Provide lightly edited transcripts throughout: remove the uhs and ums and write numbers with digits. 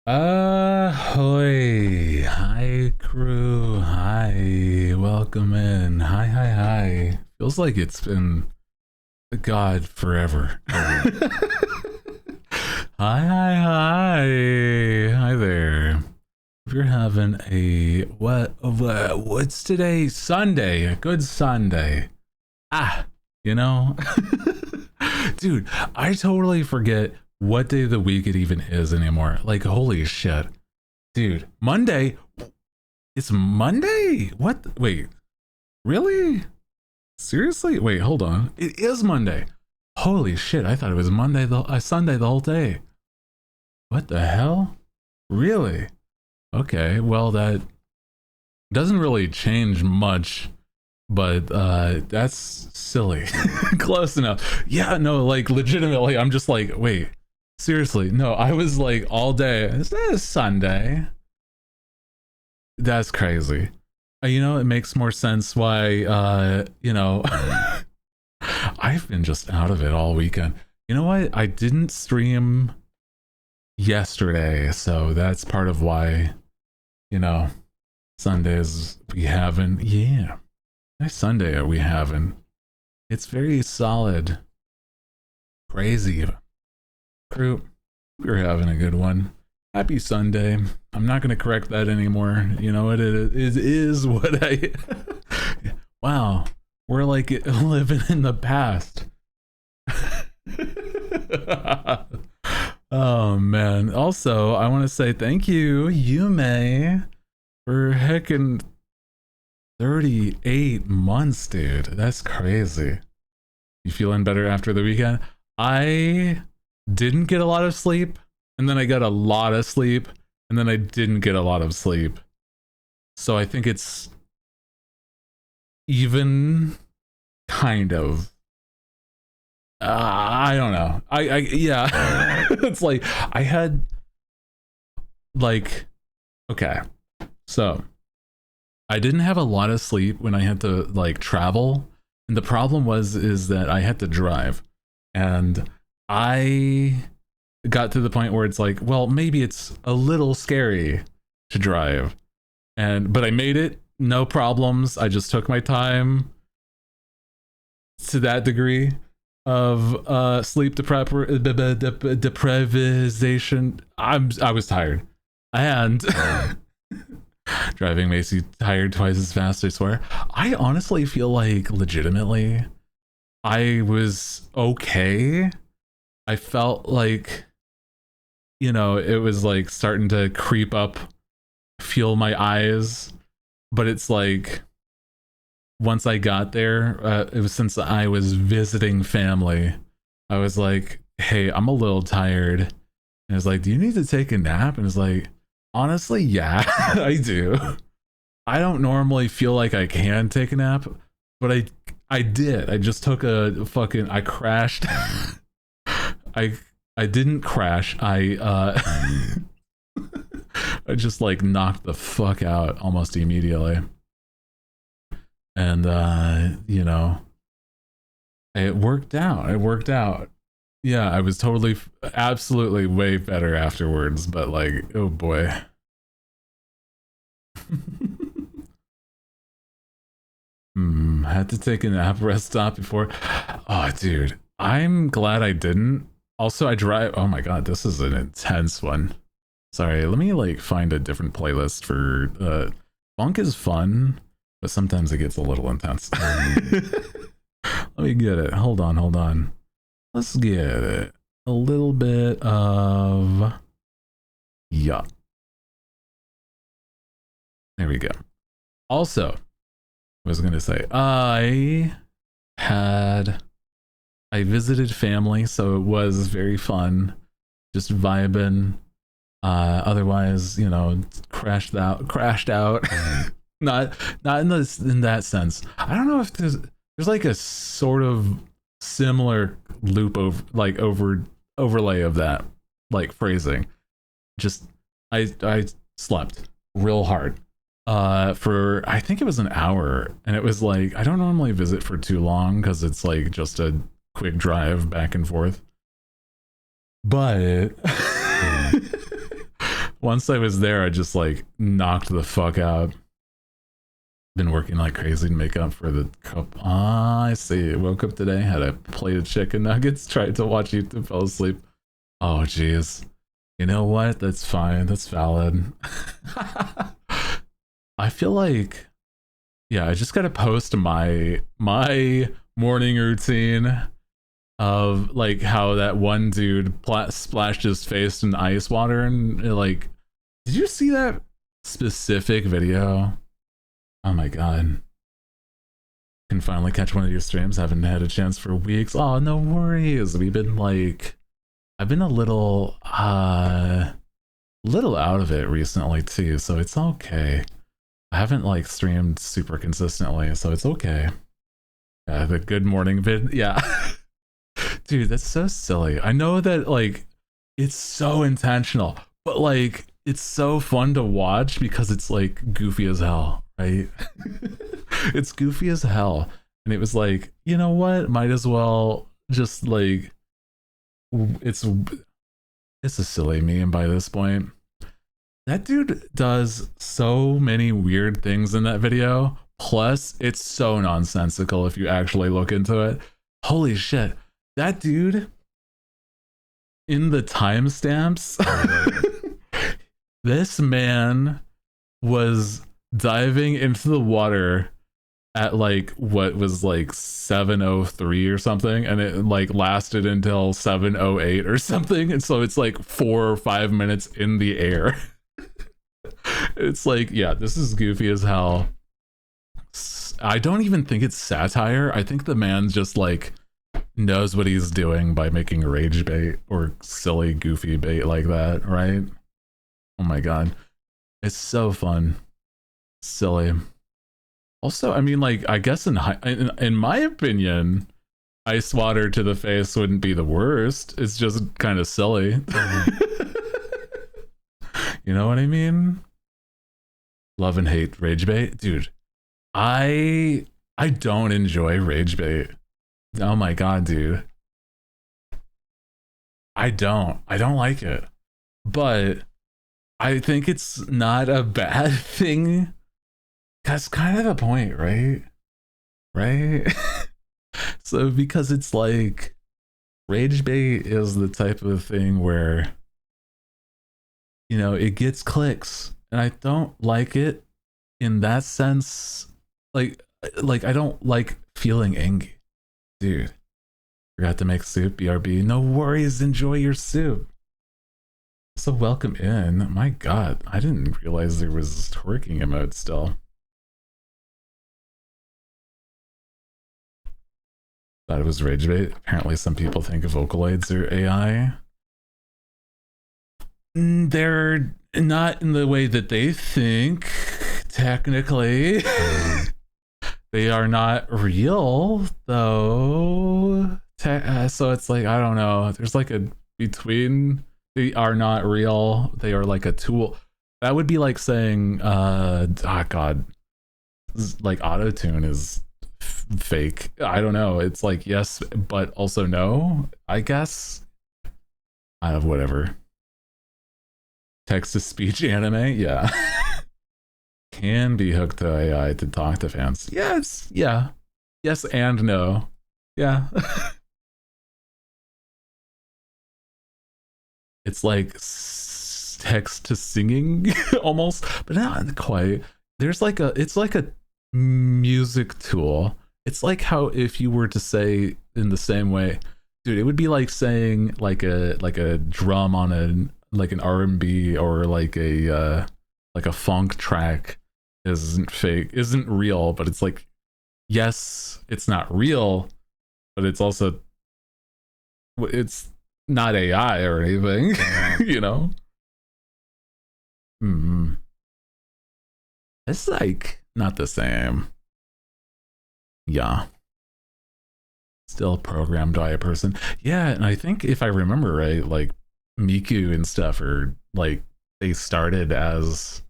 Hoy, hi crew, hi, welcome in, hi. Feels like it's been, God, forever. Hi there. If you're having a, what's today? Sunday, a good Sunday. You know? Dude, I totally forget what day of the week it even is anymore. Like, holy shit. Dude, Monday. It's Monday? What? Wait, really? Seriously? Wait, hold on. It is Monday. Holy shit, I thought it was Sunday the whole day. What the hell? Really? Okay, well, that doesn't really change much, but that's silly. Close enough. Yeah, no, like legitimately, I'm just like, wait, seriously, no, I was like all day, is this Sunday? That's crazy. You know, it makes more sense why I've been just out of it all weekend. You know what? I didn't stream yesterday, so that's part of why, you know, Sundays we haven't. Yeah. Nice Sunday are we having? It's very solid. Crazy. Crew, we're having a good one. Happy Sunday. I'm not going to correct that anymore. You know, it is what I. Wow. We're like living in the past. Oh, man. Also, I want to say thank you, Yume, for heckin' 38 months, dude. That's crazy. You feeling better after the weekend? I didn't get a lot of sleep, and then I got a lot of sleep, and then I didn't get a lot of sleep. So I think it's even kind of. I don't know. Yeah. It's like I had like, okay, so I didn't have a lot of sleep when I had to like travel, and the problem is that I had to drive, and I got to the point where it's like, well, maybe it's a little scary to drive, but I made it, no problems. I just took my time to that degree of sleep deprivation. I was tired, and driving makes you tired twice as fast, I swear. I honestly feel like legitimately I was okay. I felt like, you know, it was like starting to creep up, feel my eyes, but it's like once I got there, it was since I was visiting family, I was like, hey, I'm a little tired. And I was like, do you need to take a nap? And it's like, honestly, yeah, I do. I don't normally feel like I can take a nap, but I did. I just took I crashed. I didn't crash. I I just like knocked the fuck out almost immediately. And you know, it worked out. Yeah, I was totally absolutely way better afterwards, but like, oh boy. Had to take a nap, rest stop before. Oh, dude, I'm glad I didn't. Also, I drive. Oh my god, this is an intense one. Sorry, let me like find a different playlist for. Funk is fun, but sometimes it gets a little intense. Let me get it. Hold on. Let's get it. A little bit of. Yeah. There we go. Also, I was gonna say I visited family, so it was very fun, just vibing. Otherwise, you know, crashed out. not in that sense. I don't know if there's like a sort of similar loop overlay of that like phrasing. Just I slept real hard for I think it was an hour, and it was like I don't normally visit for too long because it's like just a quick drive back and forth, but once I was there, I just like knocked the fuck out. Been working like crazy to make up for the cup. Ah, I see. Woke up today, had a plate of chicken nuggets, tried to watch YouTube, fell asleep. Oh, jeez. You know what? That's fine. That's valid. I feel like, yeah, I just gotta post my morning routine of like how that one dude splashed his face in ice water and like, did you see that specific video? Oh my god. Can finally catch one of your streams. Haven't had a chance for weeks. Oh, no worries. We've been like, I've been a little out of it recently too, so it's okay. I haven't like streamed super consistently, so it's okay. Yeah, the good morning vid. Yeah. Dude, that's so silly. I know that like it's so intentional, but like it's so fun to watch because it's like goofy as hell, right? It's goofy as hell. And it was like, you know what? Might as well just like it's a silly meme by this point. That dude does so many weird things in that video. Plus, it's so nonsensical if you actually look into it. Holy shit. That dude in the timestamps, this man was diving into the water at like what was like 7:03 or something, and it like lasted until 7:08 or something, and so it's like 4 or 5 minutes in the air. It's like, yeah, this is goofy as hell. I don't even think it's satire. I think the man just like knows what he's doing by making rage bait or silly goofy bait like that, right? Oh my god, it's so fun. Silly. Also, I mean, like, I guess in my opinion, ice water to the face wouldn't be the worst. It's just kind of silly. You know what I mean? Love and hate rage bait, dude. I don't enjoy rage bait. Oh my god, dude. I don't like it. But I think it's not a bad thing. That's kind of the point, right? Right? So because it's like rage bait is the type of thing where, you know, it gets clicks, and I don't like it in that sense. Like I don't like feeling angry. Dude, forgot to make soup, BRB. No worries, enjoy your soup. So welcome in. My god, I didn't realize there was twerking emote still. Thought it was rage bait. Apparently some people think Vocaloids are AI. They're not in the way that they think, technically. They are not real, though. So it's like, I don't know. There's like a between. They are not real. They are like a tool. That would be like saying, god, like auto-tune is fake. I don't know. It's like yes, but also no, I guess. Whatever. Text-to-speech anime, yeah. Can be hooked to AI to talk to fans. Yes, yeah. Yes and no. Yeah. It's like text to singing almost, but not quite. It's like a music tool. It's like how if you were to say in the same way, dude, it would be like saying like a drum on an R&B or like a funk track isn't fake, isn't real, but it's like, yes, it's not real, but it's also, it's not AI or anything. You know. It's like not the same. Yeah, still programmed by a person. Yeah, and I think if I remember right, like Miku and stuff are like, they started as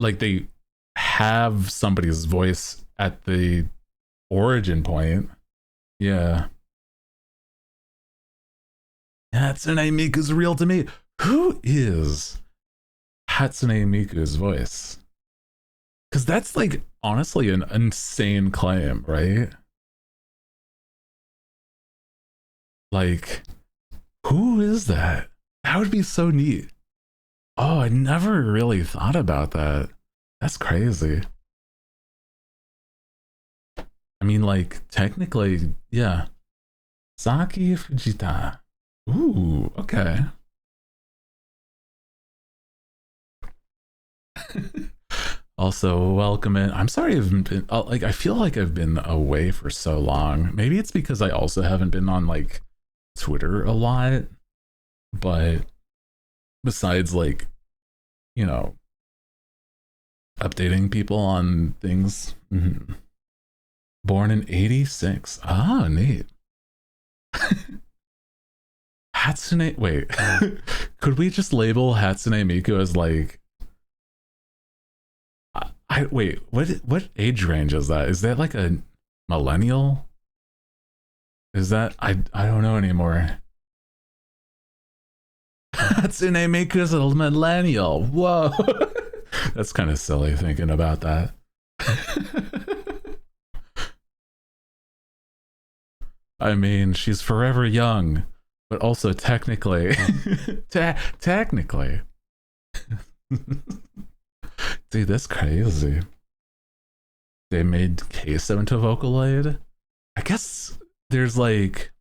like, they have somebody's voice at the origin point. Yeah. That's an Miku's real to me. Who is Hatsune Miku's voice. Because that's like honestly an insane claim, right? Like, who is that? That would be so neat. Oh, I never really thought about that. That's crazy. I mean, like, technically, yeah. Saki Fujita. Ooh, okay. Also, welcome in. I'm sorry I've been like, I feel like I've been away for so long. Maybe it's because I also haven't been on like Twitter a lot, but besides like, you know, updating people on things. Born in 86. Ah, neat. Hatsune, wait. Could we just label Hatsune Miku as like, I wait, what age range is that? Is that like a millennial? Is that I don't know anymore. Hatsune Miku is a millennial. Whoa. That's kind of silly thinking about that. I mean, she's forever young, but also technically, technically. Dude, that's crazy. They made queso into Vocaloid. I guess there's like,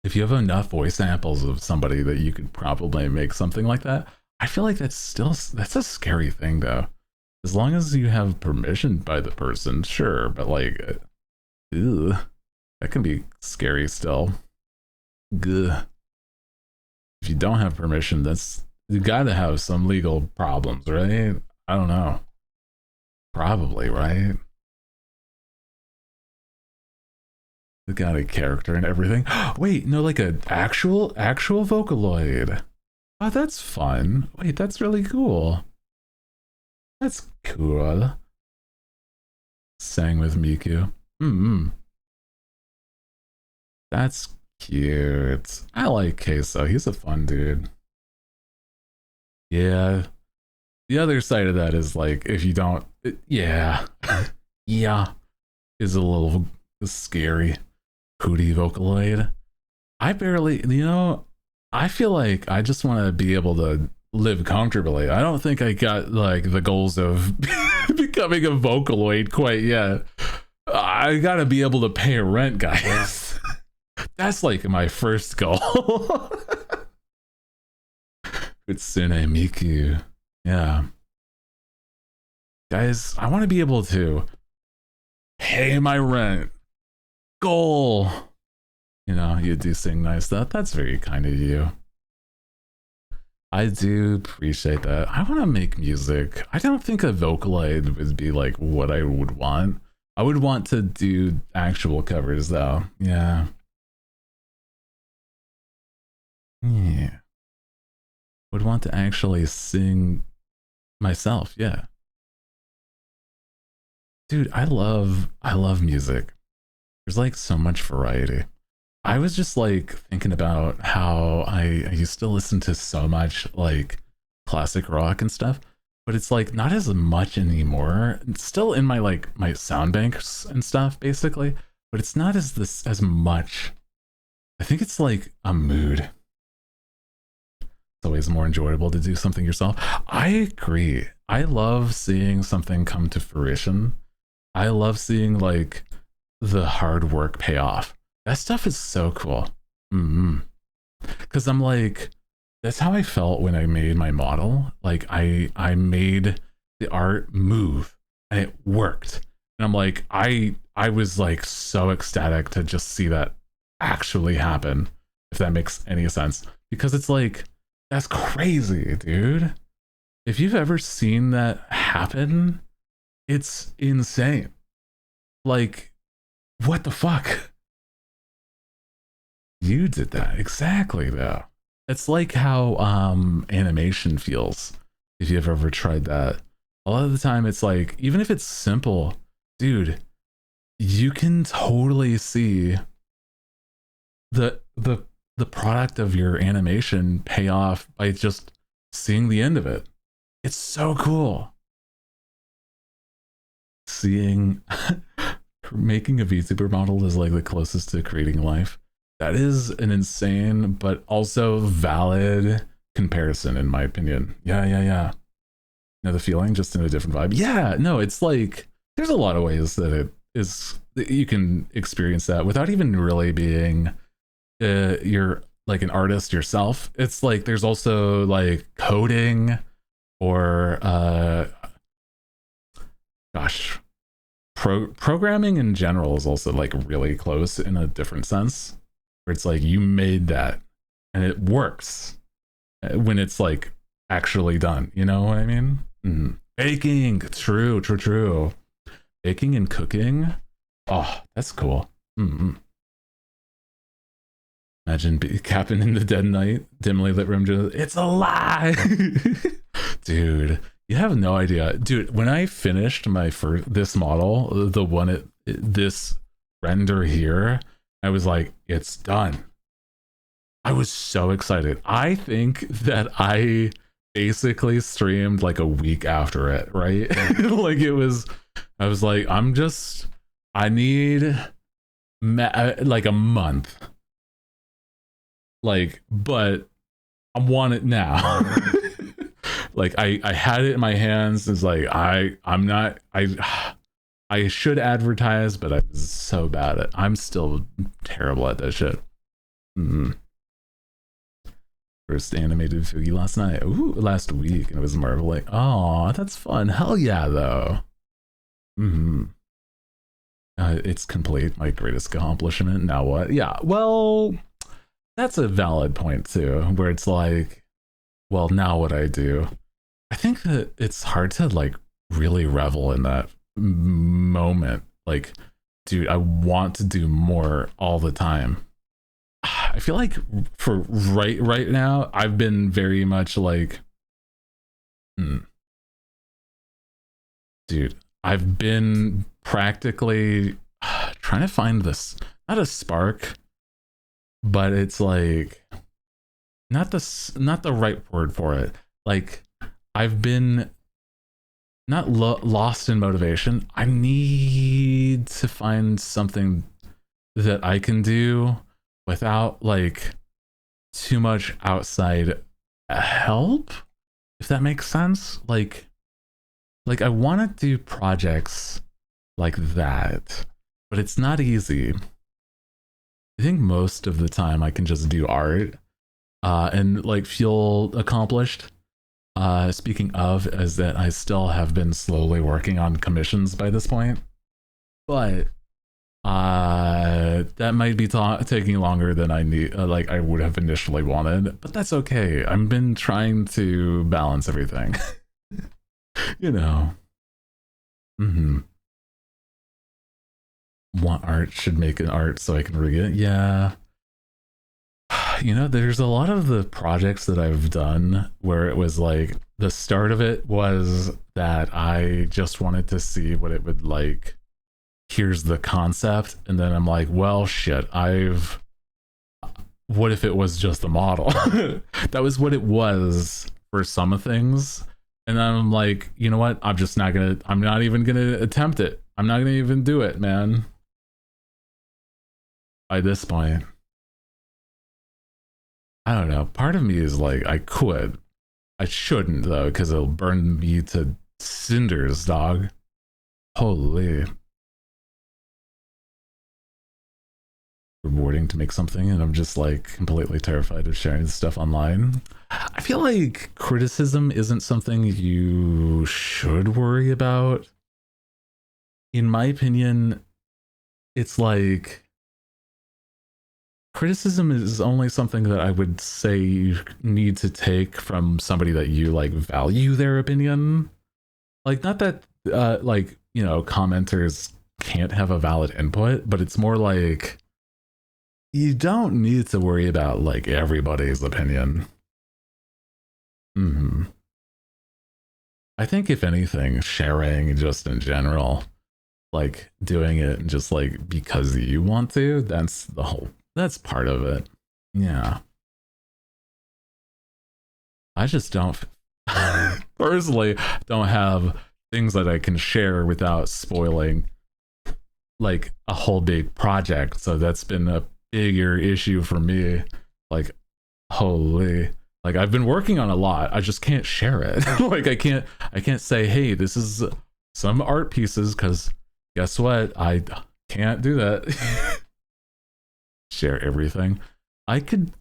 if you have enough voice samples of somebody that you could probably make something like that. I feel like that's a scary thing though. As long as you have permission by the person, sure, but like, ew, that can be scary still. Gah. If you don't have permission, you gotta have some legal problems, right? I don't know. Probably, right? They got a character and everything. Wait, no, like an actual Vocaloid. Oh, that's fun. Wait, that's really cool. That's cool. Sang with Miku. That's cute. I like Queso. He's a fun dude. Yeah. The other side of that is like, if you don't, yeah. Yeah. Is a little scary. Hooty Vocaloid. I barely, I feel like I just want to be able to live comfortably. I don't think I got like the goals of becoming a Vocaloid quite yet. I gotta be able to pay rent, guys. That's like my first goal. Hatsune Miku. Yeah. Guys, I want to be able to pay my rent. Goal. You do sing nice stuff. That's very kind of you. I do appreciate that. I want to make music. I don't think a Vocaloid would be like what I would want. I would want to do actual covers though. Yeah. Yeah. Would want to actually sing myself. Yeah. Dude, I love music. There's like so much variety. I was just like thinking about how I used to listen to so much like classic rock and stuff, but it's like not as much anymore. It's still in my sound banks and stuff basically, but it's not as much. I think it's like a mood. It's always more enjoyable to do something yourself. I agree. I love seeing something come to fruition. I love seeing like the hard work pay off. That stuff is so cool. Because I'm like, that's how I felt when I made my model. Like I made the art move and it worked. And I'm like, I was like so ecstatic to just see that actually happen, if that makes any sense. Because it's like, that's crazy, dude. If you've ever seen that happen, it's insane. Like, what the fuck? You did that exactly though. It's like how animation feels. If you've ever tried that, a lot of the time it's like, even if it's simple, dude, you can totally see the product of your animation pay off by just seeing the end of it. It's so cool seeing making a VTuber model is like the closest to creating life. That is an insane but also valid comparison in my opinion. Yeah. Know the feeling, just in a different vibe. Yeah, no, it's like there's a lot of ways that it is that you can experience that without even really being you're like an artist yourself. It's like there's also like coding or gosh, programming in general is also like really close in a different sense, where it's like you made that and it works when it's like actually done. You know what I mean? Baking, true. Baking and cooking. Oh, that's cool. Imagine capping in the dead night, dimly lit room. It's a lie, dude. You have no idea, dude. When I finished my this model, the one this render here, I was like, it's done. I was so excited. I think that I basically streamed like a week after it, right? Like I was like, I need like a month. Like, but I want it now. Like I had it in my hands. It's like I should advertise, but I'm so bad at. I'm still terrible at that shit. First animated Fugi last night. Ooh, last week, and it was marveling. Oh, that's fun. Hell yeah, though. It's complete. My greatest accomplishment. Now what? Yeah. Well, that's a valid point too, where it's like, well, now what I do. I think that it's hard to like really revel in that moment. Like, dude, I want to do more all the time. I feel like for right now, I've been very much like, dude, I've been practically trying to find this, not a spark, but it's like not the right word for it. Like I've been not lost in motivation. I need to find something that I can do without like too much outside help, if that makes sense. Like I want to do projects like that, but it's not easy. I think most of the time I can just do art and like feel accomplished. Speaking of, is that I still have been slowly working on commissions by this point, but that might be taking longer than I need, like I would have initially wanted, but that's okay. I've been trying to balance everything. You know. Want art, should make an art so I can read it. Yeah. You know, there's a lot of the projects that I've done where it was like the start of it was that I just wanted to see what it would like. Here's the concept, and then I'm like, well, shit, what if it was just a model? That was what it was for some things, and then I'm like, you know what, I'm not even gonna attempt it. I'm not gonna even do it, man. By this point, I don't know, part of me is like, I shouldn't though, because it'll burn me to cinders, dog. Holy. Rewarding to make something, and I'm just like completely terrified of sharing stuff online. I feel like criticism isn't something you should worry about. In my opinion, it's like criticism is only something that I would say you need to take from somebody that you like value their opinion. Like, not that like, you know, commenters can't have a valid input, but it's more like you don't need to worry about like everybody's opinion. I think if anything, sharing just in general, like doing it just like because you want to, that's part of it. Yeah. I just don't personally don't have things that I can share without spoiling like a whole big project. So that's been a bigger issue for me. Like, holy, like I've been working on a lot. I just can't share it. Like I can't say, hey, this is some art pieces, because guess what? I can't do that. Share everything. I could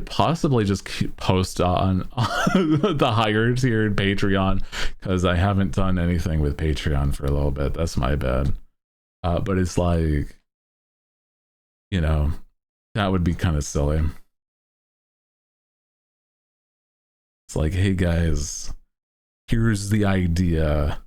possibly just post on the higher tiered Patreon, because I haven't done anything with Patreon for a little bit. That's my bad. But it's like, you know, that would be kind of silly. It's like, hey guys, here's the idea.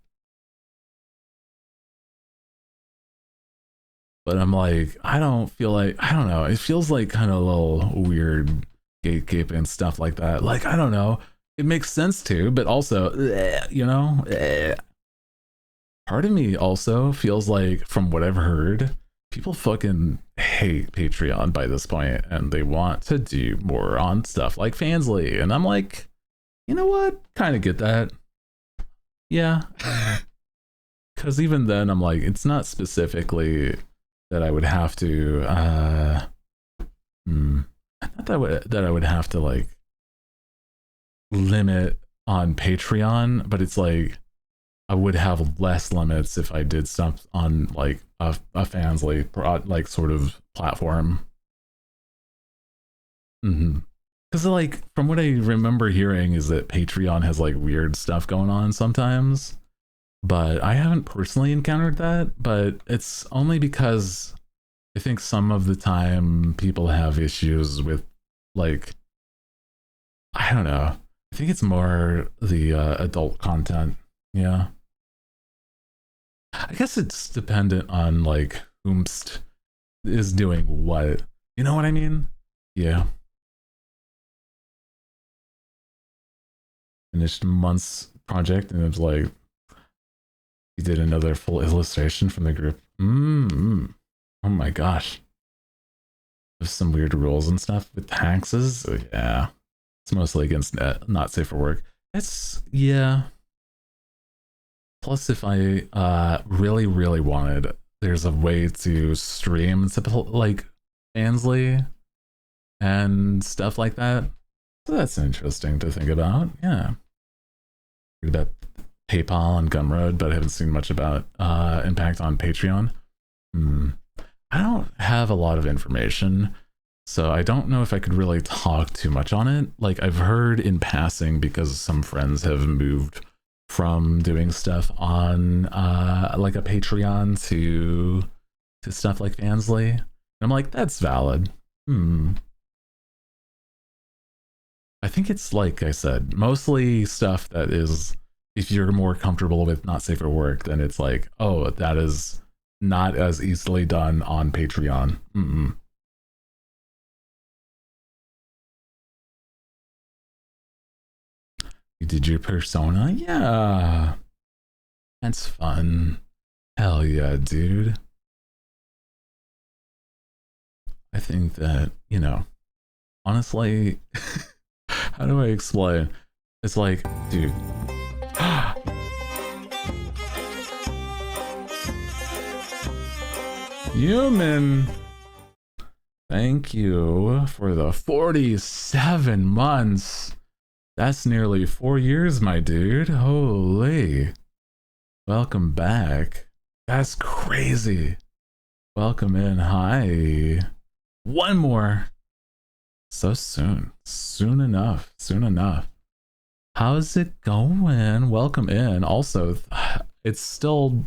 But I'm like, I don't know. It feels like kind of a little weird gatekeeping and stuff like that. Like, I don't know. It makes sense too, but also, you know, part of me also feels like, from what I've heard, people fucking hate Patreon by this point, and they want to do more on stuff like Fansly. And I'm like, you know what? Kind of get that. Yeah. Because even then, I'm like, it's not specifically that I would have to not that I would have to like limit on Patreon, but it's like I would have less limits if I did stuff on like a Fansly like sort of platform. Because like from what I remember hearing is that Patreon has like weird stuff going on sometimes. But I haven't personally encountered that, but it's only because I think some of the time people have issues with, like, I don't know. I think it's more the adult content. Yeah. I guess it's dependent on, like, whomst is doing what. You know what I mean? Yeah. Finished month's project, and it was like, he did another full illustration from the group. Oh my gosh. There's some weird rules and stuff with taxes. So yeah. It's mostly against not safe for work. It's, yeah. Plus, if I really, really wanted, there's a way to stream like Fansly and stuff like that. So that's interesting to think about. Yeah. About PayPal and Gumroad, but I haven't seen much about impact on Patreon. I don't have a lot of information, so I don't know if I could really talk too much on it. Like, I've heard in passing, because some friends have moved from doing stuff on like a Patreon to stuff like Fansly. And I'm like, that's valid. I think it's, like I said, mostly stuff that is, if you're more comfortable with not safe for work, then it's like, oh, that is not as easily done on Patreon. You did your persona? Yeah. That's fun. Hell yeah, dude. I think that, you know, honestly, how do I explain? It's like, dude. Human, thank you for the 47 months. That's nearly 4 years, my dude. Holy. Welcome back. That's crazy. Welcome in. Hi. One more. So soon. Soon enough. Soon enough. How's it going? Welcome in. Also, it's still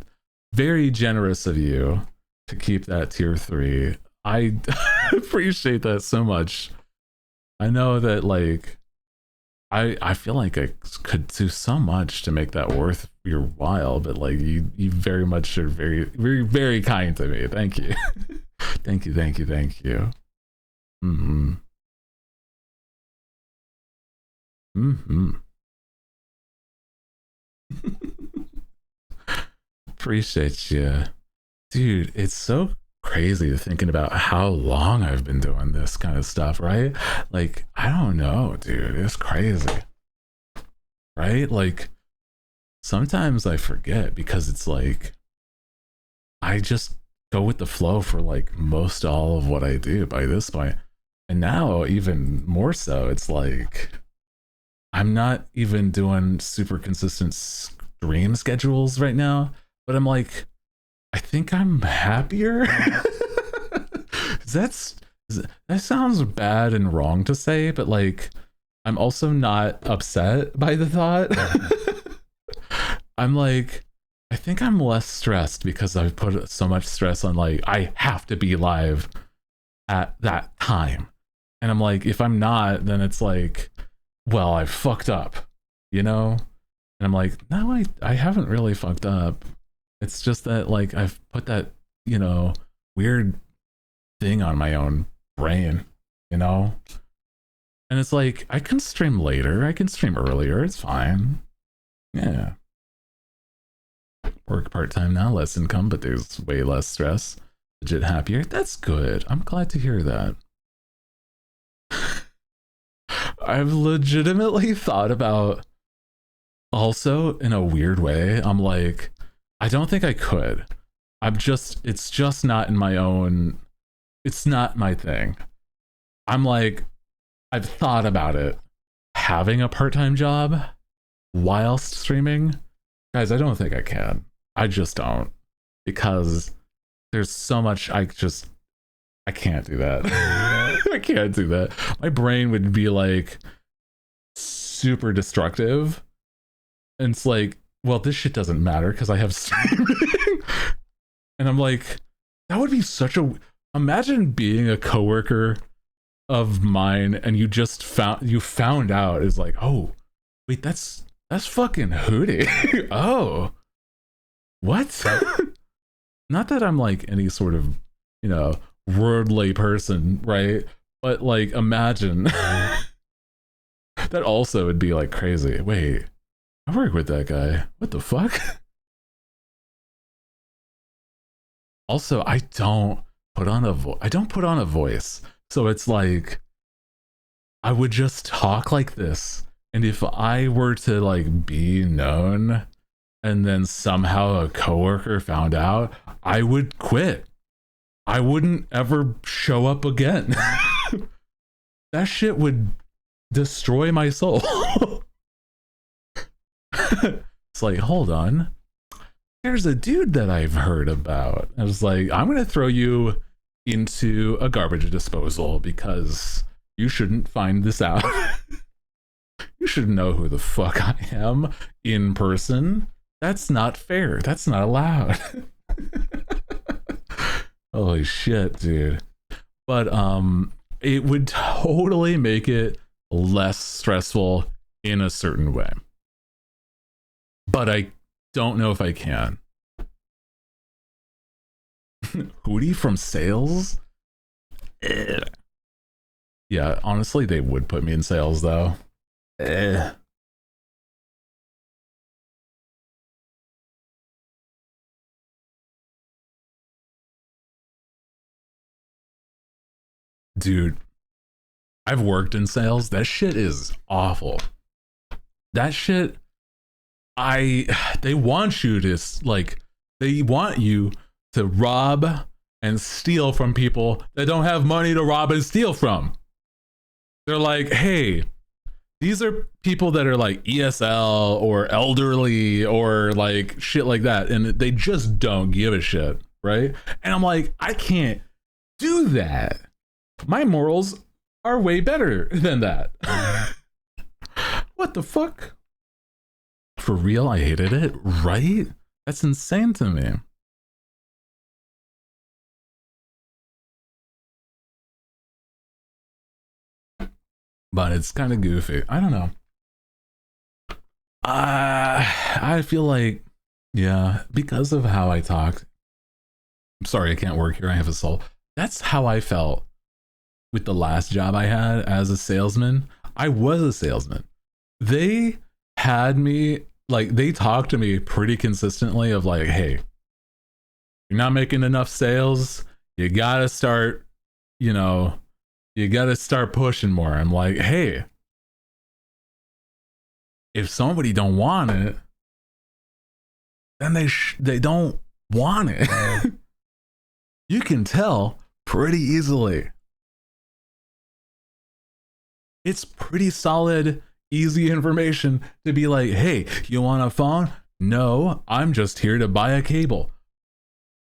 very generous of you to keep that tier 3. I appreciate that so much. I know that, like, I feel like I could do so much to make that worth your while, but like you very much are very, very, very kind to me. Thank you. Thank you, thank you, thank you. Appreciate you. Dude, it's so crazy thinking about how long I've been doing this kind of stuff, right? Like, I don't know, dude. It's crazy. right? Like sometimes I forget because it's like I just go with the flow for like most all of what I do by this point. And now even more so, it's like I'm not even doing super consistent stream schedules right now, but I'm like, I think I'm happier. That's that sounds bad and wrong to say, but like I'm also not upset by the thought. I'm like, I think I'm less stressed because I've put so much stress on like I have to be live at that time. And I'm like, if I'm not, then it's like, well, I fucked up, you know? And I'm like, no, I haven't really fucked up. It's just that like I've put that, you know, weird thing on my own brain, you know? And it's like, I can stream later, I can stream earlier, it's fine. Yeah. Work part-time now, less income, but there's way less stress. Legit happier. That's good. I'm glad to hear that. I've legitimately thought about also in a weird way. I'm like, I don't think I could. It's just not in my own, it's not my thing. I'm like, I've thought about it. Having a part-time job whilst streaming, guys, I don't think I can. I just don't. Because there's so much I can't do that. I can't do that. My brain would be like super destructive. And it's like, well, this shit doesn't matter because I have streaming. And I'm like, that would be such a imagine being a coworker of mine and you just found out is like, oh, wait, that's fucking Hooty. Oh. What? Not that I'm like any sort of, you know, worldly person, right? But like imagine that also would be like crazy. Wait, I work with that guy. What the fuck? Also, I don't put on a voice. So it's like I would just talk like this. And if I were to like be known and then somehow a coworker found out, I would quit. I wouldn't ever show up again. That shit would destroy my soul. It's like, hold on. There's a dude that I've heard about. I was like, I'm going to throw you into a garbage disposal because you shouldn't find this out. You should know who the fuck I am in person. That's not fair. That's not allowed. Holy shit, dude. But it would totally make it less stressful in a certain way. But I don't know if I can. Hooty from sales? Yeah, honestly, they would put me in sales though. Dude, I've worked in sales. That shit is awful. That shit, they want you to like, they want you to rob and steal from people that don't have money to rob and steal from. They're like, hey, these are people that are like ESL or elderly or like shit like that. And they just don't give a shit, right? And I'm like, I can't do that. My morals are way better than that. What the fuck? For real, I hated it, right? That's insane to me. But it's kind of goofy. I don't know. I feel like, yeah, because of how I talk. I'm sorry, I can't work here. I have a soul. That's how I felt with the last job I had as a salesman. I was a salesman. They had me, like, they talked to me pretty consistently of like, hey, you're not making enough sales. You gotta start, you know, you gotta start pushing more. I'm like, hey, If somebody don't want it, then they don't want it. You can tell pretty easily. It's pretty solid, easy information to be like, hey, you want a phone? No, I'm just here to buy a cable.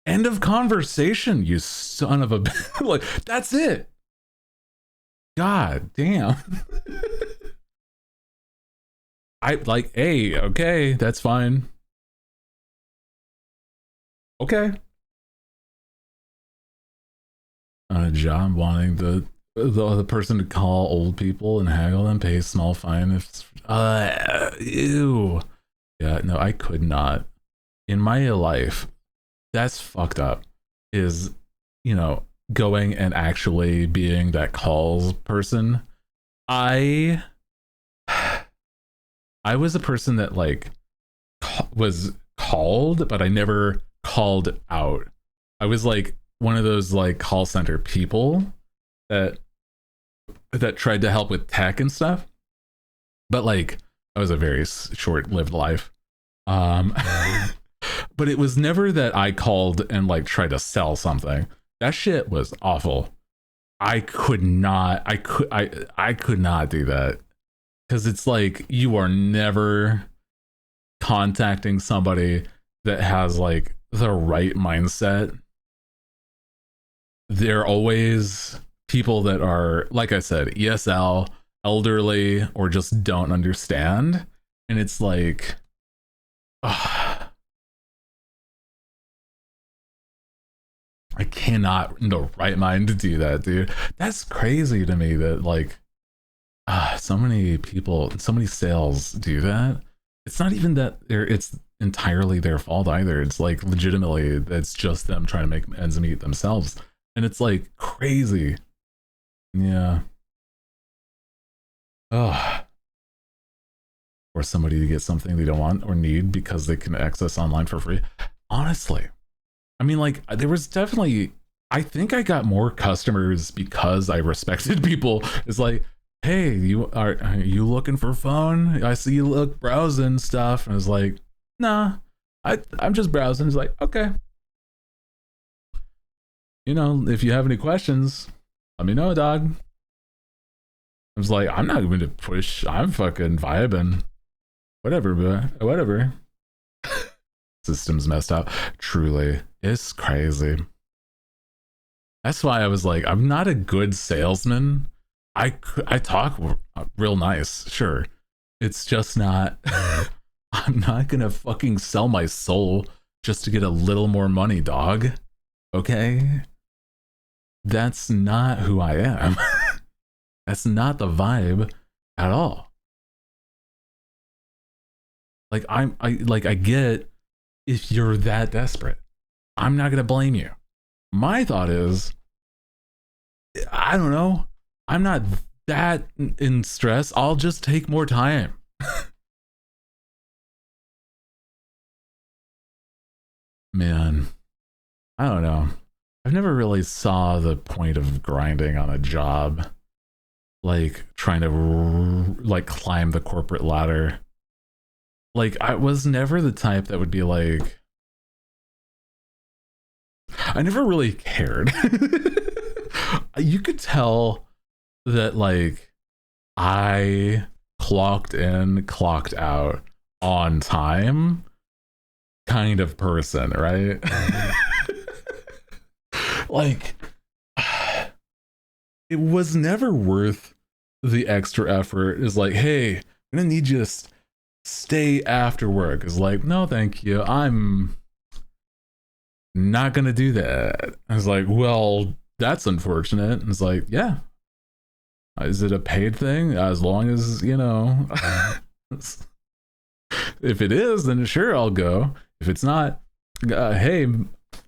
End of conversation, you son of a like, that's it. God damn. I like, hey, okay, that's fine. Okay. On a job, wanting the person to call old people and haggle them, pay a small fine if ew. Yeah, no, I could not. In my life, that's fucked up. Is, you know, going and actually being that calls person. I was a person that like was called, but I never called out. I was like one of those like call center people that tried to help with tech and stuff, but like that was a very short-lived life. But it was never that I called and like tried to sell something. That shit was awful. I could not do that, because it's like you are never contacting somebody that has like the right mindset. They're always people that are, like I said, ESL, elderly, or just don't understand. And it's like, I cannot in the right mind to do that, dude. That's crazy to me that like so many people, so many sales do that. It's not even that it's entirely their fault either. It's like legitimately it's just them trying to make ends meet themselves. And it's like crazy. Yeah. Oh. Or somebody to get something they don't want or need because they can access online for free. Honestly, I mean, like, there was definitely, I think I got more customers because I respected people. It's like, hey, are you looking for phone? I see you look browsing stuff. And it's like, nah, I'm just browsing. It's like, okay. You know, if you have any questions, let me know, dog. I was like, I'm not going to push. I'm fucking vibing. Whatever, but whatever. System's messed up. Truly, it's crazy. That's why I was like, I'm not a good salesman. I talk real nice, sure. It's just not. I'm not gonna fucking sell my soul just to get a little more money, dog. Okay? That's not who I am. That's not the vibe at all. Like I get if you're that desperate. I'm not gonna blame you. My thought is, I don't know. I'm not that in stress. I'll just take more time. Man, I don't know. I've never really saw the point of grinding on a job, like trying to like climb the corporate ladder. Like I was never the type that would be like, I never really cared. You could tell that like I clocked in, clocked out on time kind of person, right? Like it was never worth the extra effort. It's like, hey, I'm gonna need you to stay after work. It's like, no thank you, I'm not gonna do that. I was like, well, that's unfortunate. And it's like, yeah, is it a paid thing? As long as, you know, if it is, then sure, I'll go. If it's not, hey,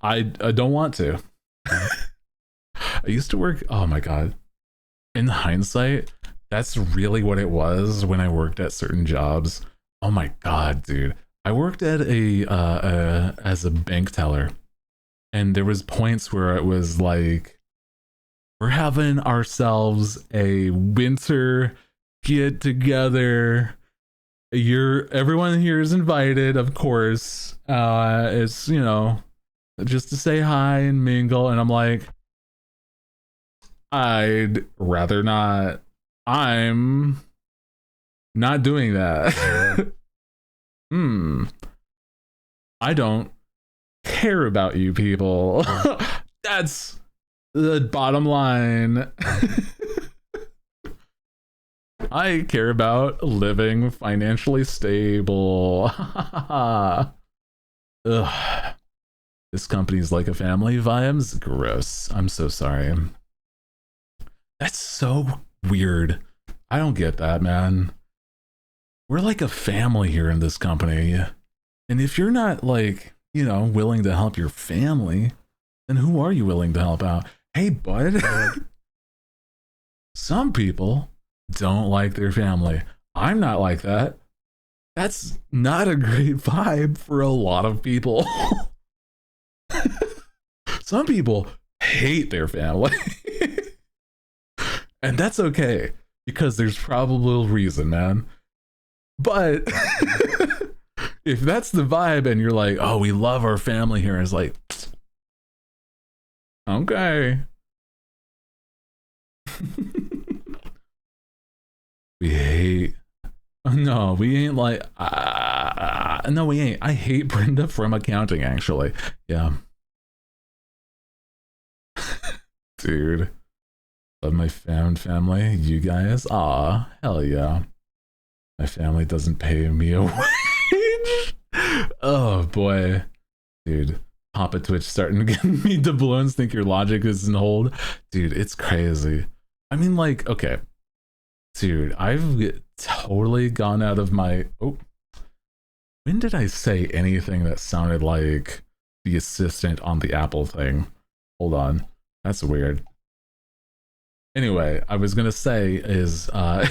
I don't want to. I used to work, oh my god, in hindsight, that's really what it was when I worked at certain jobs. Oh my god, dude, I worked at as a bank teller, and there was points where it was like, we're having ourselves a winter get together Everyone here is invited, of course. It's, you know, just to say hi and mingle. And I'm like, I'd rather not. I'm not doing that. I don't care about you people. That's the bottom line. I care about living financially stable. Ugh. This company's like a family vibes. Gross. I'm so sorry. That's so weird. I don't get that, man. We're like a family here in this company. And if you're not like, you know, willing to help your family, then who are you willing to help out? Hey, bud. Some people don't like their family. I'm not like that. That's not a great vibe for a lot of people. Some people hate their family. And that's okay, because there's probably a reason, man. But if that's the vibe and you're like, oh, we love our family here, it's like, okay. We hate. No, we ain't like. No, we ain't. I hate Brenda from accounting, actually. Yeah. Dude. Love my family. You guys? Aw, hell yeah. My family doesn't pay me a wage. Oh, boy. Dude. Papa Twitch starting to get me doubloons. Think your logic isn't hold. Dude, it's crazy. I mean, like, okay. Dude, I've totally gone out of my... Oh. When did I say anything that sounded like the assistant on the Apple thing? Hold on. That's weird. Anyway, I was going to say is... I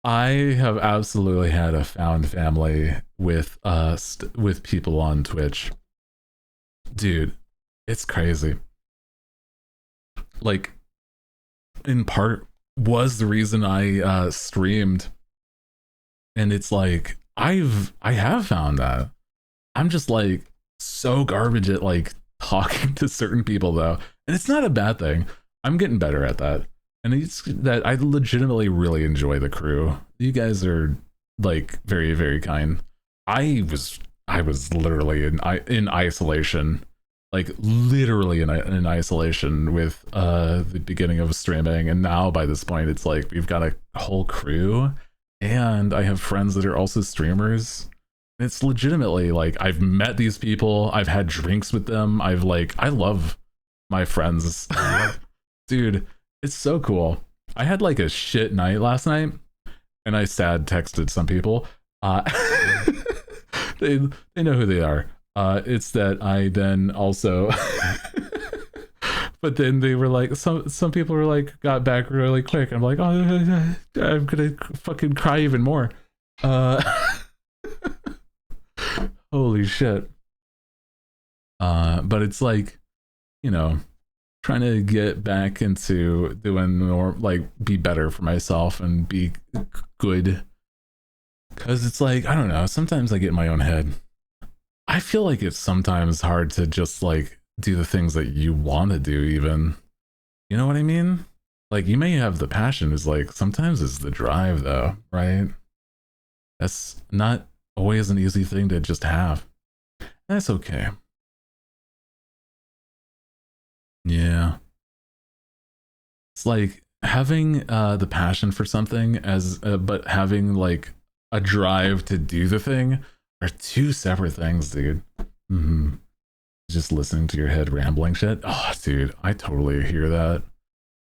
have absolutely had a found family with people on Twitch. Dude, it's crazy. Like... in part was the reason I streamed, and it's like I have found that I'm just like so garbage at like talking to certain people though, and it's not a bad thing. I'm getting better at that, and it's that I legitimately really enjoy the crew. You guys are like very, very kind. I was literally in isolation. Like literally in isolation with the beginning of streaming, and now by this point it's like we've got a whole crew, and I have friends that are also streamers. It's legitimately like I've met these people, I've had drinks with them, I love my friends. Dude, it's so cool. I had like a shit night last night, and I sad texted some people. They know who they are. It's that I then also but then they were like some people were like got back really quick. I'm like, oh, I'm gonna fucking cry even more. Holy shit. But it's like, you know, trying to get back into doing more, like be better for myself and be good, because it's like, I don't know, sometimes I get in my own head. I feel like it's sometimes hard to just like do the things that you want to do, even. You know what I mean? Like, you may have the passion, is like sometimes it's the drive though, right? That's not always an easy thing to just have. That's okay. Yeah. It's like having the passion for something as but having like a drive to do the thing are two separate things, dude. Just listening to your head rambling shit. Oh, dude, I totally hear that.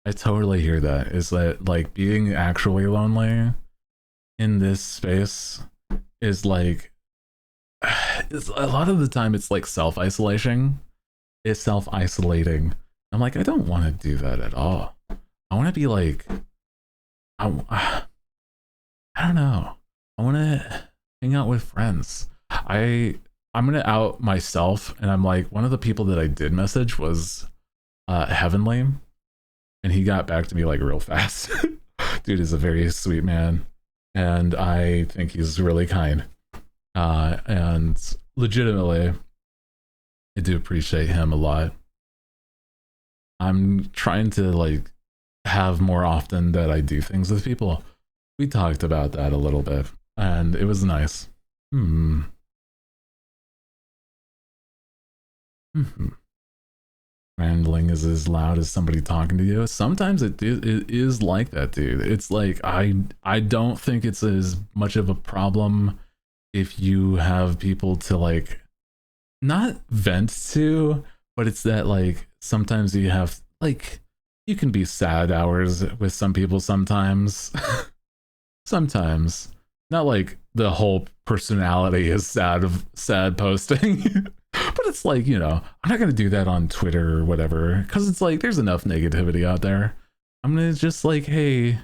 I totally hear that. Is that like being actually lonely in this space is like, it's, a lot of the time it's like self-isolation. It's self-isolating. I'm like, I don't want to do that at all. I want to be like, I don't know. I want to hang out with friends. I'm gonna out myself, and I'm like, one of the people that I did message was Heavenly, and he got back to me like real fast. Dude is a very sweet man, and I think he's really kind. And legitimately, I do appreciate him a lot. I'm trying to like have more often that I do things with people. We talked about that a little bit, and it was nice. Hmm. Hmm. Rambling is as loud as somebody talking to you. Sometimes it is like that, dude. It's like I don't think it's as much of a problem if you have people to like not vent to, but it's that like sometimes you have like you can be sad hours with some people sometimes. Sometimes. Not like the whole personality is sad posting. But it's like, you know, I'm not gonna do that on Twitter or whatever, because it's like there's enough negativity out there. I'm gonna just like, hey,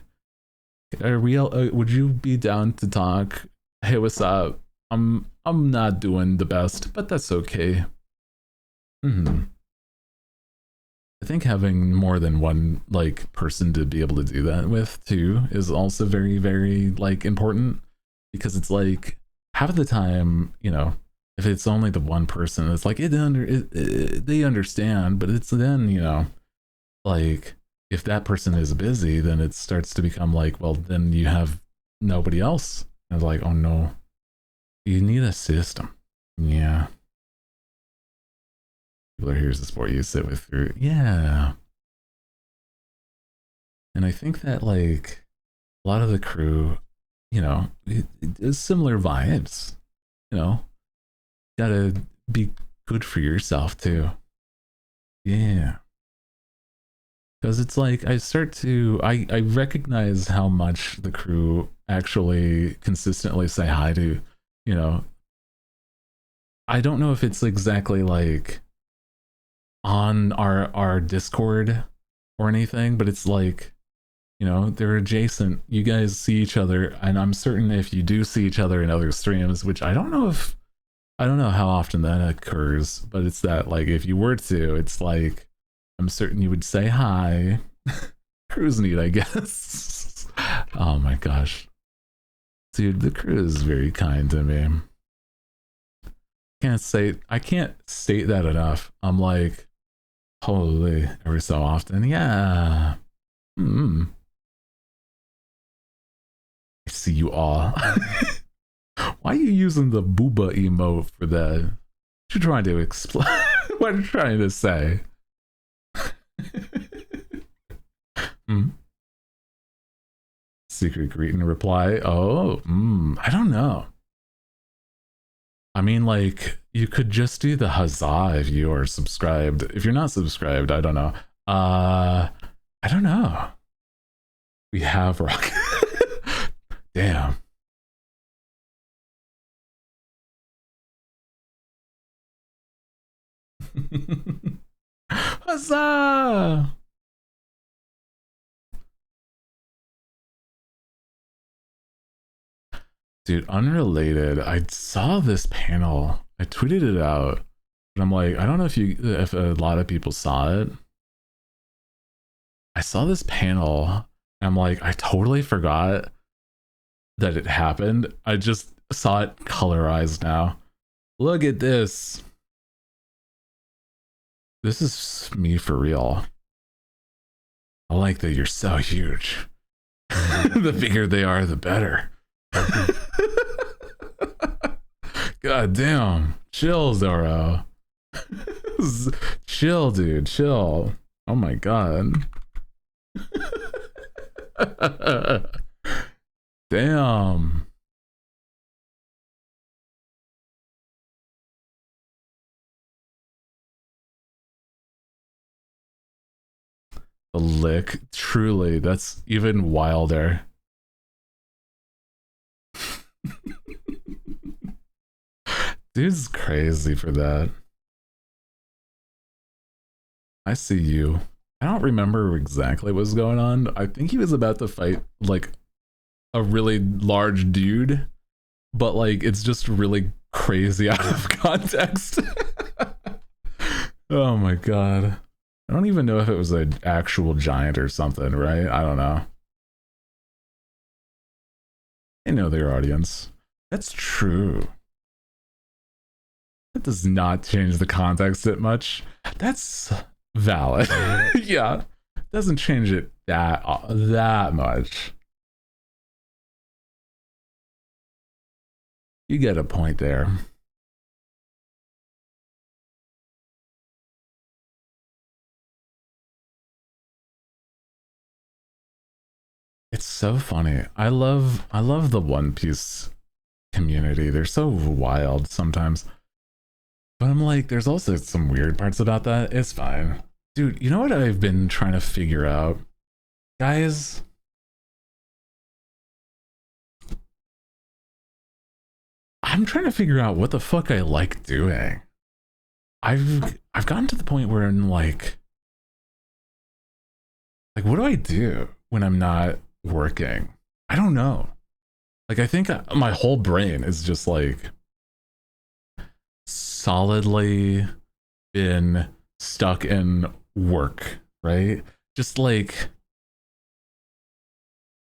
would you be down to talk? Hey, what's up? I'm not doing the best, but that's okay. I think having more than one like person to be able to do that with too is also very, very like important, because it's like half of the time, you know, if it's only the one person, it's like they understand, but it's then, you know, like if that person is busy, then it starts to become like, well, then you have nobody else. And it's like, oh no, you need a system. Yeah. People are here to support you, sit with through. Yeah. And I think that like a lot of the crew, you know, it is similar vibes, you know, gotta be good for yourself too. Yeah. Because it's like I recognize how much the crew actually consistently say hi to, you know. I don't know if it's exactly like on our Discord or anything, but it's like, you know, they're adjacent. You guys see each other, and I'm certain if you do see each other in other streams, which I don't know how often that occurs, but it's that like if you were to, it's like I'm certain you would say hi. Crew's neat, I guess. Oh my gosh. Dude, the crew is very kind to me. I can't state that enough. I'm like, holy, every so often, yeah. I see you all. Why are you using the booba emote for that? What you trying to explain? What are you trying to say? Secret greeting reply. Oh, I don't know. I mean, like, you could just do the huzzah if you are subscribed. If you're not subscribed, I don't know. I don't know. We have rock. Damn. Huzzah! Dude, unrelated. I saw this panel. I tweeted it out, but I'm like, I don't know if a lot of people saw it. I saw this panel, and I'm like, I totally forgot that it happened. I just saw it colorized now. Look at this. This is me for real. I like that you're so huge. The bigger they are, the better. God damn. Chill, Zoro. Chill, dude. Chill. Oh my god. Damn. A lick. Truly, that's even wilder. Dude's crazy for that. I see you. I don't remember exactly what's going on. I think he was about to fight like a really large dude, but like it's just really crazy out of context. Oh my god. I don't even know if it was an actual giant or something, right? I don't know. They know their audience. That's true. That does not change the context that much. That's valid. Yeah, doesn't change it that much. You get a point there. It's so funny. I love the One Piece community. They're so wild sometimes. But I'm like, there's also some weird parts about that. It's fine. Dude, you know what I've been trying to figure out? Guys, I'm trying to figure out what the fuck I like doing. I've gotten to the point where I'm like what do I do when I'm not working? I don't know. Like, I think my whole brain is just like solidly been stuck in work, right? Just like,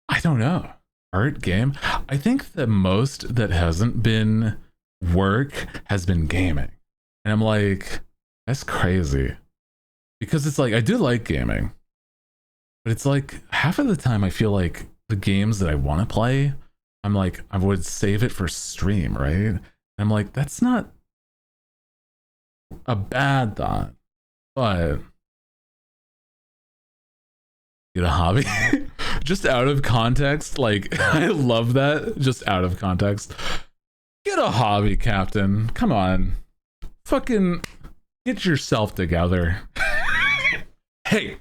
I don't know. Art, game. I think the most that hasn't been work has been gaming. And I'm like, that's crazy. Because it's like, I do like gaming. But it's like, half of the time I feel like the games that I want to play, I'm like, I would save it for stream, right? And I'm like, that's not a bad thought. But get a hobby. Just out of context, like, I love that. Just out of context. Get a hobby, Captain. Come on. Fucking get yourself together. Hey,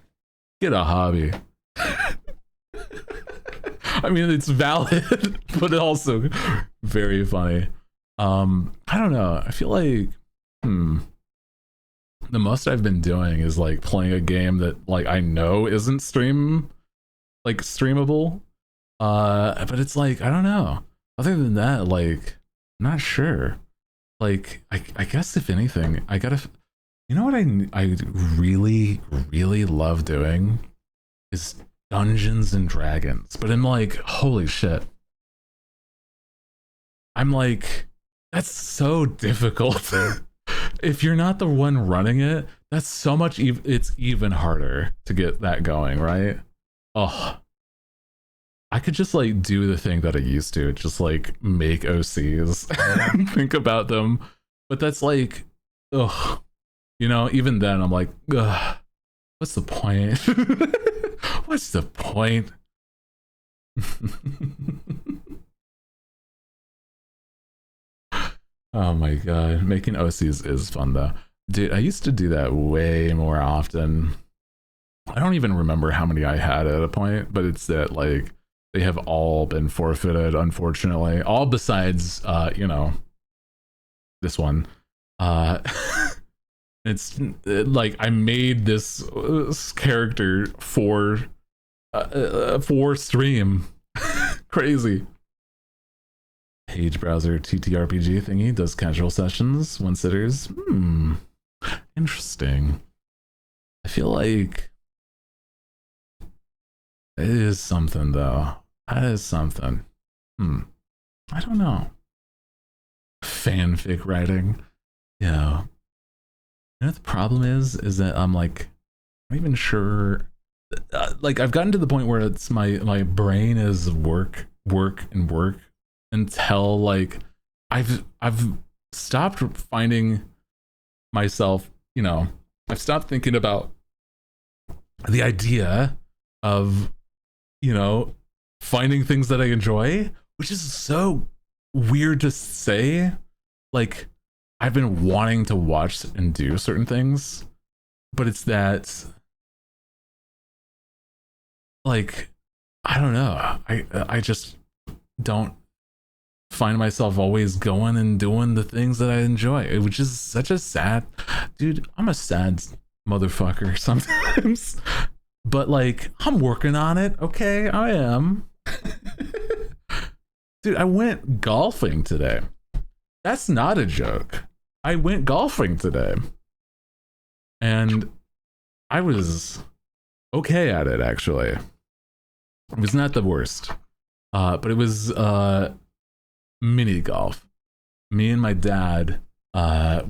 get a hobby. I mean, it's valid, but also very funny. I don't know. I feel like, the most I've been doing is like playing a game that like I know isn't streamable. But it's like, I don't know. Other than that, like, I'm not sure. Like, I guess if anything, I gotta, you know what I really, really love doing is Dungeons and Dragons. But I'm like, holy shit. I'm like, that's so difficult. If you're not the one running it, that's so much, it's even harder to get that going, right? Oh, I could just like do the thing that I used to, just like make OCs and think about them. But that's like, ugh, you know, even then I'm like, ugh, what's the point? What's the point? Oh my god, making OCs is fun though. Dude, I used to do that way more often. I don't even remember how many I had at a point, but it's that like they have all been forfeited, unfortunately. All besides you know, this one. It's like I made this character for stream. Crazy. Page browser TTRPG thingy does casual sessions when sitters. Interesting. I feel like it is something though. That is something. I don't know. Fanfic writing. Yeah. You know what the problem is that I'm like, I'm not even sure. Like I've gotten to the point where it's my brain is work until like I've stopped finding myself, you know, I've stopped thinking about the idea of, you know, finding things that I enjoy, which is so weird to say. Like I've been wanting to watch and do certain things, but it's that like I don't know. I just don't find myself always going and doing the things that I enjoy, which is such a sad, dude, I'm a sad motherfucker sometimes, but like I'm working on it. Okay, I am. Dude, I went golfing today. That's not a joke. I went golfing today and I was okay at it. Actually, it was not the worst. But it was mini golf. Me and my dad,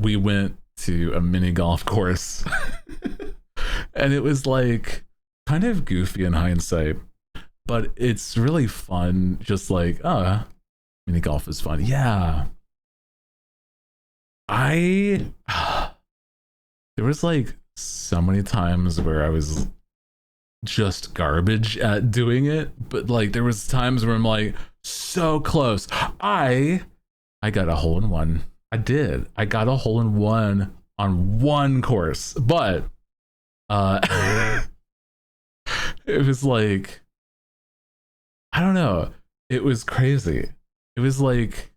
we went to a mini golf course, and it was like kind of goofy in hindsight, but it's really fun. Just like, mini golf is fun. Yeah, I there was like so many times where I was just garbage at doing it, but like there was times where I'm like so close. I got a hole in one. I did. I got a hole in one on one course, but it was like, I don't know. It was crazy. It was like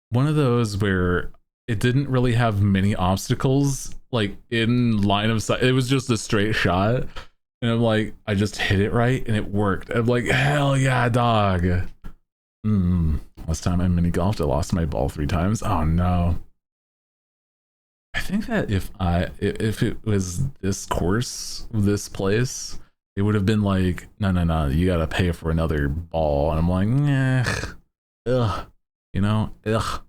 one of those where it didn't really have many obstacles like in line of sight. It was just a straight shot. And I'm like, I just hit it right and it worked. I'm like, hell yeah, dog. Last time I mini golfed, I lost my ball 3 times. Oh no. I think that if it was this course, this place, it would have been like, no, you gotta pay for another ball. And I'm like, ugh, you know, ugh.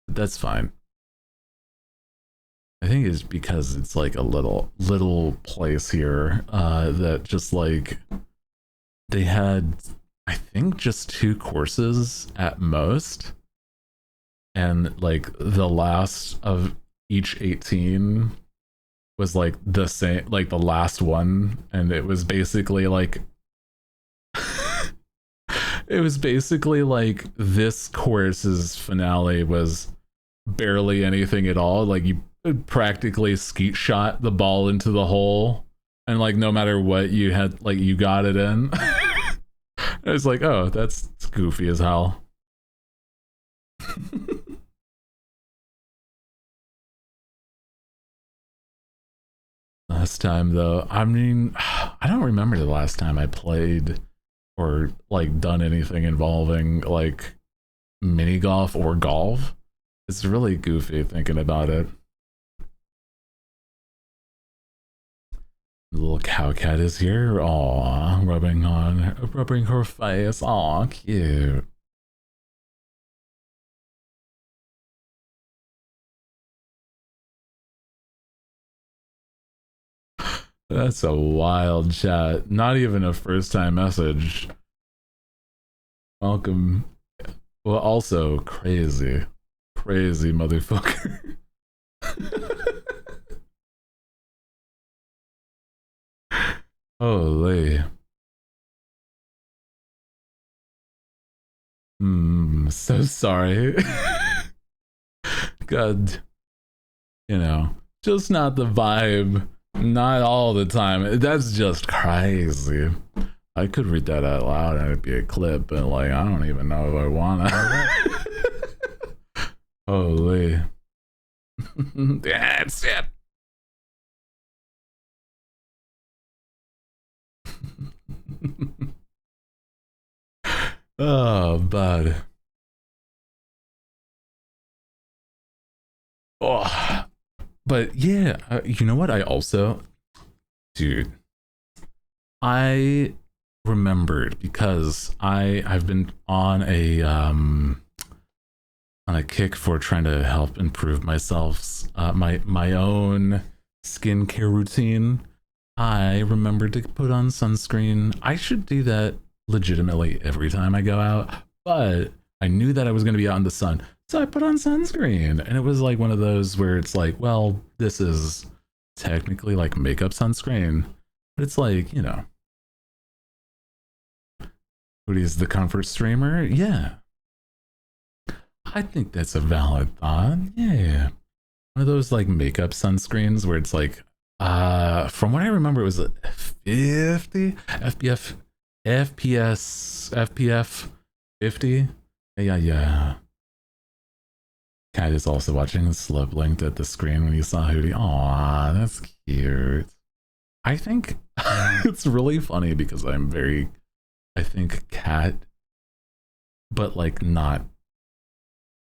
That's fine. I think it's because it's like a little place here that just like they had, I think, just 2 courses at most, and like the last of each 18 was like the same, like the last one, and it was basically like it was basically like this course's finale was barely anything at all. Like you practically skeet shot the ball into the hole, and like no matter what you had, like you got it in. I was like, oh, that's goofy as hell. Last time though, I mean, I don't remember the last time I played or like done anything involving like mini golf or golf. It's really goofy thinking about it. The little cow cat is here. Aw, rubbing her face. Aw, cute. That's a wild chat. Not even a first time message. Welcome. Well, also crazy motherfucker. Holy. So sorry. God, you know, just not the vibe, not all the time. That's just crazy. I could read that out loud and it'd be a clip, but like, I don't even know if I wanna. Holy. That's it. Oh, bud. Oh, but yeah, you know what? I also, dude, I remembered because I've been on a kick for trying to help improve myself, my own skincare routine. I remembered to put on sunscreen. I should do that legitimately every time I go out, but I knew that I was going to be out in the sun, so I put on sunscreen. And it was like one of those where it's like, well, this is technically like makeup sunscreen, but it's like, you know, Hooty's the comfort streamer. Yeah, I think that's a valid thought. Yeah, one of those like makeup sunscreens where it's like, from what I remember, it was a 50 FPF 50. Yeah. Cat is also watching. Slip blinked at the screen when you saw Hooty. Aw, that's cute. I think it's really funny because I think cat, but like not.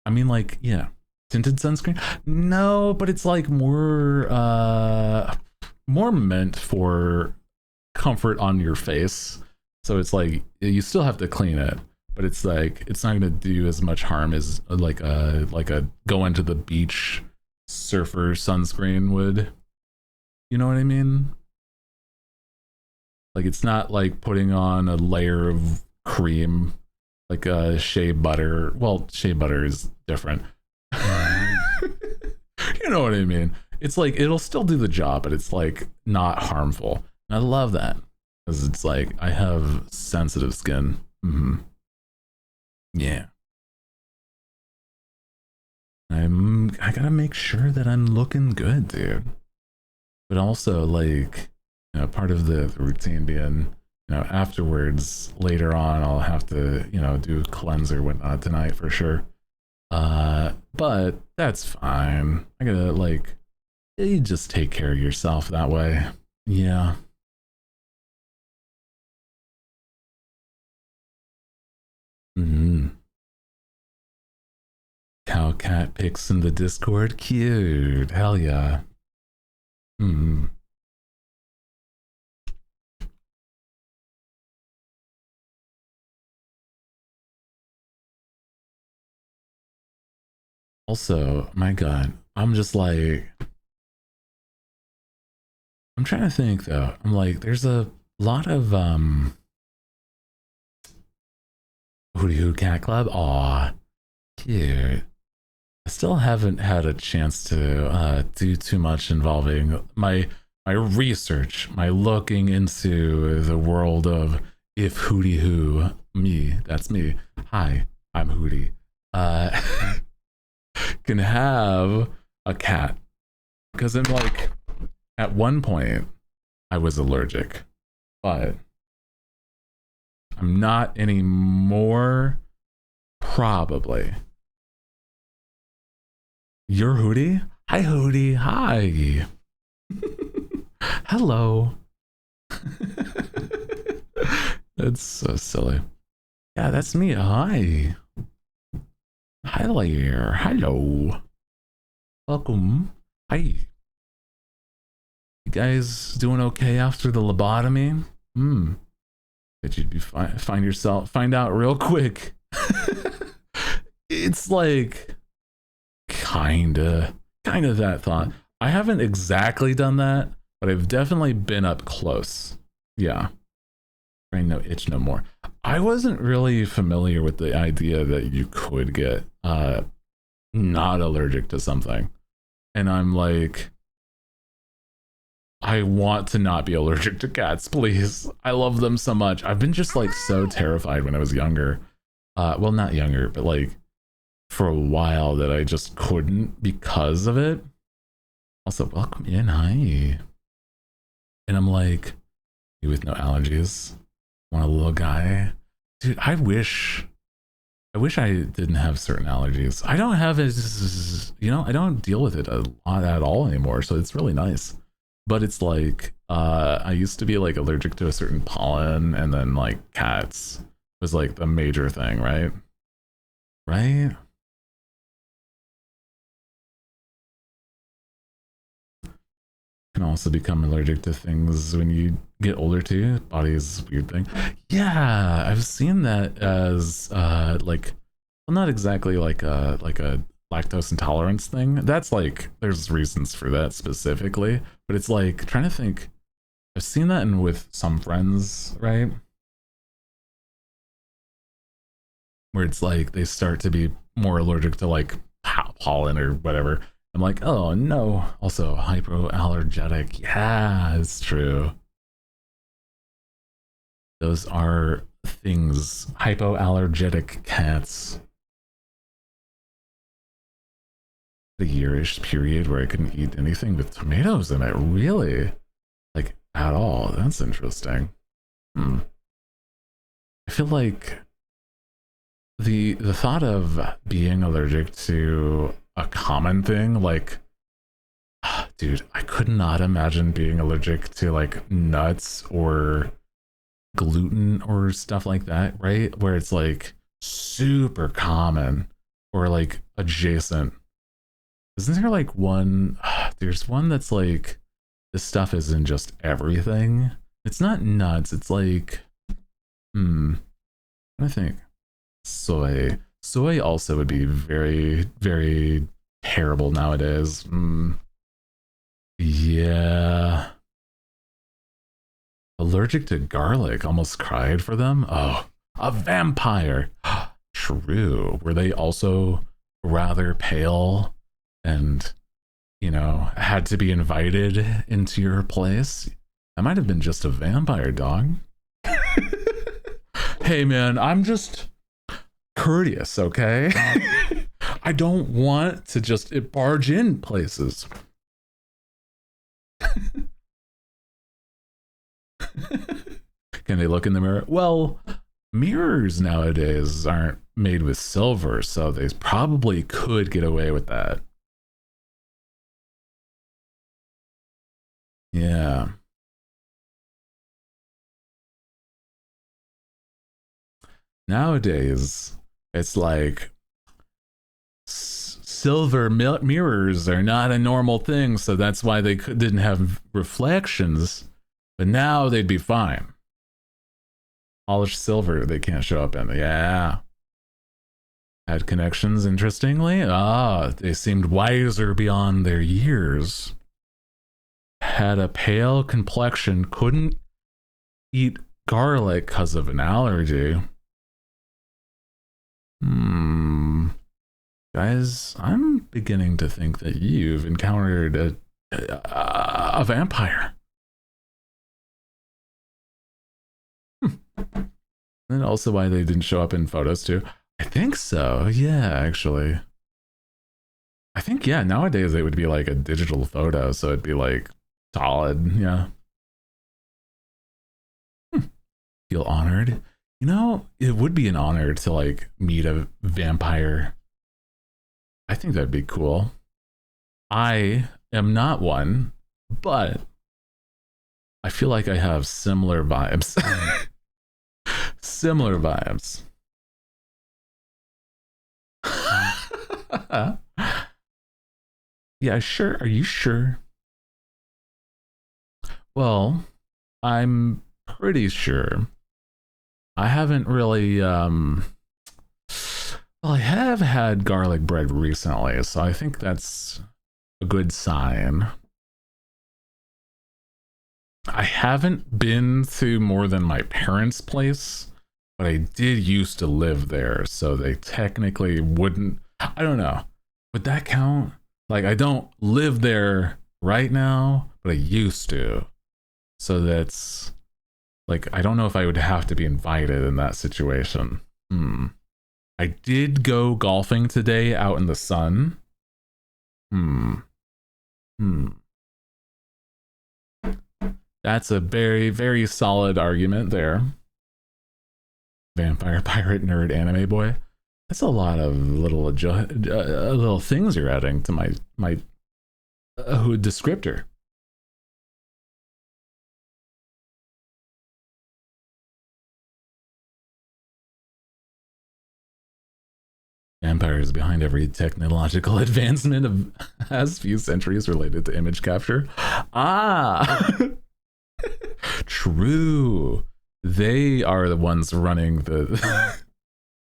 I mean, like, yeah, tinted sunscreen. No, but it's like more meant for comfort on your face. So it's like you still have to clean it, but it's like it's not going to do as much harm as like a go into the beach surfer sunscreen would. You know what I mean? Like it's not like putting on a layer of cream like a shea butter. Well, shea butter is different. You know what I mean? It's like it'll still do the job, but it's like not harmful. And I love that because it's like I have sensitive skin. Yeah. I gotta make sure that I'm looking good, dude. But also like, you know, part of the routine being, you know, afterwards later on I'll have to, you know, do a cleanser whatnot tonight for sure. But that's fine. I gotta like you just take care of yourself that way. Yeah. Cow cat pics in the Discord. Cute. Hell yeah. Also, my god, I'm just like I'm trying to think though. I'm like there's a lot of Hooty Hoo Cat Club. Aw, cute. I still haven't had a chance to do too much involving my research, my looking into the world of if Hooty Hoo, me, that's me. Hi, I'm Hooty. Can have a cat because I'm like at one point I was allergic, but I'm not anymore. Probably. You're Hooty? Hi, Hooty. Hi. Hello. That's so silly. Yeah, that's me. Hi. Hi there. Hello. Welcome. Hi. You guys doing okay after the lobotomy? That you'd be find out real quick. It's like kinda that thought. I haven't exactly done that, but I've definitely been up close. Yeah. Brain no itch no more. I wasn't really familiar with the idea that you could get not allergic to something. And I'm like, I want to not be allergic to cats, please. I love them so much. I've been just like so terrified when I was younger. Well, not younger, but like for a while that I just couldn't because of it. Also, welcome in, hi. And I'm like, you with no allergies? Want a little guy? Dude, I wish I didn't have certain allergies. I don't have it, you know, I don't deal with it a lot at all anymore, so it's really nice. But it's like, I used to be like allergic to a certain pollen, and then like cats was like the major thing, right? Right? Can also become allergic to things when you get older too. Body's a weird thing. Yeah, I've seen that as like, well, not exactly like a lactose intolerance thing. That's like there's reasons for that specifically, but it's like trying to think. I've seen that in with some friends, right? Where it's like they start to be more allergic to like pollen or whatever. I'm like, oh no. Also hypoallergenic. Yeah, it's true. Those are things. Hypoallergenic cats. The yearish period where I couldn't eat anything with tomatoes in it. Really? Like at all. That's interesting. I feel like the thought of being allergic to a common thing, like dude, I could not imagine being allergic to like nuts or gluten or stuff like that, right? Where it's like super common or like adjacent. Isn't there like one there's one that's like this stuff isn't just everything. It's not nuts, it's like I think soy. Soy also would be very, very terrible nowadays. Yeah. Allergic to garlic. Almost cried for them. Oh, a vampire. True. Were they also rather pale and, had to be invited into your place? That might have been just a vampire, dog. Hey, man, I'm just courteous, okay? I don't want to just barge in places. Can they look in the mirror? Well, mirrors nowadays aren't made with silver, so they probably could get away with that. Yeah. Nowadays, it's like silver mirrors are not a normal thing, so that's why they didn't have reflections, but now they'd be fine. Polished silver, they can't show up in. Yeah. Had connections, interestingly. They seemed wiser beyond their years. Had a pale complexion, couldn't eat garlic because of an allergy. Guys, I'm beginning to think that you've encountered a vampire. And also why they didn't show up in photos too. I think so. Yeah, actually. I think, yeah, nowadays it would be like a digital photo, so it'd be like solid. Yeah. Feel honored. It would be an honor to like meet a vampire. I think that'd be cool. I am not one, but I feel like I have similar vibes. Similar vibes. Yeah, sure. Are you sure? Well, I'm pretty sure. I haven't really well, I have had garlic bread recently, so I think that's a good sign. I haven't been to more than my parents' place, but I did used to live there, so they technically wouldn't. I don't know. Would that count? Like, I don't live there right now, but I used to. So that's like, I don't know if I would have to be invited in that situation. I did go golfing today out in the sun. That's a very, very solid argument there. Vampire, pirate, nerd, anime boy. That's a lot of little things you're adding to my descriptor. Vampires behind every technological advancement of has few centuries related to image capture. True. They are the ones running the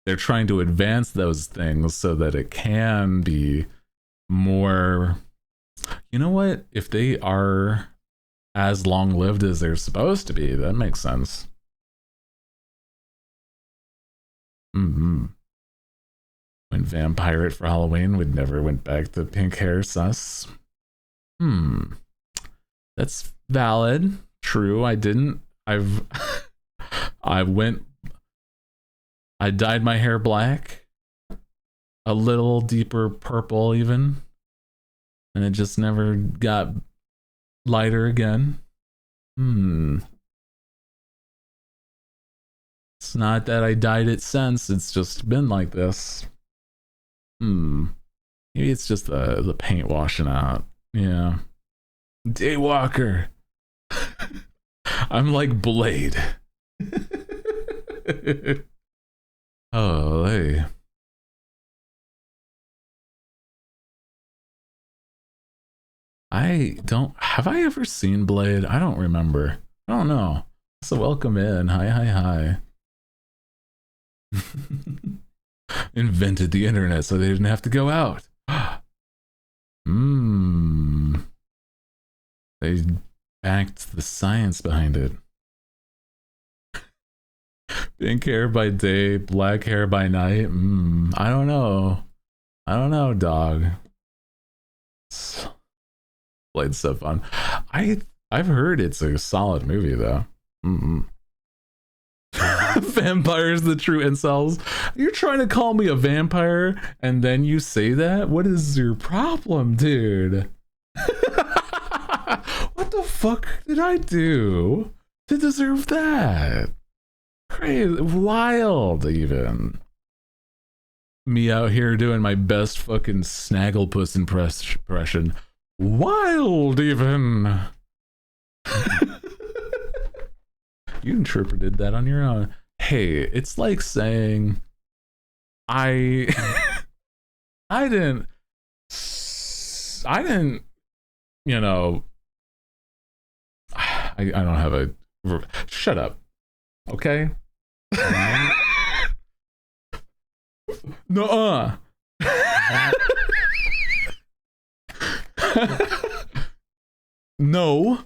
they're trying to advance those things so that it can be more. You know what? If they are as long lived as they're supposed to be, that makes sense. When Vampirate for Halloween would never went back to pink hair sus. That's valid. True, I didn't. I dyed my hair black, a little deeper purple even, and it just never got lighter again. It's not that I dyed it since, it's just been like this. Maybe it's just the paint washing out. Yeah. Daywalker. I'm like Blade. Oh, hey. Have I ever seen Blade? I don't remember. I don't know. So welcome in. Hi, hi, hi. Invented the internet so they didn't have to go out. Mmm. They backed the science behind it. Pink hair by day, black hair by night. I don't know. I don't know, dog. Played so fun. I've heard it's a solid movie though. Vampires, the true incels. You're trying to call me a vampire and then you say that? What is your problem, dude? What the fuck did I do to deserve that? Crazy, wild, even. Me out here doing my best fucking Snagglepuss impression. Wild, even. You interpreted that on your own. Hey, it's like saying I didn't, you know, I don't have a, shut up. Okay. No. No.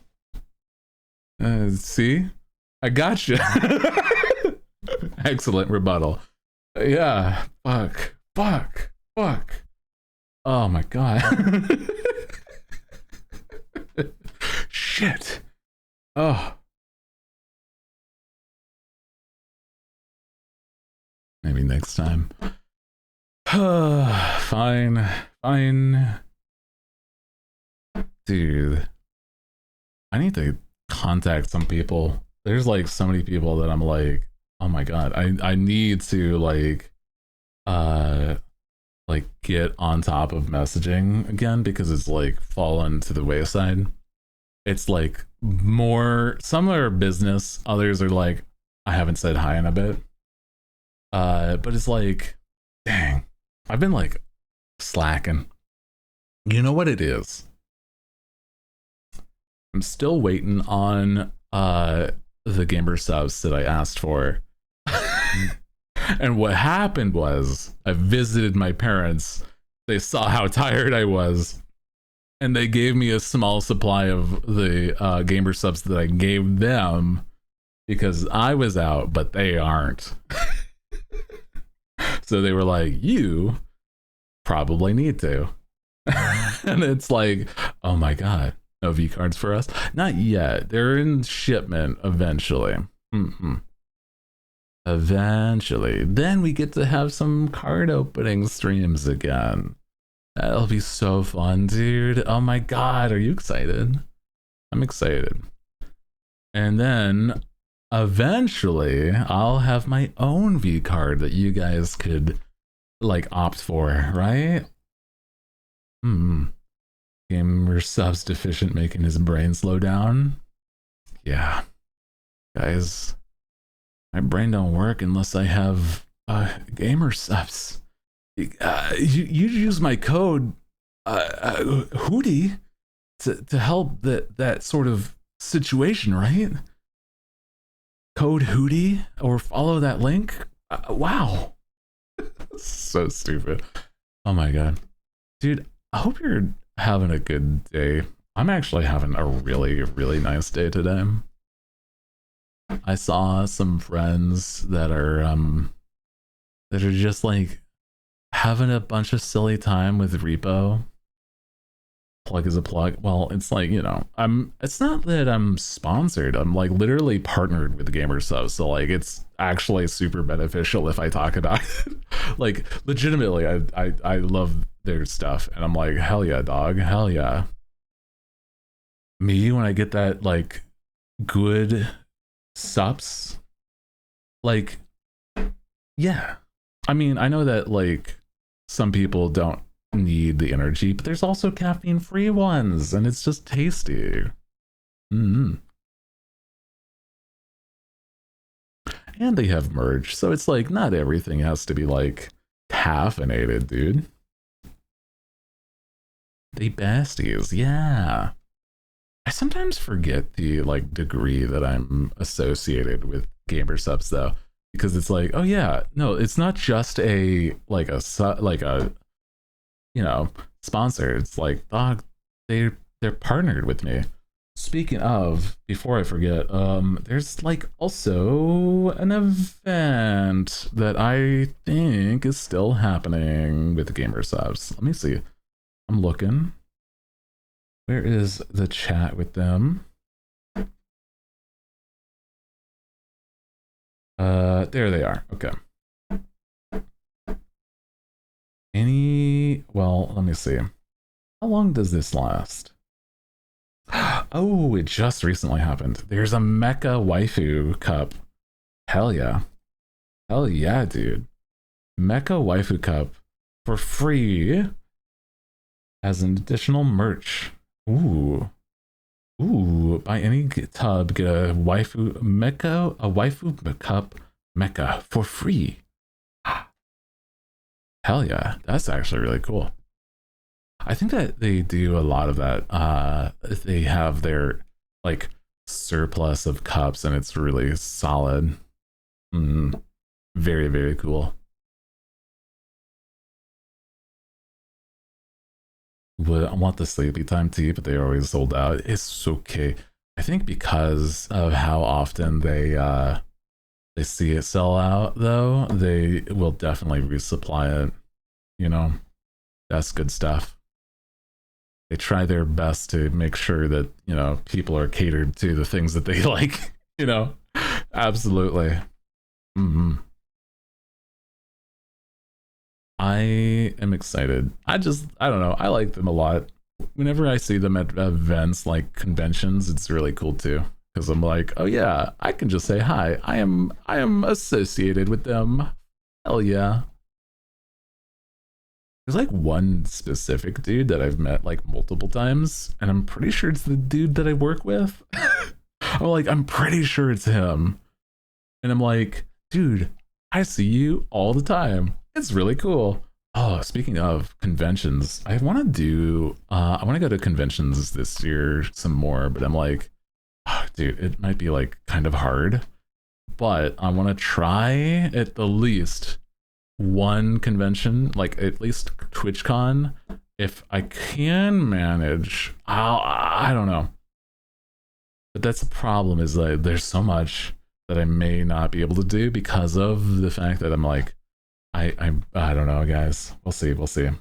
See, I gotcha. Excellent rebuttal. Yeah. Fuck. Oh my god. Shit. Oh. Maybe next time. Fine. Dude. I need to contact some people. There's like so many people that I'm like, oh my god, I need to like get on top of messaging again because it's like fallen to the wayside. It's like more, some are business, others are like, I haven't said hi in a bit. But it's like, dang, I've been like slacking. You know what it is? I'm still waiting on the gamer subs that I asked for. And what happened was I visited my parents. They saw how tired I was, and they gave me a small supply of the gamer subs that I gave them because I was out, but they aren't. So they were like, you probably need to. And it's like, oh my god, no V cards for us? Not yet. They're in shipment eventually. Eventually. Then we get to have some card opening streams again. That'll be so fun, dude. Oh my god, are you excited? I'm excited. And then eventually I'll have my own V card that you guys could like opt for, right? Gamer subs deficient making his brain slow down. Yeah. Guys, my brain don't work unless I have gamer subs. You use my code Hooty to help that sort of situation, right? Code Hooty or follow that link. Wow. So stupid. Oh my god. Dude, I hope you're having a good day. I'm actually having a really, really nice day today. I saw some friends that are just like having a bunch of silly time with repo. Plug is a plug. Well, it's like, you know, it's not that I'm sponsored. I'm like literally partnered with Gamer Subs. So like it's actually super beneficial if I talk about it. Like legitimately, I love their stuff. And I'm like, hell yeah, dog. Hell yeah. Me, when I get that like good subs, like, yeah. I mean, I know that like some people don't need the energy, but there's also caffeine free ones and it's just tasty. And they have merch, so it's like not everything has to be like caffeinated, dude. They besties, yeah. I sometimes forget the like degree that I'm associated with gamer subs though. because it's like, oh yeah, no, it's not just a you know, sponsor. It's like, dog, they're partnered with me. Speaking of, before I forget, there's like also an event that I think is still happening with the Gamer Subs. Let me see. I'm looking. Where is the chat with them? There they are. Okay. Well, let me see. How long does this last? Oh, it just recently happened. There's a Mecha Waifu Cup. Hell yeah. Hell yeah, dude. Mecha Waifu Cup for free as an additional merch. Ooh. Ooh, buy any tub, get a waifu cup mecha for free. Hell yeah, that's actually really cool. I think that they do a lot of that. They have their like surplus of cups and it's really solid. Very, very cool. I want the sleepy time tea, but they're always sold out. It's okay. I think because of how often they see it sell out, though, they will definitely resupply it. You know, that's good stuff. They try their best to make sure that, you know, people are catered to the things that they like. You know, absolutely. I am excited. I don't know. I like them a lot. Whenever I see them at events like conventions, it's really cool too. Because I'm like, oh yeah, I can just say hi. I am associated with them. Hell yeah. There's like one specific dude that I've met like multiple times, and I'm pretty sure it's the dude that I work with. I'm pretty sure it's him. And I'm like, dude, I see you all the time. It's really cool. Oh, speaking of conventions, I want to go to conventions this year some more, but I'm like, oh, dude, it might be like kind of hard, but I want to try at the least one convention, like at least TwitchCon. If I can manage, I don't know. But that's the problem, is like there's so much that I may not be able to do because of the fact that I'm like, I don't know, guys. We'll see. There's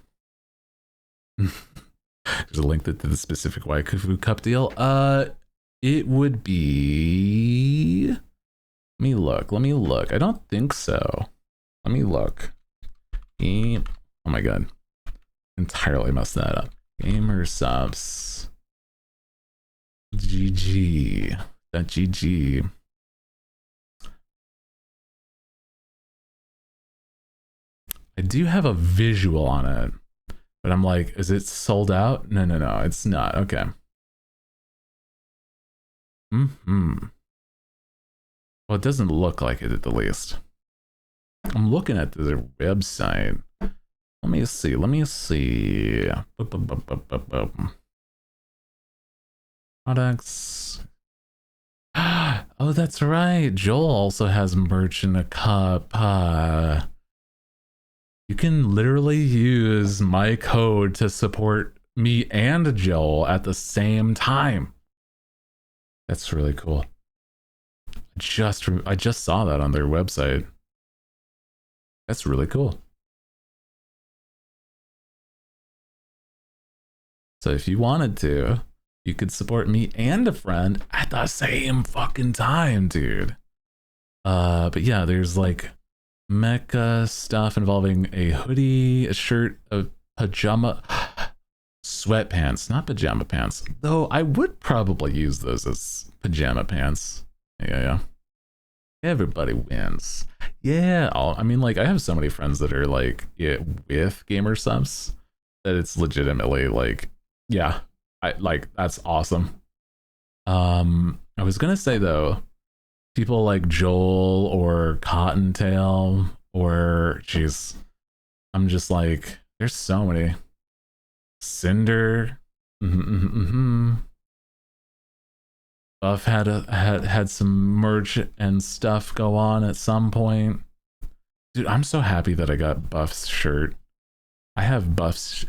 a link to the specific Waifu Cup deal. It would be. Let me look. I don't think so. Let me look. Oh my god, entirely messed that up. Gamer subs. GG. That GG. I do have a visual on it, but I'm like, is it sold out? No, it's not. Okay. Well, it doesn't look like it at the least. I'm looking at their website. Let me see. Products. Oh, that's right. Joel also has merch in a cup. You can literally use my code to support me and Joel at the same time. That's really cool. I just saw that on their website. That's really cool. So if you wanted to, you could support me and a friend at the same fucking time, dude. But yeah, there's like mecha stuff involving a hoodie, a shirt, a pajama, sweatpants, not pajama pants. Though I would probably use those as pajama pants. Yeah. Everybody wins. Yeah, I mean, like, I have so many friends that are like with gamer subs that it's legitimately like, yeah, that's awesome. I was gonna say though, people like Joel or Cottontail or jeez, I'm just like, there's so many. Cinder. Buff had some merch and stuff go on at some point. Dude, I'm so happy that I got Buff's shirt. I have Buff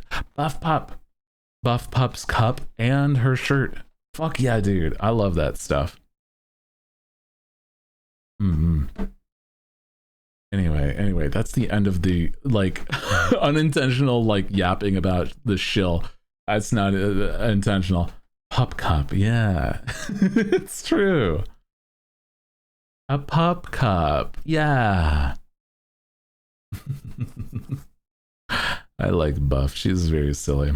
Pup's cup and her shirt. Fuck yeah, dude. I love that stuff. Anyway, that's the end of the like unintentional like yapping about the shill. That's not intentional. Pup cup, yeah. It's true. A pup cup, yeah. I like Buff. She's very silly.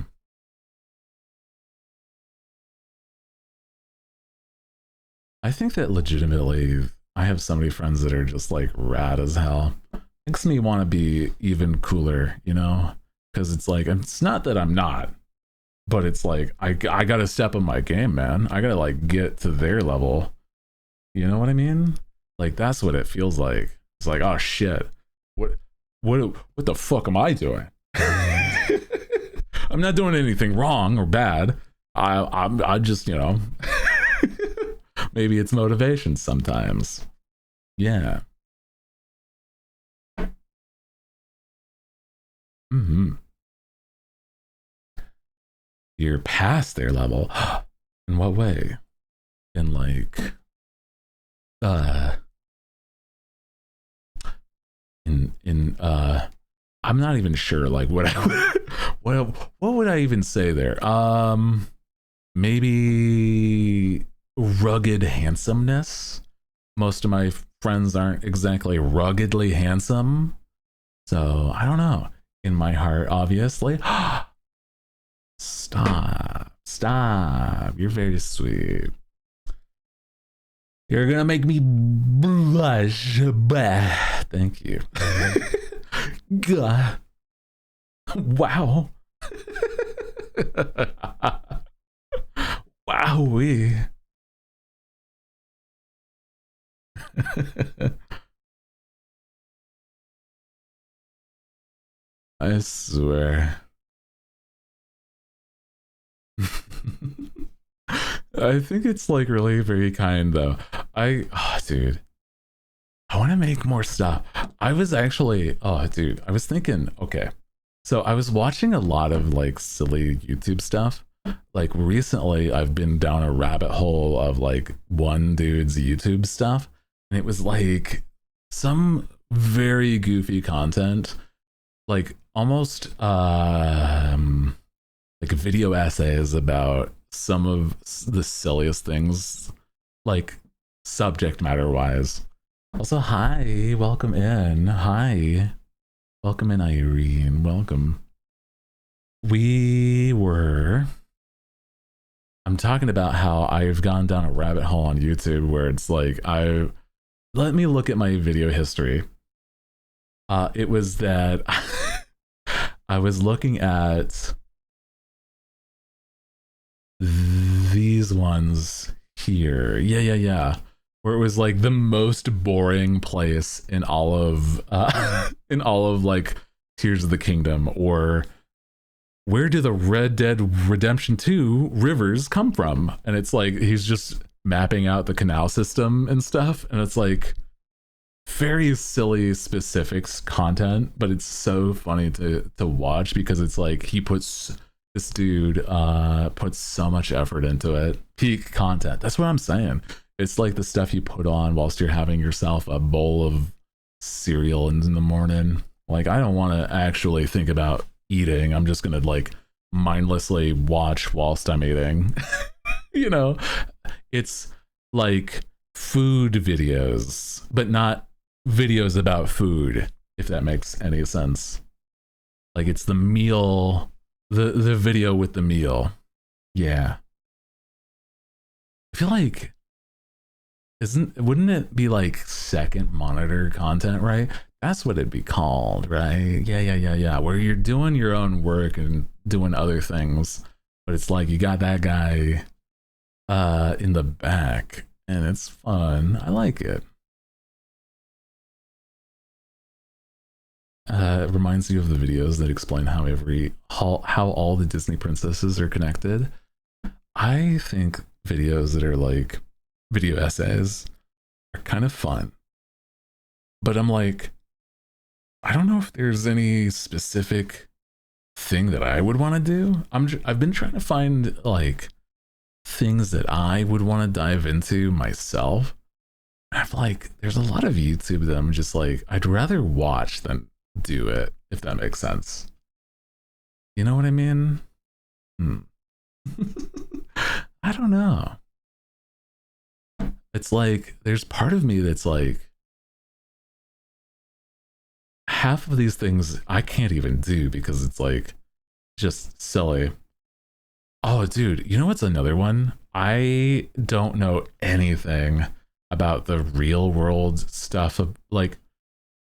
I think that legitimately I have so many friends that are just like rad as hell. Makes me want to be even cooler, you know? Because it's like, it's not that I'm not, but it's like I gotta step up my game, man. I gotta like get to their level. You know what I mean? Like that's what it feels like. It's like, oh shit, what the fuck am I doing? I'm not doing anything wrong or bad. I just, you know, maybe it's motivation sometimes. Yeah. You're past their level. In what way? In like I'm not even sure like what what would I even say there? Maybe rugged handsomeness. Most of my friends aren't exactly ruggedly handsome, so I don't know. In my heart, obviously. Stop. You're very sweet. You're gonna make me blush. Bah. Thank you. God. Wow. Wowee. I swear. I think it's like really very kind though. Dude, I want to make more stuff. I was actually, I was thinking, okay, so I was watching a lot of like silly YouTube stuff. Like recently I've been down a rabbit hole of like one dude's YouTube stuff, and it was like some very goofy content, like almost like video essays about some of the silliest things, like subject matter wise. Also, hi, welcome in. Hi, welcome in, Irene. Welcome. I'm talking about how I've gone down a rabbit hole on YouTube where it's like let me look at my video history. It was that I was looking at these ones here. Yeah. Where it was like the most boring place in all of like Tears of the Kingdom, or where do the Red Dead Redemption 2 rivers come from? And it's like he's just mapping out the canal system and stuff, and it's like very silly specifics content, but it's so funny to watch because it's like this dude puts so much effort into it. Peak content. That's what I'm saying. It's like the stuff you put on whilst you're having yourself a bowl of cereal in the morning. Like, I don't want to actually think about eating. I'm just gonna like mindlessly watch whilst I'm eating. You know, it's like food videos, but not videos about food, if that makes any sense. Like it's the meal, the video with the meal. Yeah. I feel like wouldn't it be like second monitor content, right? That's what it'd be called, right? Yeah. Where you're doing your own work and doing other things, but it's like you got that guy in the back, and it's fun. I like it. It reminds you of the videos that explain how all the Disney princesses are connected. I think videos that are like video essays are kind of fun, but I'm like, I don't know if there's any specific thing that I would want to do. I've been trying to find like things that I would want to dive into myself. I'm like, there's a lot of YouTube that I'm just like, I'd rather watch than do it, if that makes sense. You know what I mean? I don't know. It's like, there's part of me that's like, half of these things I can't even do because it's like just silly. Oh, dude, you know what's another one? I don't know anything about the real world stuff of like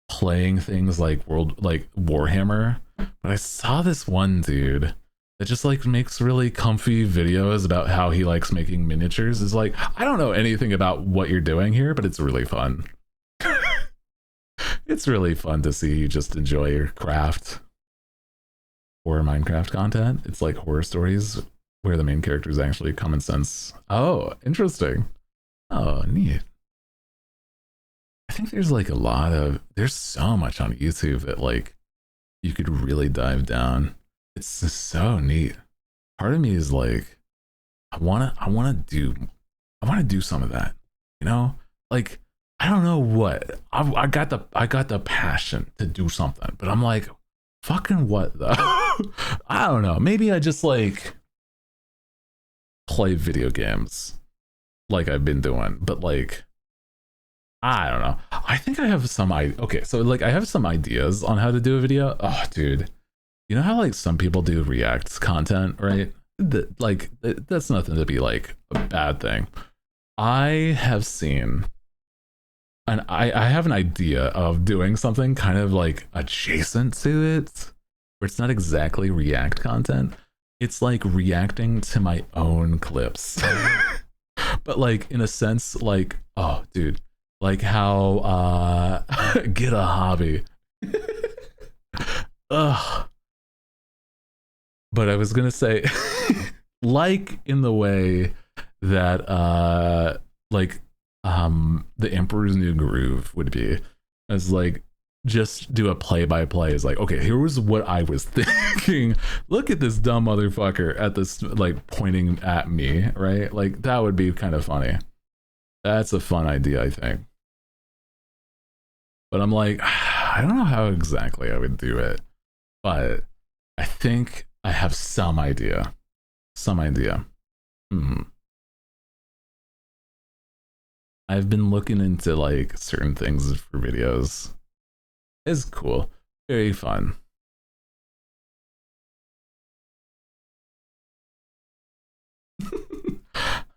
playing things like Warhammer, but I saw this one dude that just like makes really comfy videos about how he likes making miniatures. Is like, I don't know anything about what you're doing here, but it's really fun. It's really fun to see you just enjoy your craft or Minecraft content. It's like horror stories where the main character is actually common sense. Oh, interesting. Oh, neat. I think there's like there's so much on YouTube that like you could really dive down. It's just so neat. Part of me is like, I wanna do some of that, you know? Like, I don't know what. I got the passion to do something, but I'm like, fucking what though? I don't know. Maybe I just like play video games like I've been doing, but like, I don't know. I think I have okay, so like I have some ideas on how to do a video. Oh, dude. You know how like some people do React content, right? That's nothing to be like a bad thing. I have seen, and I have an idea of doing something kind of like adjacent to it, where it's not exactly React content. It's like reacting to my own clips. But like in a sense, like, oh dude, like how get a hobby. Ugh. But I was gonna say, like in the way that like the Emperor's New Groove would be, as like just do a play-by-play. Is like, okay, here was what I was thinking. Look at this dumb motherfucker at this, like pointing at me, right? Like that would be kind of funny. That's a fun idea, I think. But I'm like, I don't know how exactly I would do it, but I think I have some idea. I've been looking into like certain things for videos. It's cool. Very fun.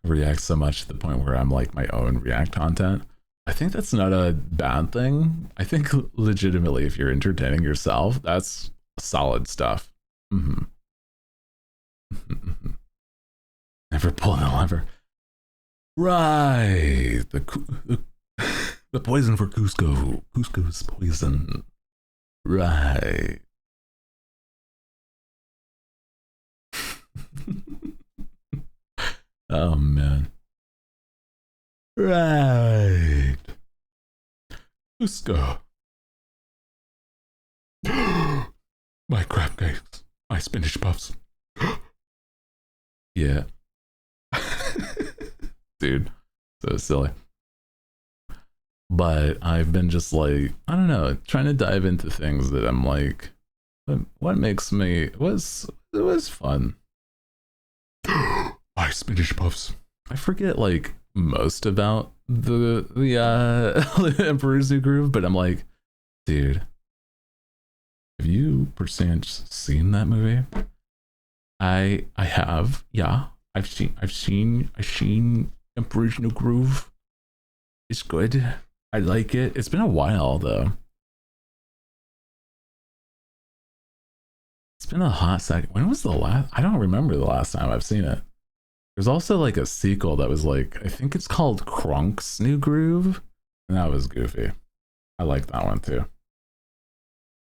React so much to the point where I'm like my own React content. I think that's not a bad thing. I think legitimately, if you're entertaining yourself, that's solid stuff. Never pull the lever. Right. The poison for Cusco. Cusco's poison. Right. Oh man. Right. Cusco. My crab cakes. My spinach puffs. Yeah. Dude, so silly. But I've been just like, I don't know, trying to dive into things that I'm like, what makes me, it was fun. My spinach puffs. I forget like most about the Emperor's New Groove, but I'm like, dude, have you perchance seen that movie? I have, yeah. I've seen Emperor's New Groove. It's good. I like it. It's been a while though. It's been a hot second. When was the last? I don't remember the last time I've seen it. There's also like a sequel that was like, I think it's called Kronk's New Groove, and that was goofy. I like that one too.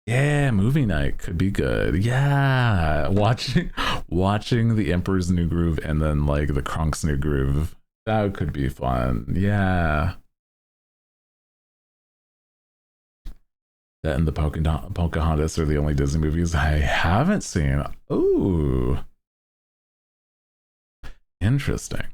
Yeah, movie night could be good. Yeah, watching the Emperor's New Groove and then like the Kronk's New Groove That could be fun. Yeah. That and the Pocahontas are the only Disney movies I haven't seen. Ooh. Interesting.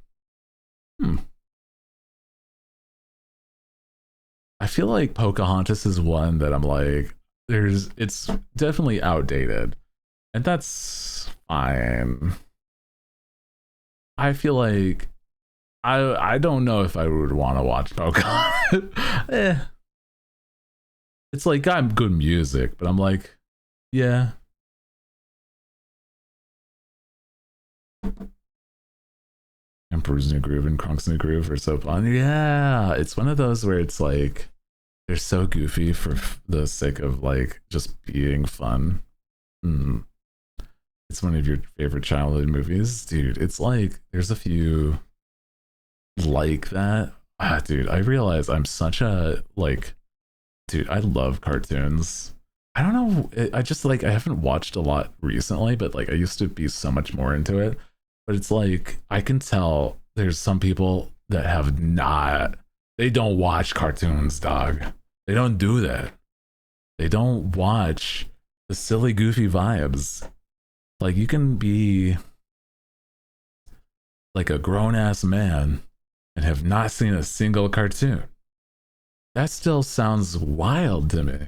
I feel like Pocahontas is one that I'm like, it's definitely outdated. And that's fine. I feel like I don't know if I would want to watch Pocahontas. It's like got good music, but I'm like, yeah. Emperor's New Groove and Kronk's New Groove are so fun. Yeah, it's one of those where it's like they're so goofy for the sake of like just being fun. It's one of your favorite childhood movies, dude. It's like there's a few like that. Dude, I realize I'm such a like, dude, I love cartoons. I don't know, I just like I haven't watched a lot recently, but like I used to be so much more into it. But it's like I can tell there's some people that have not, they don't watch cartoons, dog. They don't do that. They don't watch the silly goofy vibes. Like you can be like a grown-ass man and have not seen a single cartoon. That still sounds wild to me.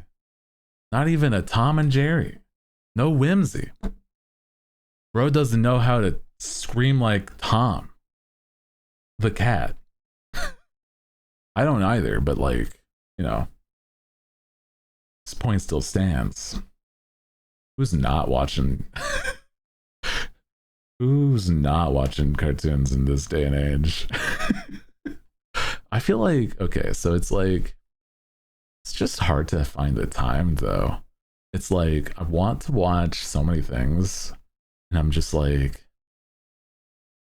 Not even a Tom and Jerry. No whimsy. Bro doesn't know how to scream like Tom the cat. I don't either, but like, you know, this point still stands. Who's not watching who's not watching cartoons in this day and age? I feel like, okay, so it's like it's just hard to find the time though. It's like I want to watch so many things and I'm just like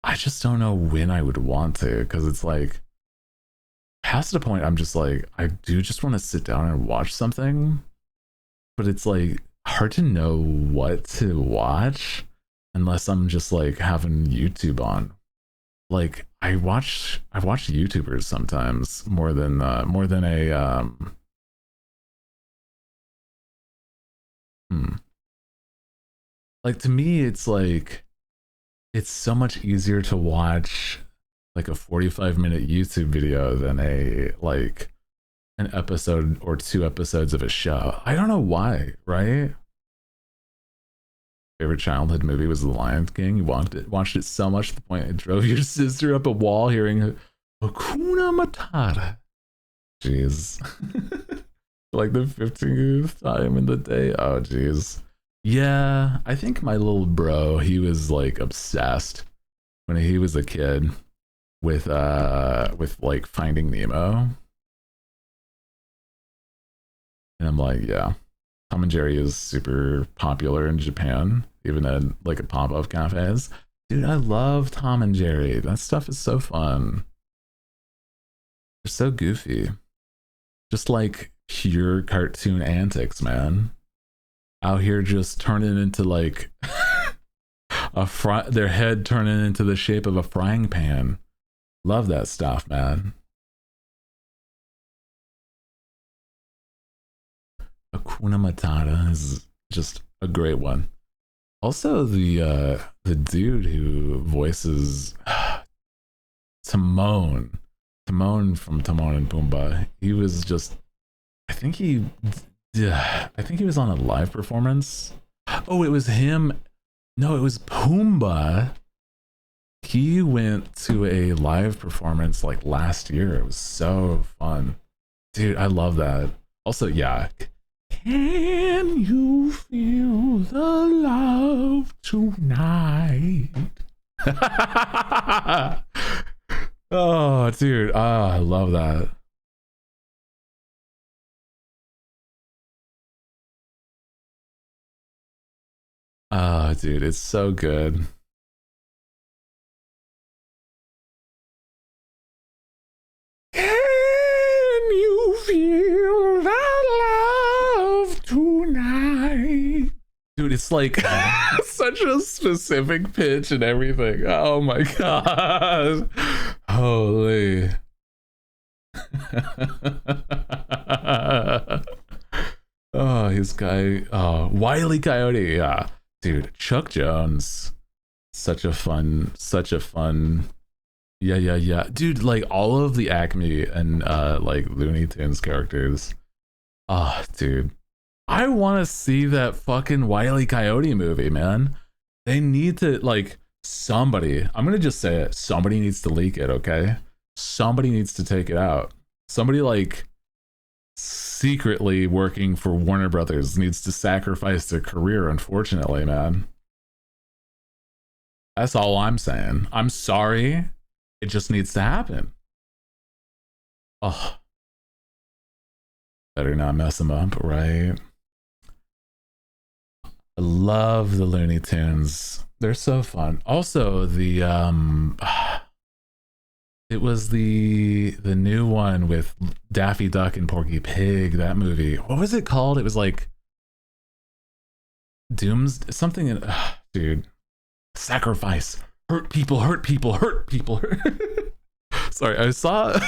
I just don't know when I would want to, because it's like past the point I'm just like I do just want to sit down and watch something, but it's like hard to know what to watch unless I'm just like having YouTube on. Like I watch YouTubers sometimes more than a like to me it's like it's so much easier to watch like a 45-minute YouTube video than a like an episode or 2 episodes of a show. I don't know why, right? Favorite childhood movie was The Lion King. You watched it so much to the point it drove your sister up a wall hearing Hakuna Matata. Jeez. Like the 15th time in the day. Oh jeez. Yeah, I think my little bro, he was like obsessed when he was a kid with like Finding Nemo. And I'm like, yeah. Tom and Jerry is super popular in Japan, even at like a pop-up cafes. Dude, I love Tom and Jerry. That stuff is so fun. They're so goofy. Just like pure cartoon antics, man. Out here just turning into like their head turning into the shape of a frying pan. Love that stuff, man. Hakuna Matata is just a great one. Also, the dude who voices Timon from Timon and Pumbaa, he was just, I think he was on a live performance. Oh, it was him. No, it was Pumbaa. He went to a live performance like last year. It was so fun. Dude, I love that. Also, yeah. Can you feel the love tonight? Oh, dude. Oh, I love that. Oh, dude, it's so good. Can you feel the love tonight? Dude, it's like such a specific pitch and everything. Oh my god. Holy. Oh, his guy. Oh, Wile E. Coyote. Yeah, dude. Chuck Jones. Such a fun. Yeah, yeah, yeah, dude. Like all of the Acme and like Looney Tunes characters. Oh, dude. I want to see that fucking Wile E. Coyote movie, man. They need to like somebody. I'm gonna just say it. Somebody needs to leak it. Okay. Somebody needs to take it out. Somebody like secretly working for Warner Brothers needs to sacrifice their career, unfortunately, man. That's all I'm saying. I'm sorry. It just needs to happen. Oh, better not mess them up, right? I love the Looney Tunes. They're so fun. Also, the it was the new one with Daffy Duck and Porky Pig. That movie. What was it called? It was like Dooms something. Dude, sacrifice. Hurt people. Hurt people. Hurt people. Sorry, I saw.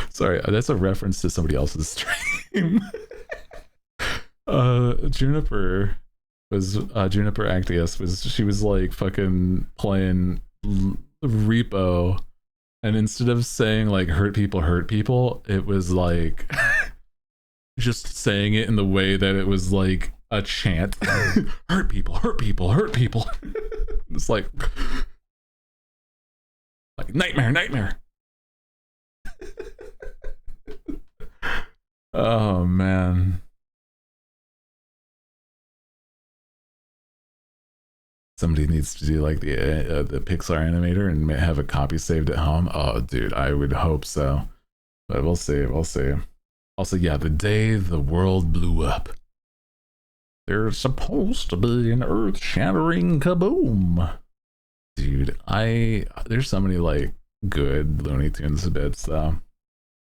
Sorry, that's a reference to somebody else's stream. Juniper was Juniper Actius was she was like fucking playing repo, and instead of saying like hurt people, it was like just saying it in the way that it was like a chant. Hurt people, hurt people, hurt people. It's like nightmare. Oh man. Somebody needs to do like the Pixar animator and have a copy saved at home. Oh, dude, I would hope so, but we'll see. We'll see. Also, yeah, the day the world blew up, there's supposed to be an earth-shattering kaboom. Dude, there's so many like good Looney Tunes bits though.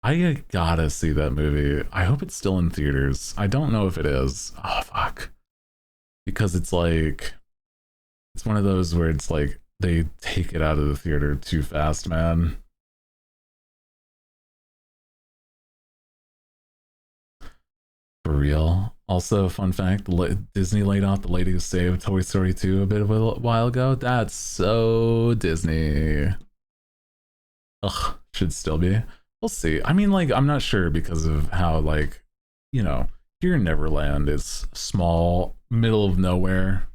I gotta see that movie. I hope it's still in theaters. I don't know if it is. Oh fuck, because it's like. It's one of those where it's like they take it out of the theater too fast, man. For real. Also, fun fact, Disney laid off the lady who saved Toy Story 2 a bit of a while ago. That's so Disney. Ugh, should still be. We'll see. I mean, like, I'm not sure because of how, like, you know, here in Neverland is small, middle of nowhere.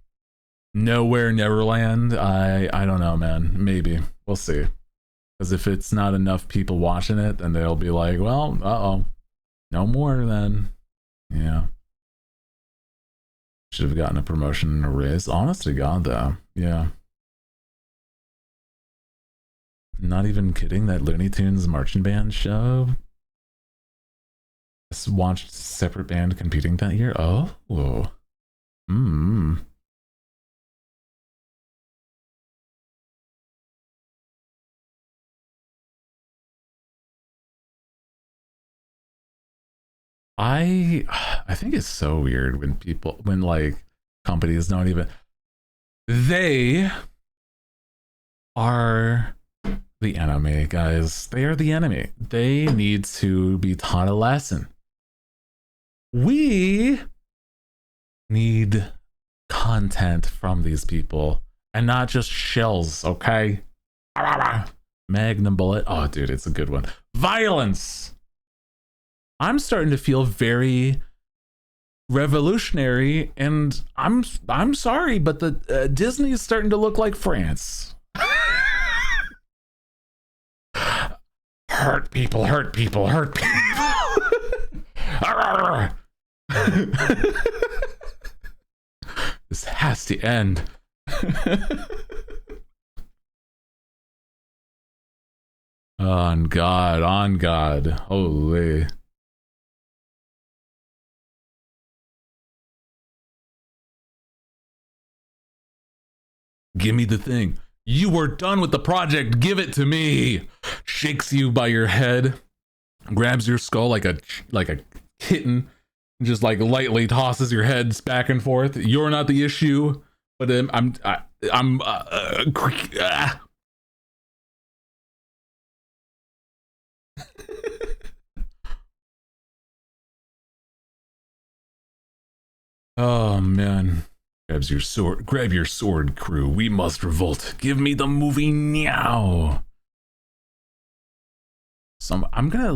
Nowhere Neverland. I don't know, man. Maybe we'll see. Because if it's not enough people watching it, then they'll be like, well, no more then. Yeah. Should have gotten a promotion and a raise. Honest to God, though. Yeah. Not even kidding. That Looney Tunes marching band show. Just watched separate band competing that year. Oh. Whoa. I think it's so weird when like companies don't even, they are the enemy, guys. They are the enemy. They need to be taught a lesson. We need content from these people and not just shells, okay? Magnum bullet. Oh, dude, it's a good one. Violence. I'm starting to feel very revolutionary, and I'm sorry, but the Disney is starting to look like France. Hurt people, hurt people, hurt people. This has to end. On God, holy. Give me the thing. You were done with the project. Give it to me. Shakes you by your head, grabs your skull like a kitten, and just like lightly tosses your heads back and forth. You're not the issue, but I'm Oh man. Grabs your sword. Grab your sword, crew. We must revolt. Give me the movie now. I'm gonna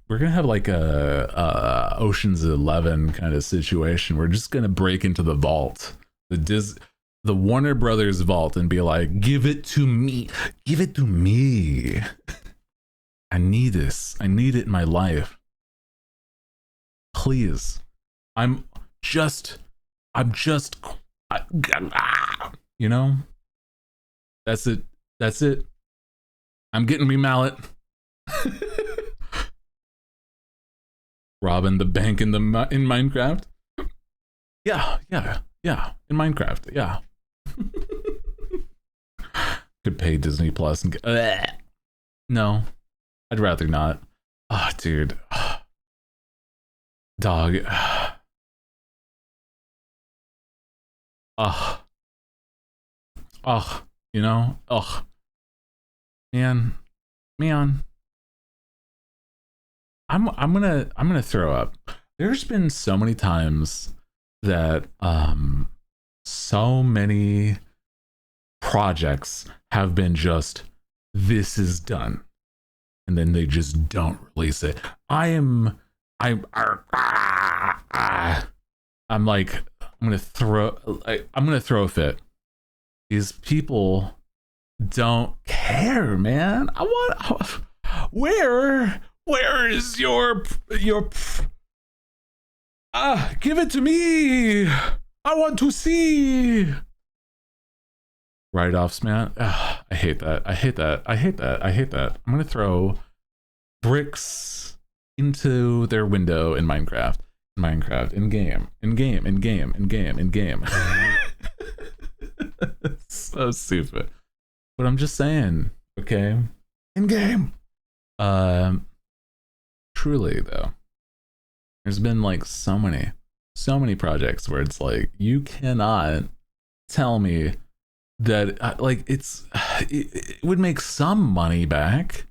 we're gonna have like a Ocean's 11 kind of situation. We're just gonna break into the vault, the Warner Brothers vault, and be like, give it to me. Give it to me. I need this. I need it in my life. Please. You know, that's it. I'm getting me mallet. Robbing the bank in Minecraft. Yeah, in Minecraft. Yeah. Could pay Disney Plus and get, no, I'd rather not. Oh, dude. Dog. You know, man, I'm gonna throw up. There's been so many times that so many projects have been just, this is done, and then they just don't release it. I'm like, I'm gonna throw a fit. These people don't care, man. Where is your give it to me. I want to see. Write-offs, man. I hate that. I hate that. I'm gonna throw bricks into their window in Minecraft. In game. So stupid. But I'm just saying, okay? In game. Truly though, there's been like so many projects where it's like, you cannot tell me that it would make some money back.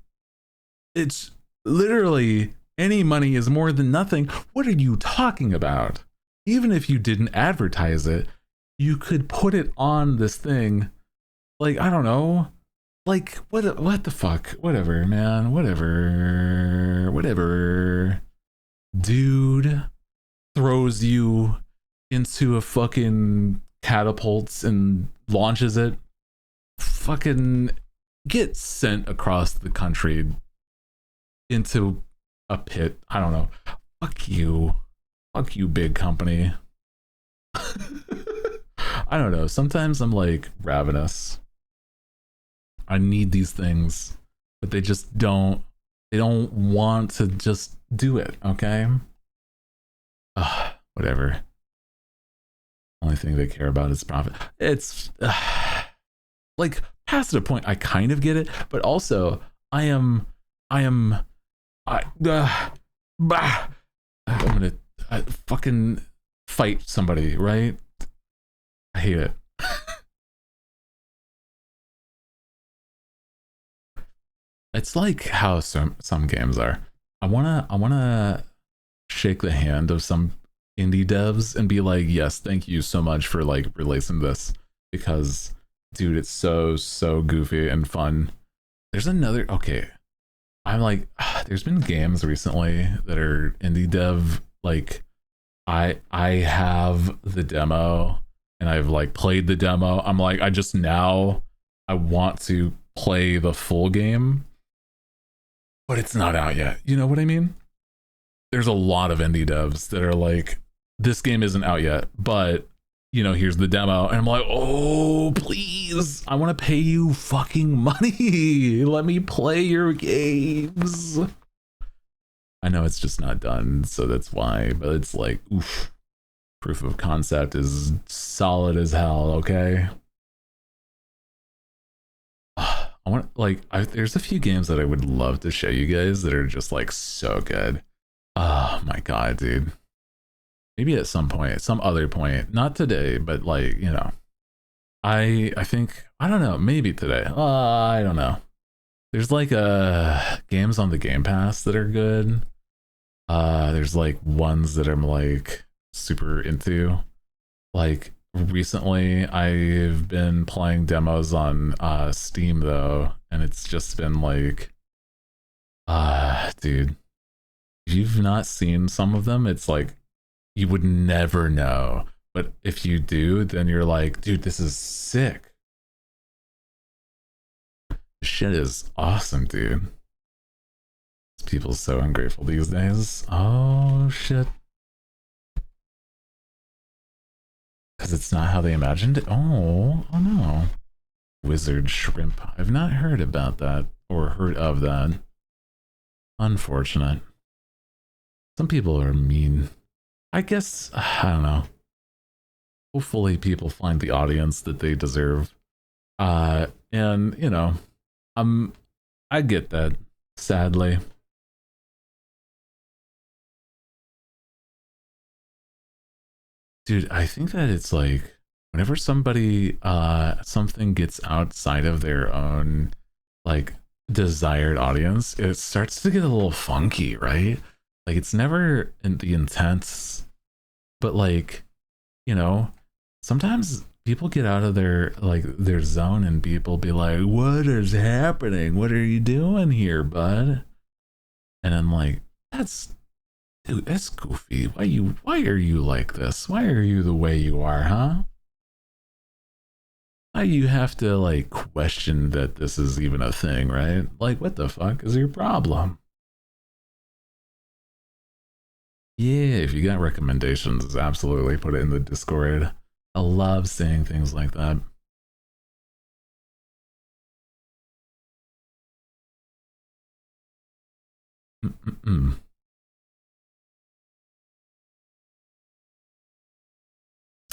It's literally, any money is more than nothing. What are you talking about? Even if you didn't advertise it, you could put it on this thing. Like, I don't know. Like, what the fuck? Whatever, man. Whatever. Dude throws you into a fucking catapult and launches it. Fucking get sent across the country into a pit. I don't know. Fuck you, big company. I don't know. Sometimes I'm like ravenous. I need these things, but they just don't. They don't want to just do it. Okay. Whatever. Only thing they care about is profit. It's like, past the point, I kind of get it, but also I'm gonna fucking fight somebody, right? I hate it. It's like how some games are. I wanna shake the hand of some indie devs and be like, yes, thank you so much for like releasing this, because dude, it's so goofy and fun. There's another, okay, I'm like, there's been games recently that are indie dev, like I have the demo and I've like played the demo. I'm like, I want to play the full game, but it's not out yet. You know what I mean? There's a lot of indie devs that are like, this game isn't out yet, but you know, here's the demo. And I'm like, oh, please, I want to pay you fucking money. Let me play your games. I know it's just not done, so that's why, but it's like, oof, proof of concept is solid as hell, okay? I want, like, there's a few games that I would love to show you guys that are just like so good. Oh my god, dude. Maybe at some point, at some other point, not today, but like, you know, I think, I don't know, maybe today. I don't know. There's like games on the Game Pass that are good. There's like ones that I'm like super into. Like recently I've been playing demos on Steam though, and it's just been like dude, if you've not seen some of them, it's like you would never know. But if you do, then you're like, dude, this is sick. This shit is awesome, dude. People so ungrateful these days. Oh shit. Because it's not how they imagined it. Oh no. Wizard shrimp. I've not heard about that or heard of that. Unfortunate. Some people are mean. I guess, I don't know. Hopefully people find the audience that they deserve. And, you know, I get that, sadly. Dude, I think that it's like whenever somebody something gets outside of their own like desired audience, it starts to get a little funky, right? Like it's never in the intense, but like, you know, sometimes people get out of their zone and people be like, what is happening? What are you doing here, bud? And I'm like, dude, that's goofy. Why are you like this? Why are you the way you are, huh? Why you have to like question that this is even a thing, right? Like what the fuck is your problem? Yeah, if you got recommendations, absolutely put it in the Discord. I love saying things like that. Mm-mm-mm.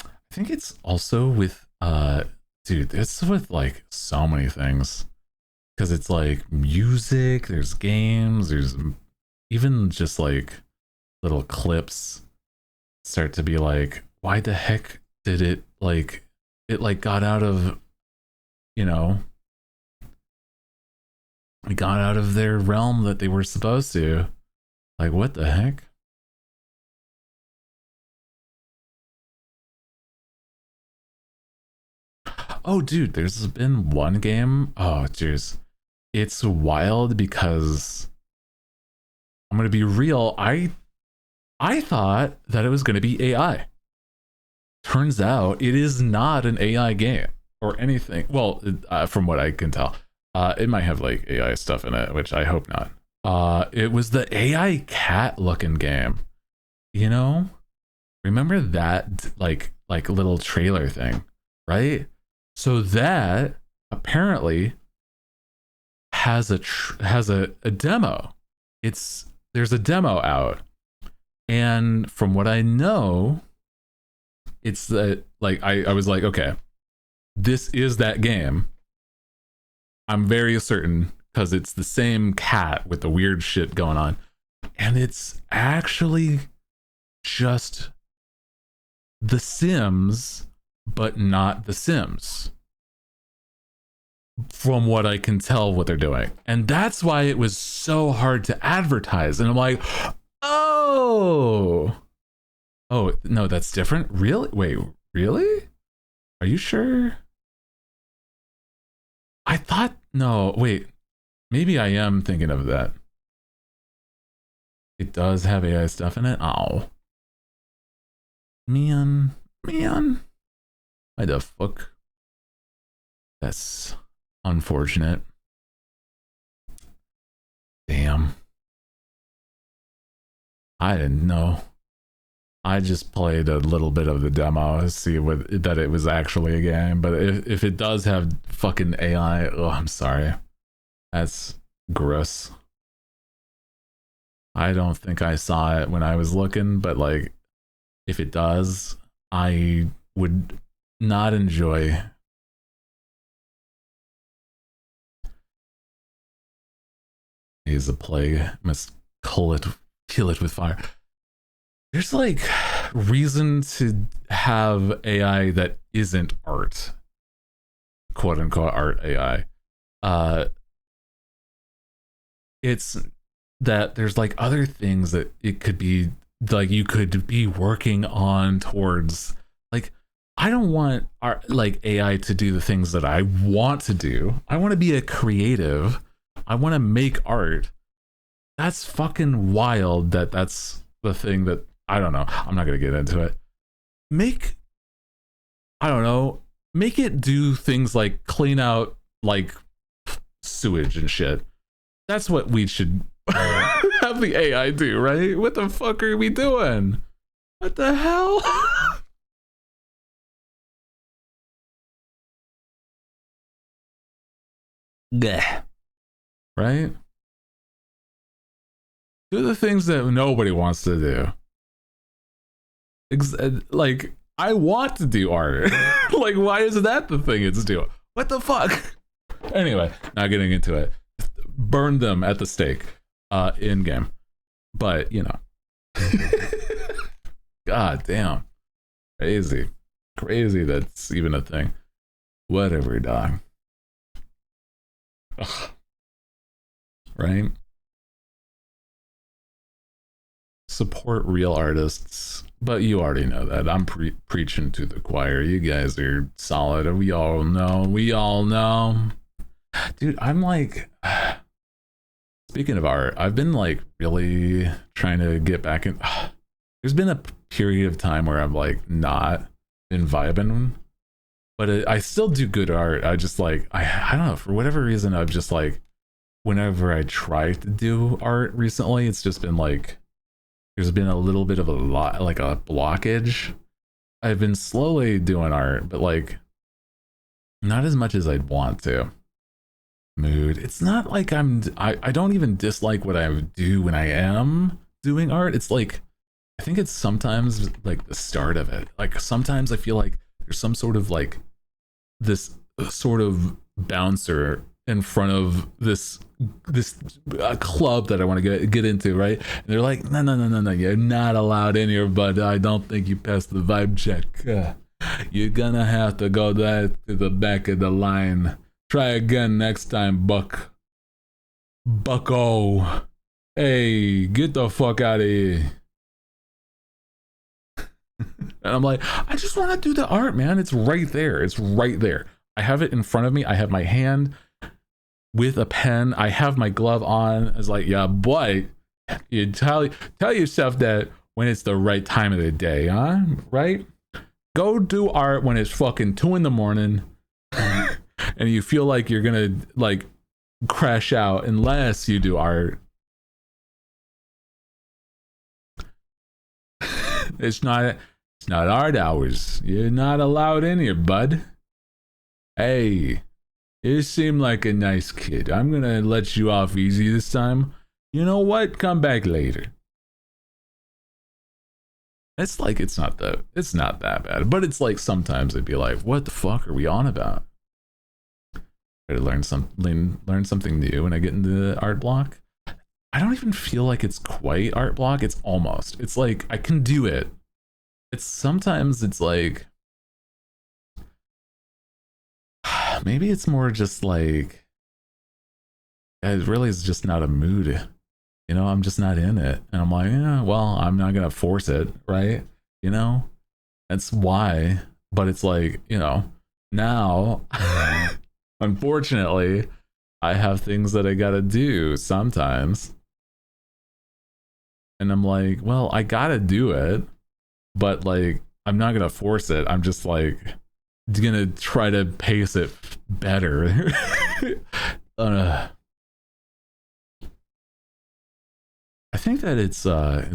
I think it's also with dude, it's with like so many things. Because it's like music, there's games, there's even just like little clips start to be like, why the heck did it like got out of, you know, it got out of their realm that they were supposed to. Like, what the heck? Oh, dude, there's been one game. Oh, jeez. It's wild because I'm gonna be real. I thought that it was gonna be AI. Turns out it is not an AI game or anything. Well, from what I can tell, it might have like AI stuff in it, which I hope not. It was the AI cat looking game. You know, remember that like little trailer thing, right? So that apparently has a demo. There's a demo out, and from what I know, it's that like I was like, okay, this is that game. I'm very certain because it's the same cat with the weird shit going on, and it's actually just The Sims, but not The Sims. From what I can tell, what they're doing, and that's why it was so hard to advertise. And I'm like, oh no, that's different. Really? Wait, really? Are you sure? I thought, no, wait, maybe I am thinking of that. It does have AI stuff in it. Oh, man, why the fuck? That's unfortunate. Damn, I didn't know. I just played a little bit of the demo to see that it was actually a game. But if it does have fucking AI, oh, I'm sorry. That's gross. I don't think I saw it when I was looking, but like, if it does, I would not enjoy. He's a plague. Must kill it with fire. There's like reason to have AI that isn't art, quote unquote art AI. It's that there's like other things that it could be like you could be working on towards, like I don't want like AI to do the things that I want to do. I want to be a creative. I want to make art. That's fucking wild that that's the thing that I don't know. I'm not going to get into it. I don't know, make it do things like clean out like sewage and shit. That's what we should have the AI do, right? What the fuck are we doing? What the hell? Yeah. Right? Do the things that nobody wants to do. Like, I want to do art. Like, why is that the thing it's doing? What the fuck? Anyway, not getting into it. Burn them at the stake in game. But, you know. God damn. Crazy. Crazy that's even a thing. Whatever, dog. Ugh. Right? Support real artists. But you already know that. I'm preaching to the choir. You guys are solid. We all know. We all know. Dude, I'm like... Speaking of art, I've been like really trying to get back in... There's been a period of time where I'm like not been vibing. But I still do good art. I just like... I don't know. For whatever reason, I've just like... Whenever I try to do art recently, it's just been like... There's been a little bit of like a blockage. I've been slowly doing art, but like not as much as I'd want to. Mood. It's not like I don't even dislike what I do when I am doing art. It's like I think it's sometimes like the start of it. Like sometimes I feel like there's some sort of like this sort of bouncer in front of this club that I want to get into, right? And they're like, no, you're not allowed in here, but I don't think you passed the vibe check. You're gonna have to go to the back of the line. Try again next time, Bucko. Hey, get the fuck out of here. And I'm like, I just want to do the art, man. It's right there. It's right there. I have it in front of me. I have my hand with a pen. I have my glove on. It's like, yeah, boy, you tell yourself that when it's the right time of the day, huh? Right? Go do art when it's fucking 2 a.m. and you feel like you're gonna like crash out unless you do art. It's not art hours. You're not allowed in here, bud. Hey. You seem like a nice kid. I'm gonna let you off easy this time. You know what? Come back later. It's like it's not that bad, but it's like sometimes I'd be like, what the fuck are we on about? Try to learn something new when I get into the art block. I don't even feel like it's quite art block. It's almost. It's like I can do it. It's sometimes it's like maybe it's more just like it really is just not a mood. You know, I'm just not in it. And I'm like, yeah, well, I'm not gonna force it, right? You know? That's why. But it's like, you know, now unfortunately, I have things that I gotta do sometimes. And I'm like, well, I gotta do it, but like I'm not gonna force it. I'm just like gonna try to pace it better. I think that it's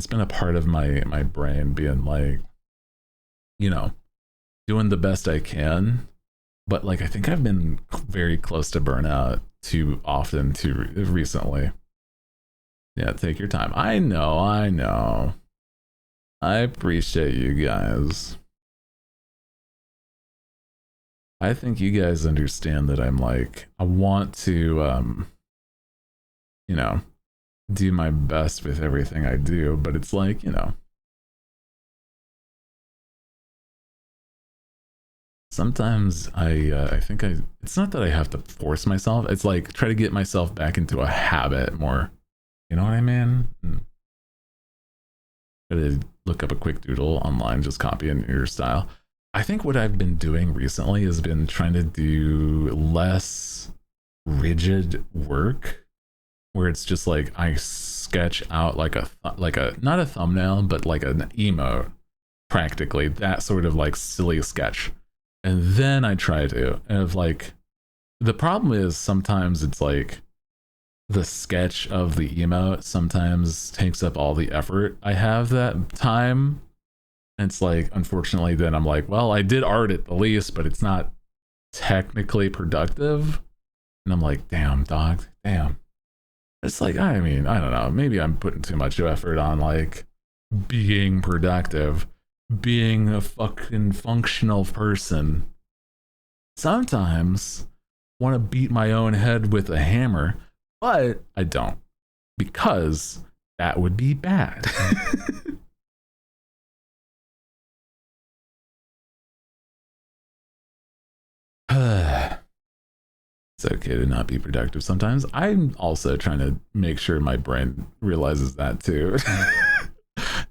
been a part of my brain being like, you know, doing the best I can, but like I think I've been very close to burnout too often too recently. Yeah, take your time. I know. I appreciate you guys. I think you guys understand that I'm like, I want to, you know, do my best with everything I do, but it's like, you know, sometimes I think it's not that I have to force myself. It's like try to get myself back into a habit more. You know what I mean? Try to look up a quick doodle online, just copy in your style. I think what I've been doing recently has been trying to do less rigid work where it's just like I sketch out like a not a thumbnail but like an emote, practically that sort of like silly sketch, and then I try to, and if like the problem is sometimes it's like the sketch of the emote sometimes takes up all the effort I have that time. And it's like, unfortunately, then I'm like, well, I did art at the least, but it's not technically productive. And I'm like, damn, dog, damn. It's like, I mean, I don't know. Maybe I'm putting too much effort on like being productive, being a fucking functional person. Sometimes want to beat my own head with a hammer, but I don't, because that would be bad. It's okay to not be productive sometimes. I'm also trying to make sure my brain realizes that too.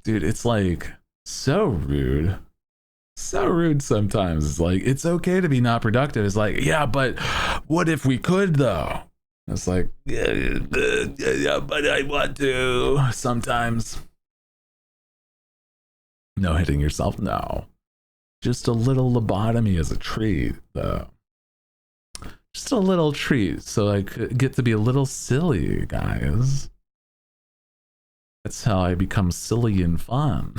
Dude, it's like so rude. So rude sometimes. It's like, it's okay to be not productive. It's like, yeah, but what if we could though? It's like, yeah, but I want to sometimes. No hitting yourself? No. Just a little lobotomy as a treat, though. Just a little treat so I could get to be a little silly, guys. That's how I become silly and fun.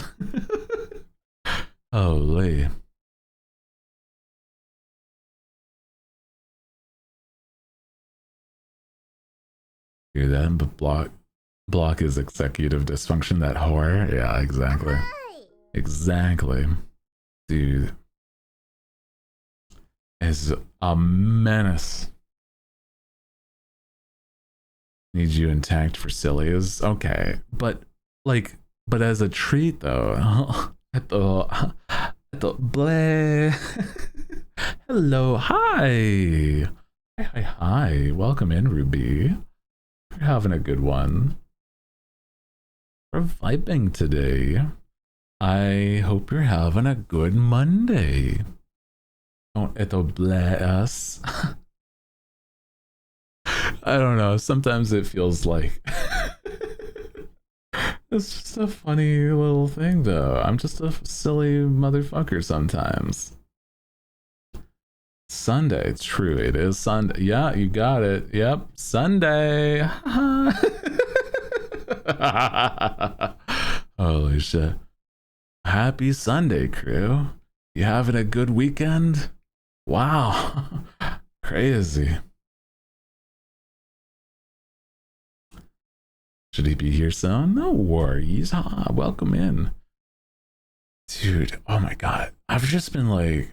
Holy. Hear that? But block is executive dysfunction, that whore. Yeah, exactly. Exactly. Dude. Is a menace. Need you intact for silly is okay, but like, but as a treat though, at the bleh. Hello, hi, hi, welcome in, Ruby. You're having a good one. We're vibing today. I hope you're having a good Monday. It'll bless. I don't know. Sometimes it feels like it's just a funny little thing, though. I'm just a silly motherfucker sometimes. Sunday. It's true. It is Sunday. Yeah, you got it. Yep. Sunday. Holy shit. Happy Sunday, crew. You having a good weekend? Wow. Crazy. Should he be here soon? No worries. Welcome in. Dude, oh my god. I've just been like,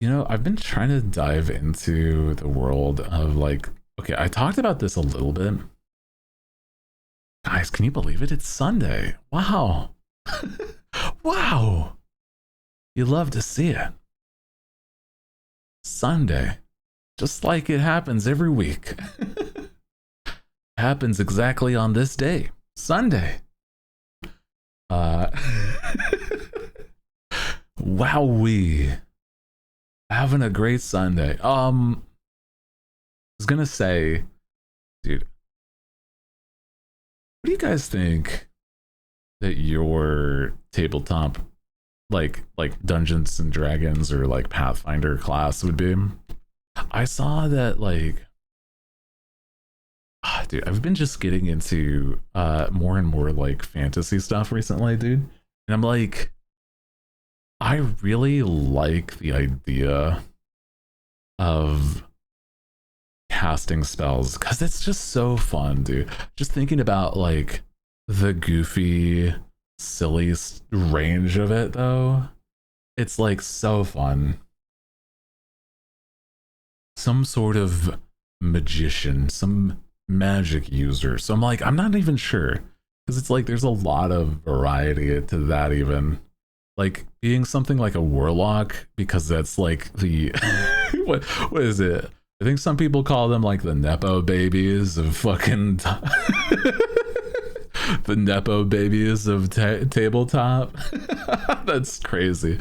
you know, I've been trying to dive into the world of like, okay, I talked about this a little bit. Guys, can you believe it? It's Sunday. Wow. Wow. You love to see it. Sunday. Just like it happens every week. Happens exactly on this day. Sunday. Wowee. Having a great Sunday. I was gonna say, dude, what do you guys think that your tabletop like Dungeons and Dragons or like Pathfinder class would be? I saw that like dude, I've been just getting into more and more like fantasy stuff recently, dude. And I'm like, I really like the idea of casting spells because it's just so fun, dude. Just thinking about like the goofy, silly range of it, though. It's like so fun. Some sort of magician, some magic user. So I'm like, I'm not even sure because it's like there's a lot of variety to that, even like being something like a warlock, because that's like the what is it? I think some people call them like the Nepo babies of fucking The Nepo babies of tabletop. That's crazy.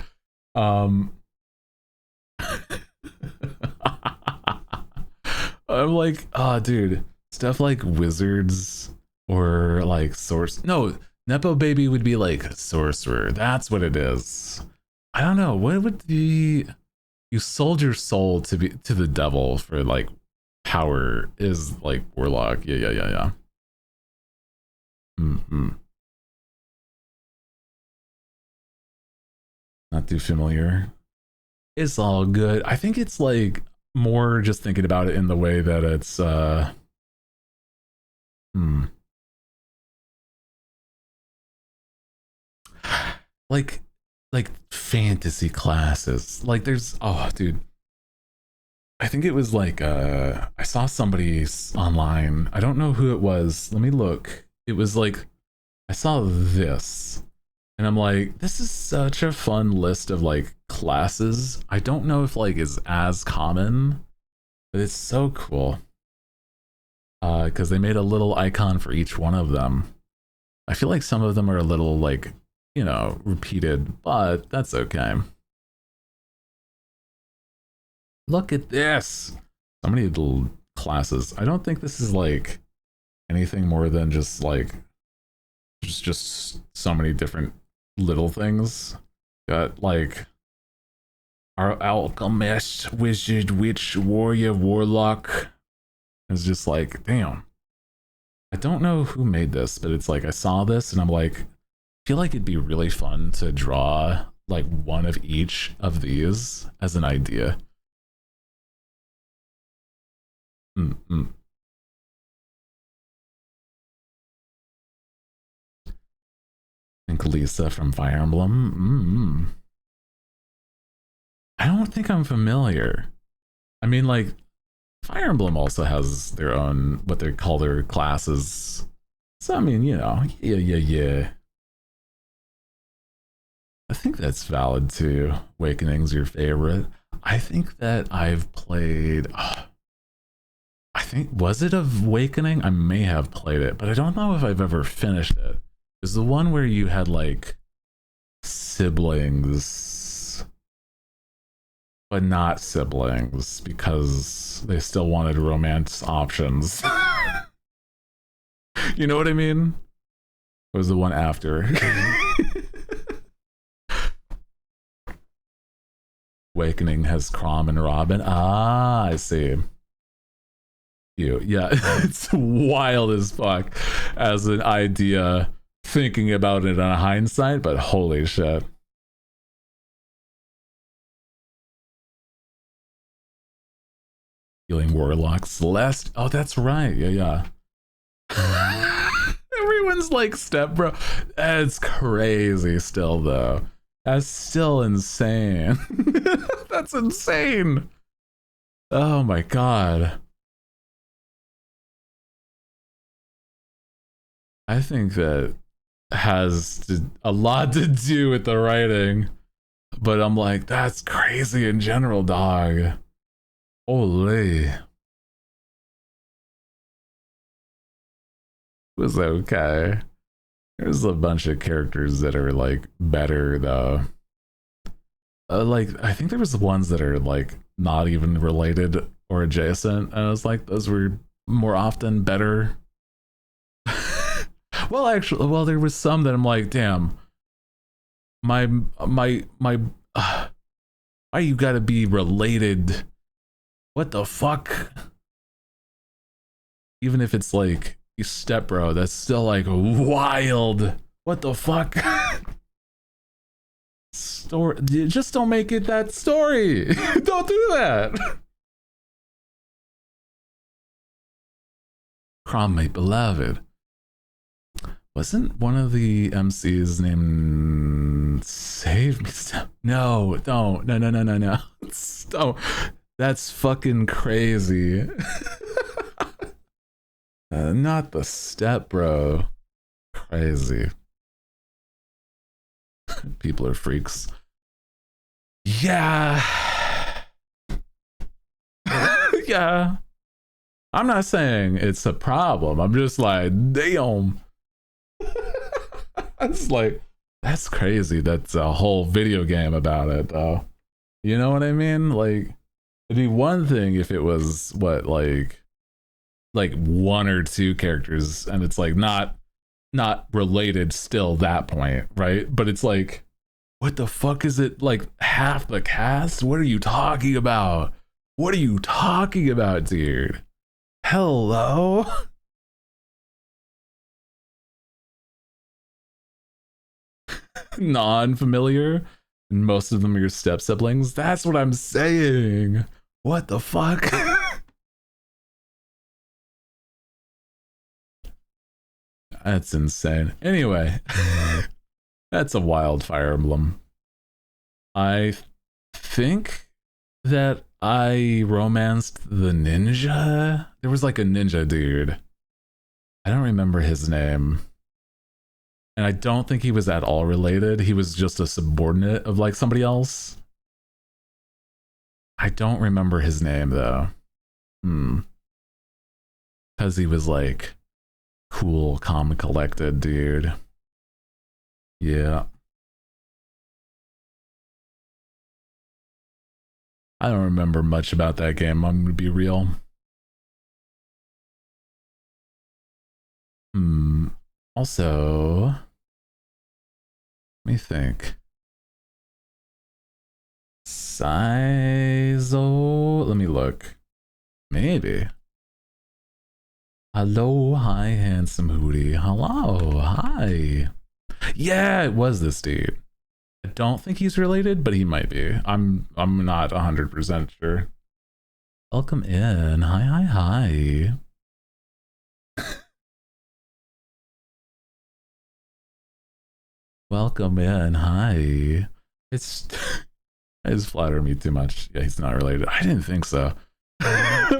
I'm like, oh, dude, stuff like wizards or like source. No, Nepo baby would be like sorcerer. That's what it is. I don't know. What would be? You sold your soul to be to the devil for like power is like warlock. Yeah. Mm-hmm. Not too familiar. It's all good. I think it's like more just thinking about it in the way that it's hmm. like like fantasy classes. Like there's oh dude. I think it was like I saw somebody's online. I don't know who it was. Let me look. It was like I saw this and I'm like, this is such a fun list of like classes. I don't know if like is as common, but it's so cool. Because they made a little icon for each one of them. I feel like some of them are a little like, you know, repeated, but that's okay. Look at this. So many little classes. I don't think this is like anything more than just like just so many different little things. Got like our alchemist, wizard, witch, warrior, warlock. It's just like, damn. I don't know who made this, but it's like I saw this and I'm like, I feel like it'd be really fun to draw like one of each of these as an idea. Mm-mm. I think Lisa from Fire Emblem. I don't think I'm familiar. I mean, like, Fire Emblem also has their own, what they call their classes. So, I mean, you know, yeah. I think that's valid too. Awakening's your favorite. I think that I've played. I think, was it Awakening? I may have played it, but I don't know if I've ever finished it. It's the one where you had like siblings, but not siblings because they still wanted romance options. You know what I mean? It was the one after. Awakening has Crom and Robin. Ah, I see. Yeah, it's wild as fuck as an idea thinking about it on hindsight, but holy shit. Healing Warlock Celeste. Oh, that's right. Yeah. Everyone's like step bro. That's crazy still though. That's still insane. That's insane. Oh my god. I think that has a lot to do with the writing, but I'm like, that's crazy in general, dog. Holy. It was okay. There's a bunch of characters that are like better though. Like I think there was the ones that are like not even related or adjacent, and I was like, those were more often better. Well, actually, well, there was some that I'm like, damn, my, why you gotta be related? What the fuck? Even if it's like you step bro, that's still like wild. What the fuck? Story, just don't make it that story. Don't do that. Crom, my beloved. Wasn't one of the MCs named Save Me Step? No, don't. No. Don't. That's fucking crazy. Not the step, bro. Crazy. People are freaks. Yeah. Yeah. I'm not saying it's a problem. I'm just like, damn. It's like, that's crazy. That's a whole video game about it, though. You know what I mean? Like, it'd be one thing if it was what, like one or two characters, and it's like not related still that point, right? But it's like, what the fuck is it? Like half the cast? What are you talking about? What are you talking about, dude? Hello? Non-familiar, and most of them are your step siblings. That's what I'm saying. What the fuck? That's insane. Anyway, that's a wild Fire Emblem. I think that I romanced the ninja. There was like a ninja dude. I don't remember his name. And I don't think he was at all related. He was just a subordinate of like somebody else. I don't remember his name though. Because he was like cool, calm, and collected, dude. Yeah. I don't remember much about that game, I'm gonna be real. Also, let me think. Sizo, let me look. Maybe. Hello, hi, handsome Hooty. Hello, hi. Yeah, it was this dude. I don't think he's related, but he might be. I'm not 100% sure. Welcome in. Hi. Welcome in. Hi. It's flattering me too much. Yeah, he's not related. I didn't think so.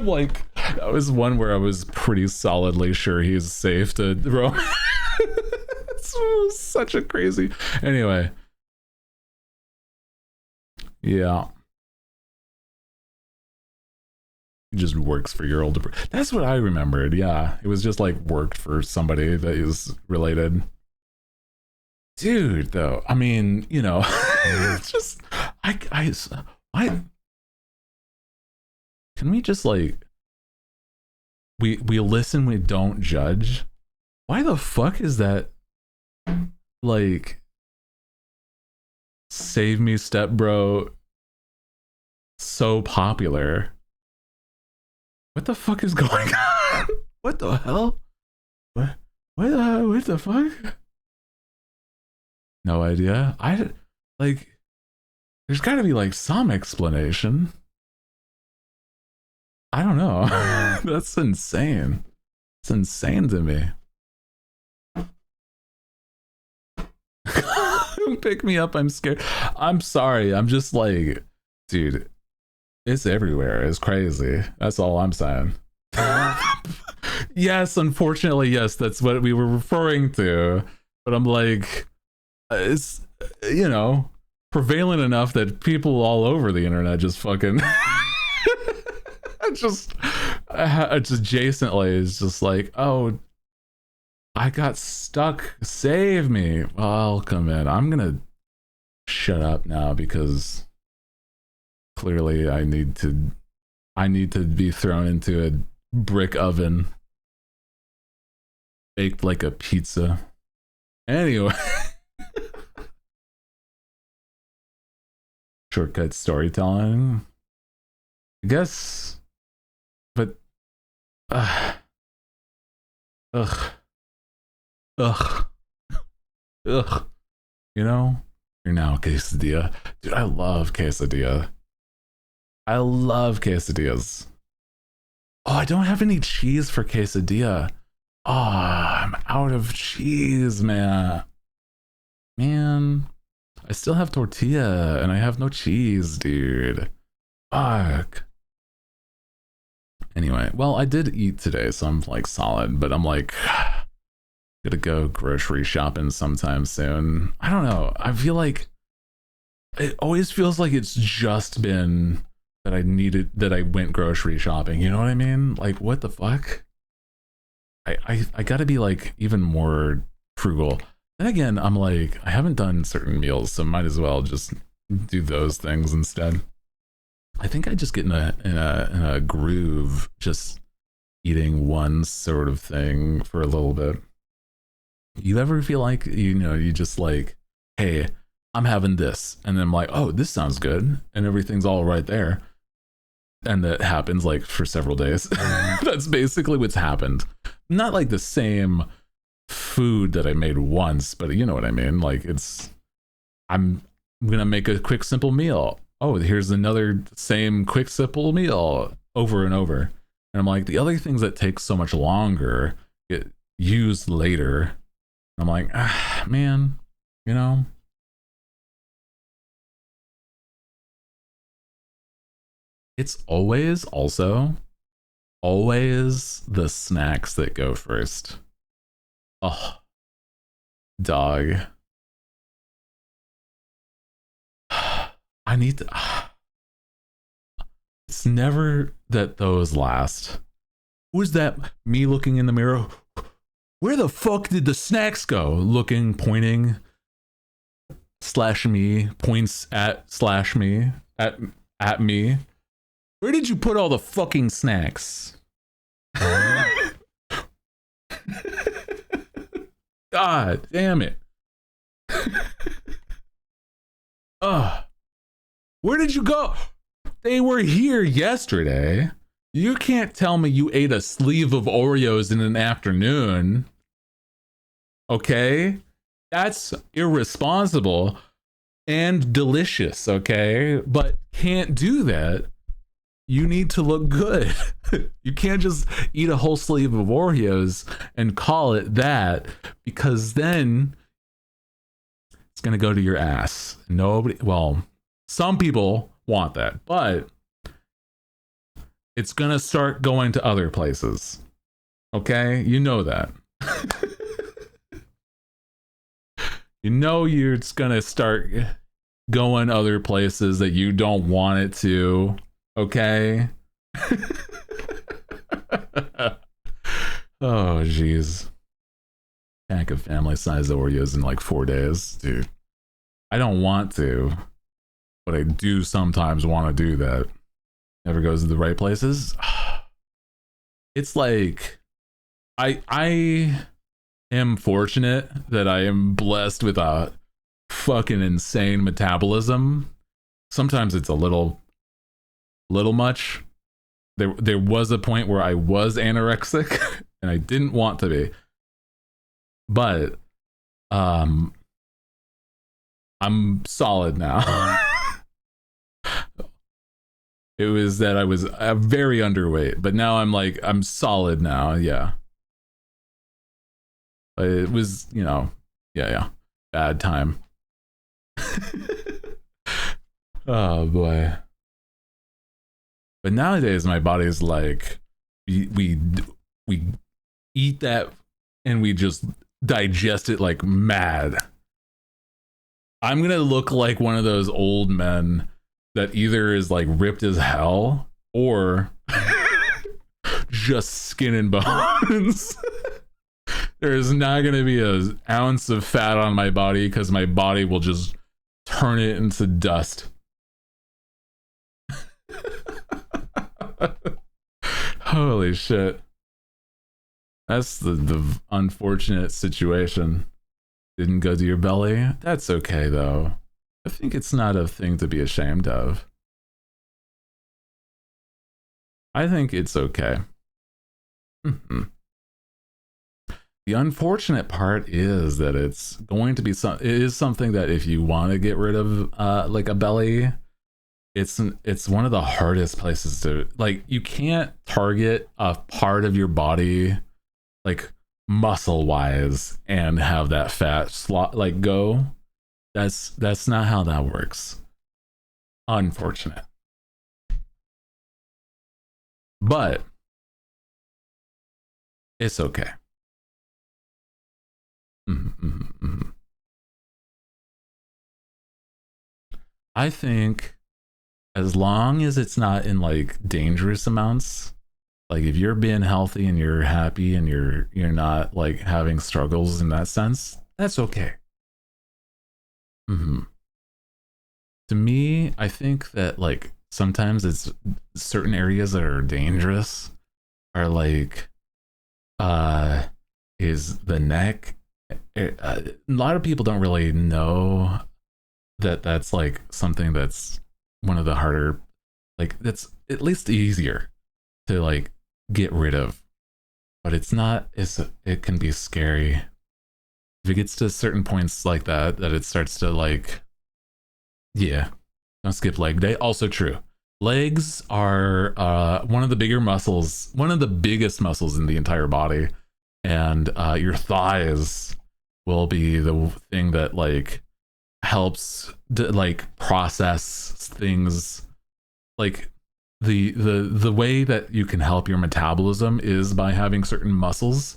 Like, that was one where I was pretty solidly sure he's safe to roam. It's such a crazy. Anyway. Yeah. It just works for your older. That's what I remembered. Yeah. It was just like worked for somebody that is related. Dude, though, I mean, you know, it's just I can we just like we listen, we don't judge? Why the fuck is that like Save Me Step Bro so popular? What the fuck is going on? What the hell? What the fuck? No idea. Like, there's got to be like some explanation. I don't know. That's insane. It's insane to me. Pick me up, I'm scared. I'm sorry. I'm just like, dude, it's everywhere. It's crazy. That's all I'm saying. Yes, unfortunately, yes, that's what we were referring to. But I'm like, it's, you know, prevalent enough that people all over the internet just fucking just adjacently is just like, oh, I got stuck, save me. Welcome in. I'm gonna shut up now because clearly I need to be thrown into a brick oven baked like a pizza. Anyway. Shortcut storytelling, I guess, but ugh, you know, you're now quesadilla. Dude, I love quesadilla. I love quesadillas. Oh, I don't have any cheese for quesadilla. Oh, I'm out of cheese, man. I still have tortilla and I have no cheese, dude. Fuck. Anyway, well, I did eat today, so I'm like solid, but I'm like, gonna go grocery shopping sometime soon. I don't know. I feel like it always feels like it's just been that I went grocery shopping. You know what I mean? Like, what the fuck? I gotta be like even more frugal. And again, I'm like, I haven't done certain meals, so might as well just do those things instead. I think I just get in a groove, just eating one sort of thing for a little bit. You ever feel like, you just like, hey, I'm having this, and then I'm like, oh, this sounds good, and everything's all right there, and that happens like for several days. That's basically what's happened. Not like the same food that I made once, but you know what I mean. Like I'm gonna make a quick simple meal. Oh, here's another same quick simple meal over and over. And I'm like, the other things that take so much longer get used later. I'm like, man, it's always the snacks that go first. Oh, dog. I need to. It's never that those last. Was that me looking in the mirror? Where the fuck did the snacks go? Looking, pointing, slash me, points at slash me, at me. Where did you put all the fucking snacks? God damn it. Where did you go? They were here yesterday. You can't tell me you ate a sleeve of Oreos in an afternoon. Okay? That's irresponsible and delicious, okay? But can't do that. You need to look good. You can't just eat a whole sleeve of Oreos and call it that, because then it's going to go to your ass. Nobody, well, some people want that, but it's going to start going to other places. Okay? You know that. It's going to start going other places that you don't want it to. Okay? Oh, jeez. Pack of family-sized Oreos in like 4 days. Dude, I don't want to, but I do sometimes want to do that. Never goes to the right places. It's like I am fortunate that I am blessed with a fucking insane metabolism. Sometimes it's a little much. There was a point where I was anorexic and I didn't want to be, but I'm solid now. It was that I was very underweight, but now I'm solid now. Yeah. But it was, yeah. Bad time. Oh boy. But nowadays my body is like, we eat that and we just digest it like mad. I'm gonna look like one of those old men that either is like ripped as hell or just skin and bones. There's not gonna be an ounce of fat on my body because my body will just turn it into dust. Holy shit. That's the unfortunate situation. Didn't go to your belly? That's okay though. I think it's not a thing to be ashamed of. I think it's okay. Mm-hmm. The unfortunate part is that it's going to be it is something that if you want to get rid of like a belly, it's one of the hardest places to, like, you can't target a part of your body like muscle wise and have that fat slot like go. That's not how that works. Unfortunate. But it's okay. I think as long as it's not in like dangerous amounts, like if you're being healthy and you're happy and you're not like having struggles in that sense, that's okay. To me, I think that like sometimes it's certain areas that are dangerous are like is the neck. A lot of people don't really know that that's like something that's one of the harder, like that's at least easier to like get rid of, but it's not, it can be scary if it gets to certain points like that, that it starts to like, yeah, don't skip leg day. Also true, legs are one of the bigger muscles, one of the biggest muscles in the entire body, and your thighs will be the thing that like helps like process things. Like the way that you can help your metabolism is by having certain muscles.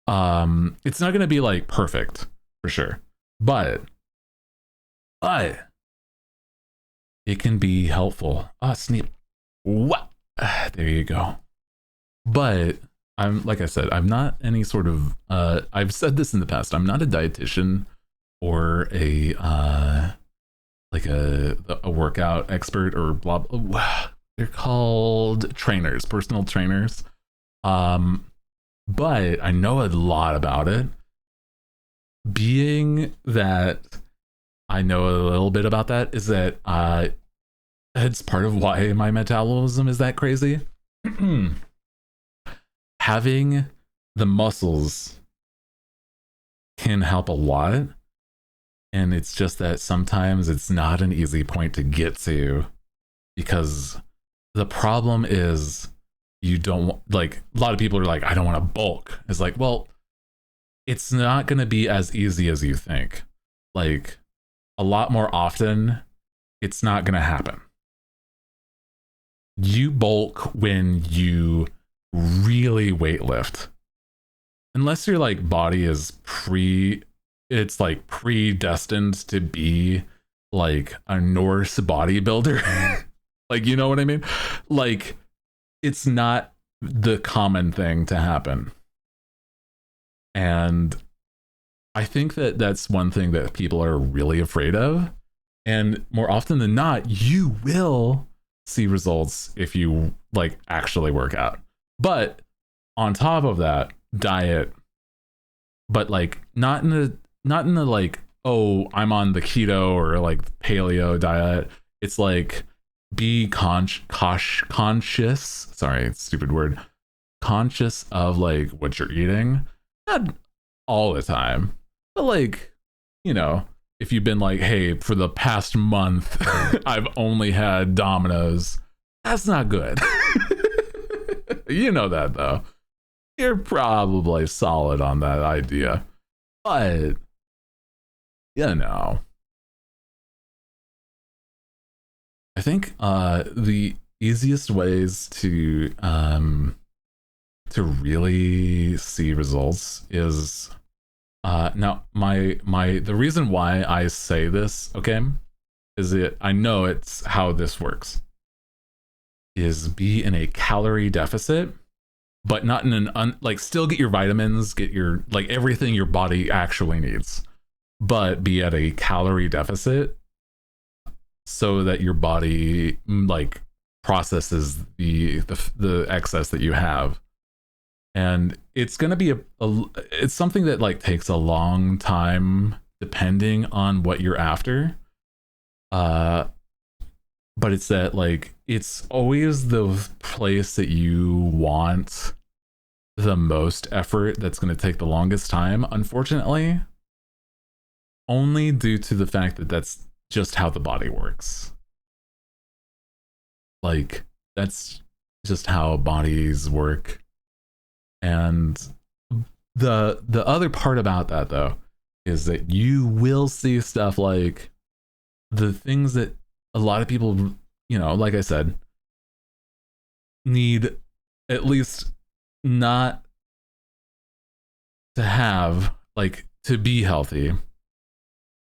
It's not going to be like perfect for sure, but it can be helpful. Sneap. What? There you go. But I'm, like I said, I'm not any sort of I've said this in the past, I'm not a dietitian or a like a workout expert or blah, blah. They're called trainers, personal trainers. But I know a lot about it. Being that I know a little bit about that is that it's part of why my metabolism is that crazy. Having the muscles can help a lot, and it's just that sometimes it's not an easy point to get to, because the problem is you don't, like, a lot of people are like, I don't want to bulk. It's like, well, it's not going to be as easy as you think. Like, a lot more often, it's not going to happen. You bulk when you really weightlift. Unless your like body is it's like predestined to be like a Norse bodybuilder. Like, you know what I mean? Like, it's not the common thing to happen. And I think that that's one thing that people are really afraid of. And more often than not, you will see results if you like actually work out. But on top of that, diet, but like not in the like, oh, I'm on the keto or like paleo diet. It's like be conscious. Sorry, stupid word. Conscious of like what you're eating. Not all the time, but like, you know, if you've been like, hey, for the past month, I've only had Domino's, that's not good. You know that though. You're probably solid on that idea. But, you know, I think the easiest ways to really see results is now the reason why I say this, okay, is it I know it's how this works, is be in a calorie deficit, but not in an like still get your vitamins, get your like everything your body actually needs, but be at a calorie deficit so that your body like processes the excess that you have. And it's going to be it's something that like takes a long time depending on what you're after. But it's that like it's always the place that you want the most effort that's going to take the longest time, unfortunately, only due to the fact that that's just how the body works. Like, that's just how bodies work. And the other part about that though is that you will see stuff like the things that a lot of people, you know, like I said, need at least not to have, like, to be healthy,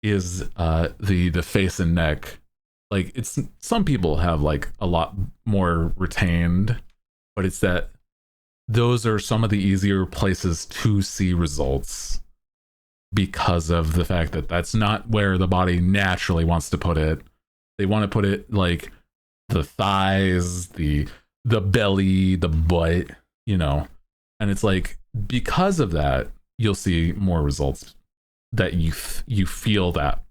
is the face and neck. Like, it's some people have like a lot more retained, but it's that those are some of the easier places to see results. because of the fact that that's not where the body naturally wants to put it. They want to put it like the thighs, the belly, the butt, you know. And it's like because of that, you'll see more results that you feel that.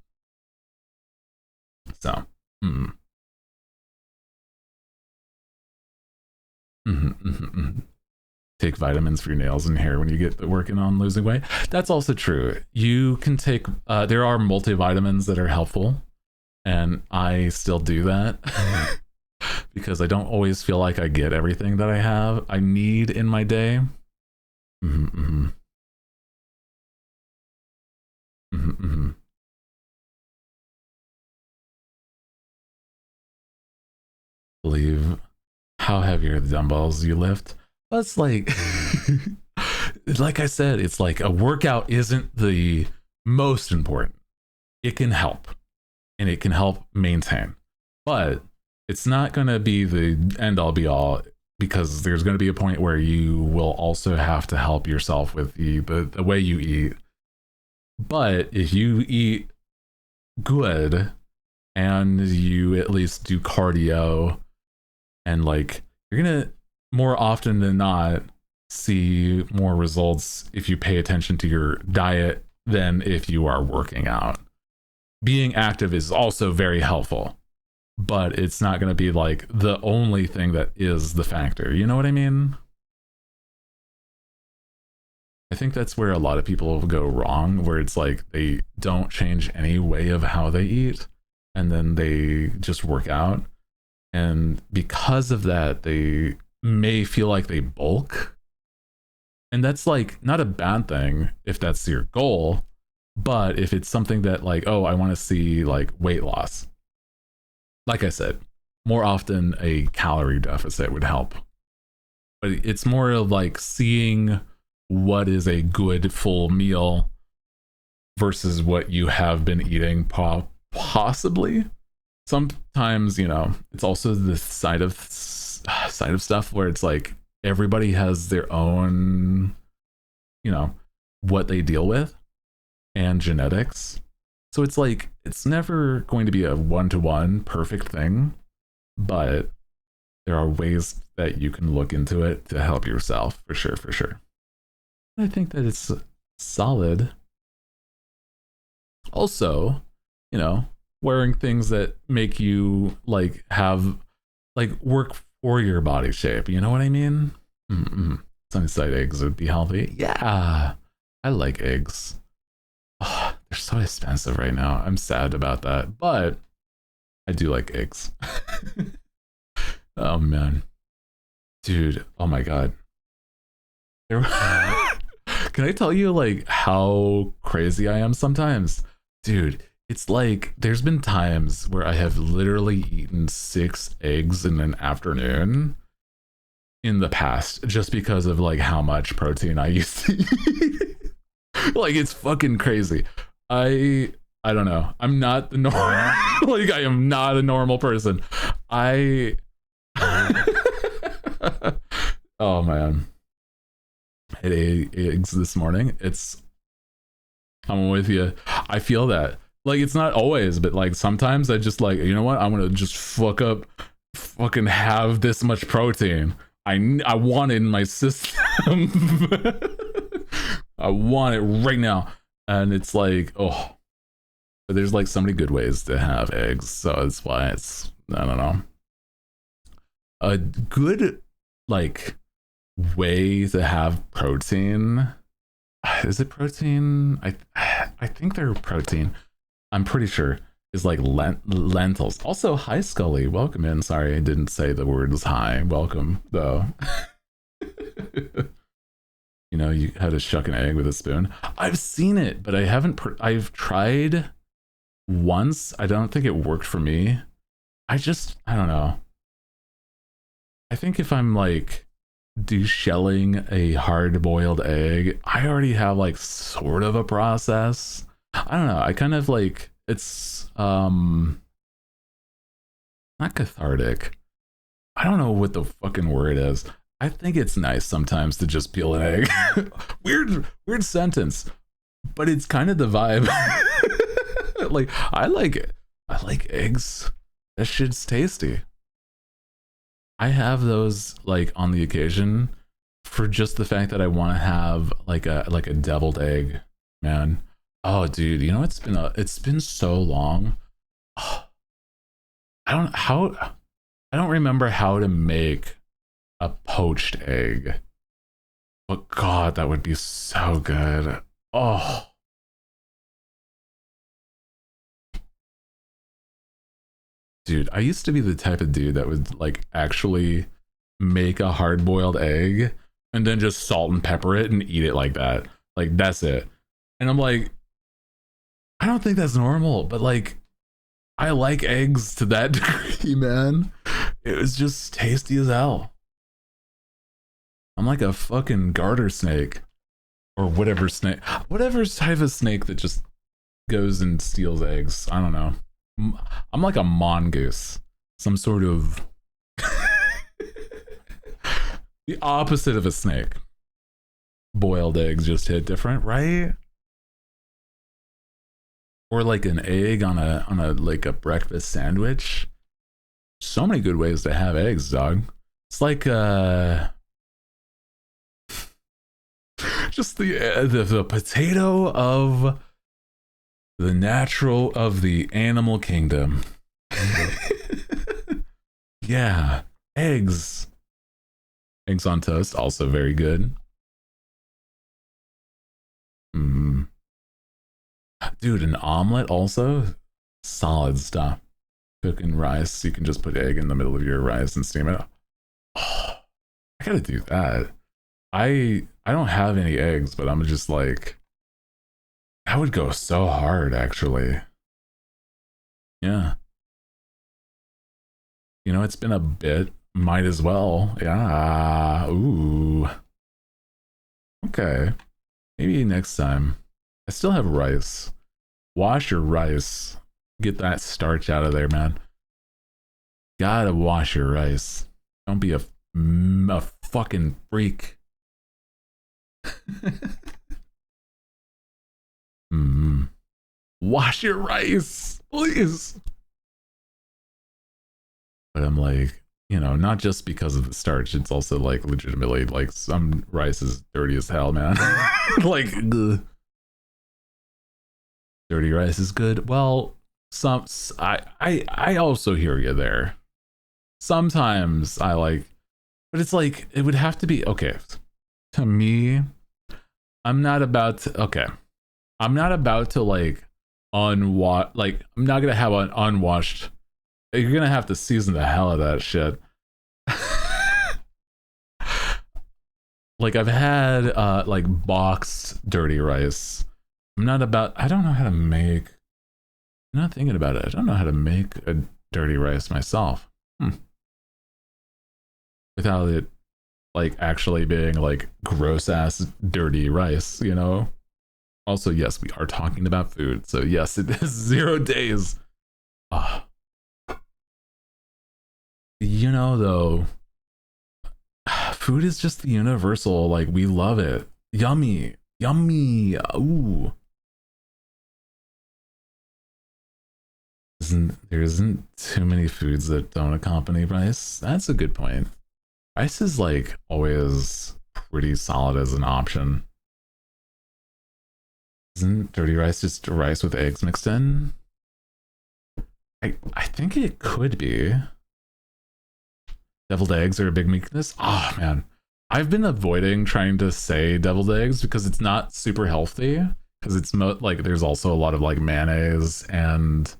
So, take vitamins for your nails and hair when you get working on losing weight. That's also true. You can take there are multivitamins that are helpful, and I still do that because I don't always feel like I get everything that I need in my day. Believe how heavy are the dumbbells you lift? That's like like I said, it's like a workout isn't the most important. It can help, and it can help maintain, but it's not going to be the end all be all, because there's going to be a point where you will also have to help yourself with the way you eat. But if you eat good and you at least do cardio, and like you're gonna more often than not see more results if you pay attention to your diet than if you are working out. Being active is also very helpful, but it's not going to be like the only thing that is the factor. You know what I mean? I think that's where a lot of people go wrong, where it's like they don't change any way of how they eat, and then they just work out. And because of that, they may feel like they bulk. And that's like not a bad thing if that's your goal, but if it's something that like, oh, I want to see like weight loss, like I said, more often a calorie deficit would help. But it's more of like seeing what is a good full meal versus what you have been eating possibly. Sometimes, you know, it's also the side of stuff where it's like everybody has their own, you know, what they deal with and genetics. So it's like it's never going to be a one-to-one perfect thing, but there are ways that you can look into it to help yourself, for sure. I think that it's solid. Also, you know, wearing things that make you like have like work for your body shape. You know what I mean? Sunny side eggs would be healthy. Yeah, I like eggs. Oh, they're so expensive right now. I'm sad about that, but I do like eggs. Oh man, dude. Oh my god. Can I tell you like how crazy I am sometimes? Dude, it's like there's been times where I have literally eaten 6 eggs in an afternoon in the past just because of like how much protein I used to eat. Like it's fucking crazy. I don't know. I'm not the normal like I am not a normal person. Oh man. I ate eggs this morning. I'm with you. I feel that. Like it's not always, but like sometimes I just like, you know what? I'm gonna just fucking have this much protein. I want it in my system. I want it right now. And it's like, oh, but there's like so many good ways to have eggs. So it's why it's, I don't know. A good like way to have protein. Is it protein? I think they're protein. I'm pretty sure is like lentils. Also, hi Scully, welcome in. Sorry, I didn't say the words hi. Welcome though. You know, you had to shuck an egg with a spoon. I've seen it, but I haven't. I've tried once. I don't think it worked for me. I don't know. I think if I'm like deshelling a hard-boiled egg, I already have like sort of a process. I don't know. I kind of like it's not cathartic. I don't know what the fucking word is. I think it's nice sometimes to just peel an egg. Weird sentence. but it's kind of the vibe. Like I like eggs. That shit's tasty. I have those like on the occasion for just the fact that I want to have like a deviled egg, man. Oh, dude, you know it's been so long. Oh, I don't remember how to make a poached egg. But God, that would be so good. Oh, dude, I used to be the type of dude that would like actually make a hard-boiled egg and then just salt and pepper it and eat it like that. Like that's it. And I'm like, I don't think that's normal, but like I like eggs to that degree, man. It was just tasty as hell. I'm like a fucking garter snake or whatever type of snake that just goes and steals eggs. I don't know. I'm like a mongoose, some sort of the opposite of a snake. Boiled eggs just hit different, right? Or like an egg on a like a breakfast sandwich. So many good ways to have eggs, dog. It's like just the potato of the animal kingdom. Yeah, eggs on toast, also very good. Dude, an omelet also solid stuff. Cooking rice, you can just put egg in the middle of your rice and steam it. Oh, I gotta do that. I don't have any eggs, but I'm just like, that would go so hard actually. Yeah. You know, it's been a bit. Might as well. Yeah. Ooh. Okay. Maybe next time. I still have rice. Wash your rice. Get that starch out of there, man. Gotta wash your rice. Don't be a fucking freak. Wash your rice, please. But I'm like, you know, not just because of the starch, it's also like legitimately like some rice is dirty as hell, man. Like ugh. Dirty rice is good. Well, I also hear you there. Sometimes I like, but it's like it would have to be okay. To me, I'm not about to like unwash, like I'm not gonna have an unwashed. You're gonna have to season the hell out of that shit. Like I've had like boxed dirty rice. I don't know how to make. I'm not thinking about it. I don't know how to make a dirty rice myself. Without it like actually being like gross ass dirty rice, you know? Also, yes, we are talking about food. So yes, it is 0 days. You know, though, food is just the universal, like we love it. Yummy. Yummy. Ooh. There isn't too many foods that don't accompany rice. That's a good point. Rice is like always pretty solid as an option. Isn't dirty rice just rice with eggs mixed in? I think it could be. Deviled eggs are a big weakness. Oh man, I've been avoiding trying to say deviled eggs because it's not super healthy. Because it's like there's also a lot of like mayonnaise and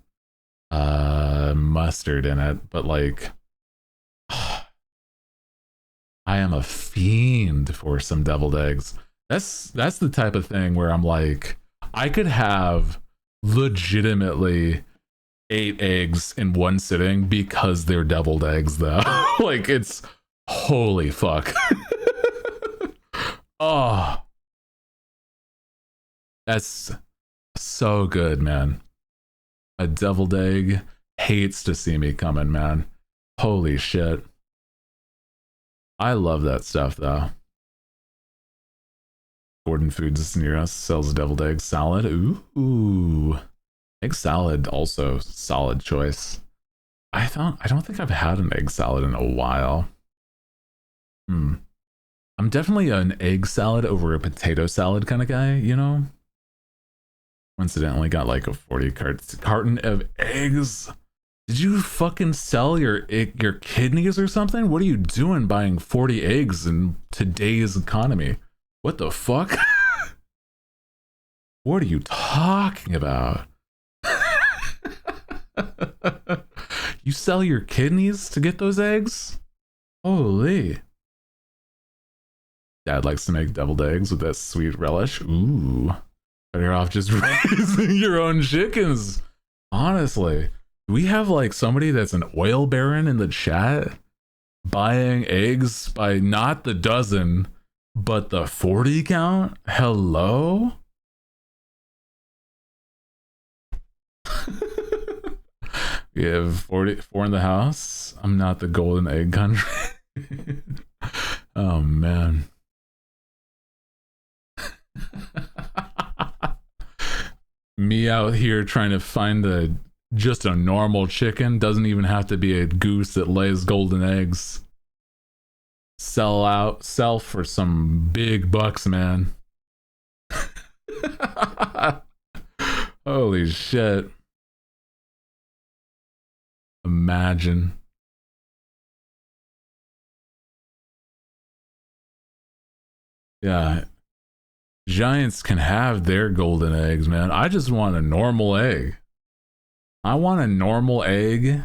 mustard in it, but like I am a fiend for some deviled eggs. That's the type of thing where I'm like, I could have legitimately 8 eggs in one sitting because they're deviled eggs though. Like it's holy fuck. Oh, that's so good, man. A deviled egg hates to see me coming, man. Holy shit. I love that stuff though. Gordon Foods near us sells deviled egg salad. Ooh. Egg salad also solid choice. I don't think I've had an egg salad in a while. I'm definitely an egg salad over a potato salad kind of guy, you know? Coincidentally got like a 40 carton of eggs. Did you fucking sell your kidneys or something? What are you doing buying 40 eggs in today's economy? What the fuck? What are you talking about? You sell your kidneys to get those eggs? Holy. Dad likes to make deviled eggs with that sweet relish. Ooh. Better off just raising your own chickens. Honestly. Do we have like somebody that's an oil baron in the chat? Buying eggs by not the dozen, but the 40 count? Hello? We have 44 in the house. I'm not the golden egg country. Oh man. Me out here trying to find just a normal chicken. Doesn't even have to be a goose that lays golden eggs. Sell for some big bucks, man. Holy shit. Imagine. Yeah. Giants can have their golden eggs, man. I just want a normal egg. I want a normal egg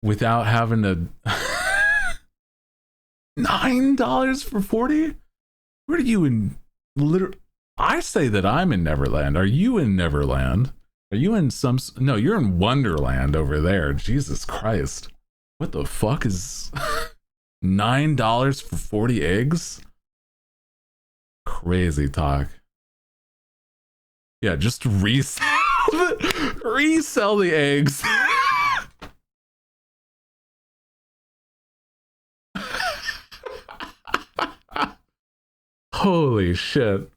without having to $9 for 40? Where are you in I say that I'm in Neverland. Are you in Neverland? Are you in no, you're in Wonderland over there. Jesus Christ. What the fuck is $9 for 40 eggs? Crazy talk. Yeah, just resell the eggs. Holy shit.